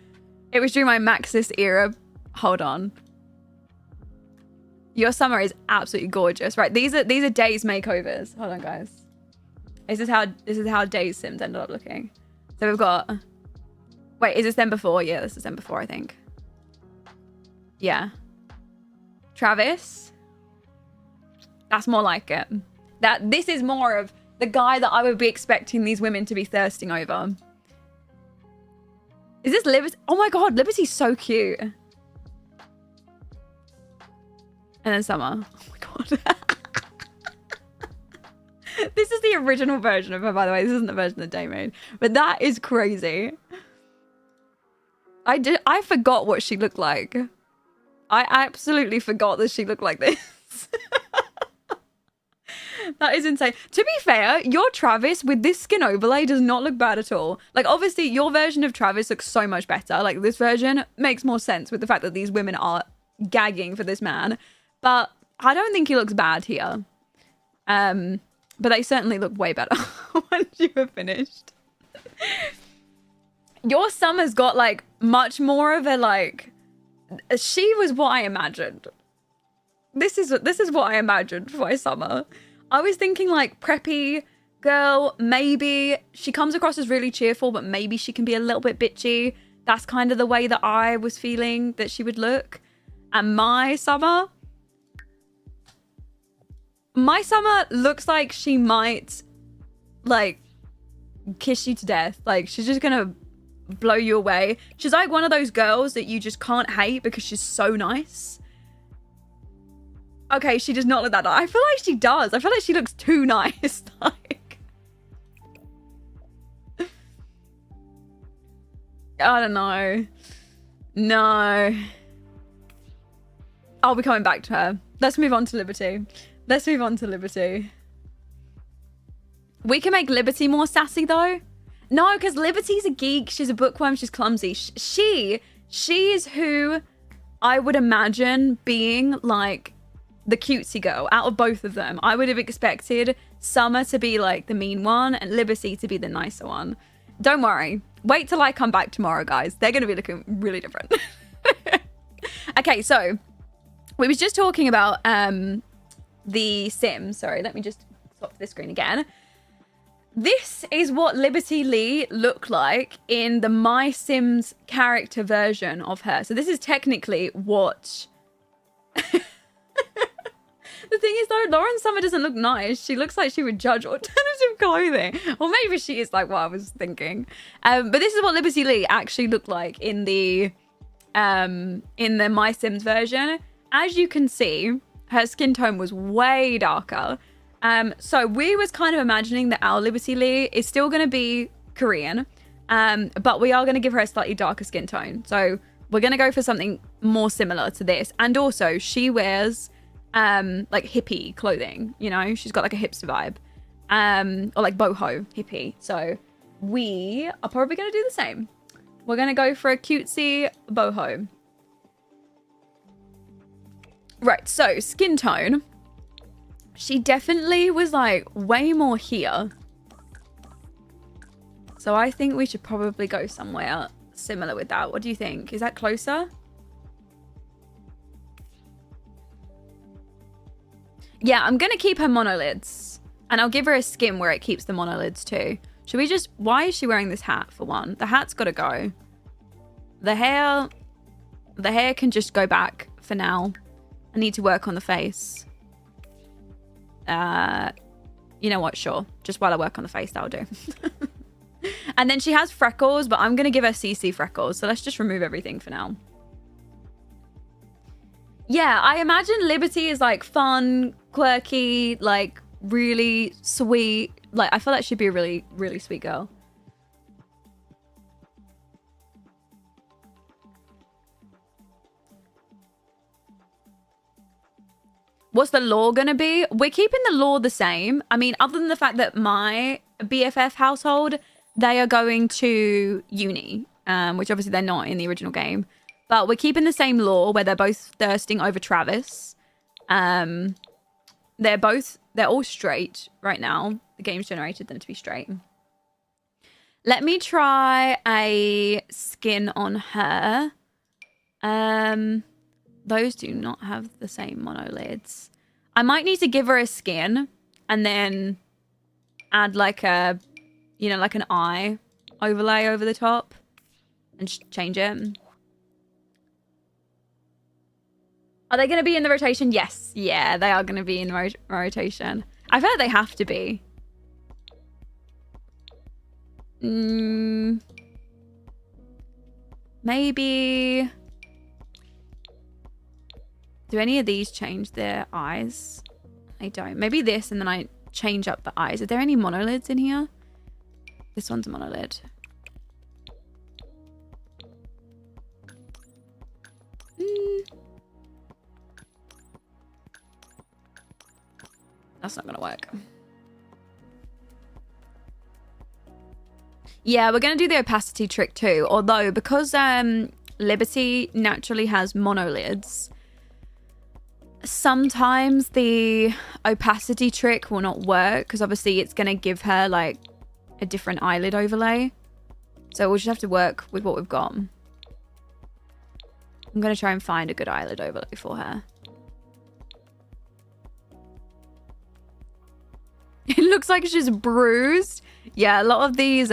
It was during my Maxis era. Hold on. Your summer is absolutely gorgeous, right? These are Day's makeovers. Hold on, guys. This is how Day's Sims ended up looking. So we've got. Wait, is this them before? Yeah, this is them before, I think. Yeah. Travis. That's more like it. This is more of the guy that I would be expecting these women to be thirsting over. Is this Liberty? Oh my God, Liberty's so cute. And then Summer. Oh my God. This is the original version of her, by the way. This isn't the version that Day made. But that is crazy. I forgot what she looked like. I absolutely forgot that she looked like this. That is insane. To be fair, your Travis with this skin overlay does not look bad at all. Like, obviously, your version of Travis looks so much better. Like, this version makes more sense with the fact that these women are gagging for this man. But I don't think he looks bad here. But they certainly look way better once you were finished. Your Summer's got, like, much more of a, like... She was what I imagined. This is what I imagined for my Summer. I was thinking, like, preppy girl, maybe. She comes across as really cheerful, but maybe she can be a little bit bitchy. That's kind of the way that I was feeling that she would look. And my Summer looks like she might, like, kiss you to death. Like, she's just gonna blow you away. She's like one of those girls that you just can't hate because she's so nice. Okay, she does not look that nice. I feel like she does. I feel like she looks too nice. Like, I don't know. No. I'll be coming back to her. Let's move on to Liberty. Let's move on to Liberty. We can make Liberty more sassy, though. No, because Liberty's a geek. She's a bookworm. She's clumsy. She is who I would imagine being, like, the cutesy girl out of both of them. I would have expected Summer to be, like, the mean one and Liberty to be the nicer one. Don't worry. Wait till I come back tomorrow, guys. They're going to be looking really different. Okay, so we was just talking about the Sims. Sorry, let me just swap this screen again. this is what Liberty Lee looked like in the My Sims character version of her. So this is technically what... The thing is, though, Lauren Summer doesn't look nice. She looks like she would judge alternative clothing. Or maybe she is like what I was thinking. But this is what Liberty Lee actually looked like in the My Sims version. As you can see, her skin tone was way darker. So we was kind of imagining that our Liberty Lee is still going to be Korean. But we are going to give her a slightly darker skin tone. So we're going to go for something more similar to this. And also, she wears... like hippie clothing, you know, she's got like a hipster vibe, or like boho hippie. So we are probably going to do the same. We're going to go for a cutesy boho. Right, so skin tone. She definitely was like way more here. So I think we should probably go somewhere similar with that. What do you think? Is that closer? Yeah, I'm going to keep her monolids. And I'll give her a skin where it keeps the monolids too. Should we just... Why is she wearing this hat, for one? The hat's got to go. The hair can just go back for now. I need to work on the face. You know what? Sure. Just while I work on the face, that'll do. And then she has freckles, but I'm going to give her CC freckles. So let's just remove everything for now. Yeah, I imagine Liberty is like fun, quirky, like really sweet. Like, I feel like she'd be a really, really sweet girl. What's the lore gonna be? We're keeping the lore the same. I mean, other than the fact that my BFF household, they are going to uni, which obviously they're not in the original game. But we're keeping the same lore where they're both thirsting over Travis. They're all straight right now. The game's generated them to be straight. Let me try a skin on her. Those do not have the same monolids. I might need to give her a skin and then add like a, you know, like an eye overlay over the top and change it. Are they going to be in the rotation? Yes. Yeah, they are going to be in the rotation. I feel like they have to be. Maybe... Do any of these change their eyes? I don't. Maybe this and then I change up the eyes. Are there any monolids in here? This one's a monolid. That's not gonna work. Yeah, we're gonna do the opacity trick too. Although, because Liberty naturally has monolids, sometimes the opacity trick will not work because obviously it's gonna give her like a different eyelid overlay. So we'll just have to work with what we've got. I'm gonna try and find a good eyelid overlay for her. It looks like she's bruised. Yeah, a lot of these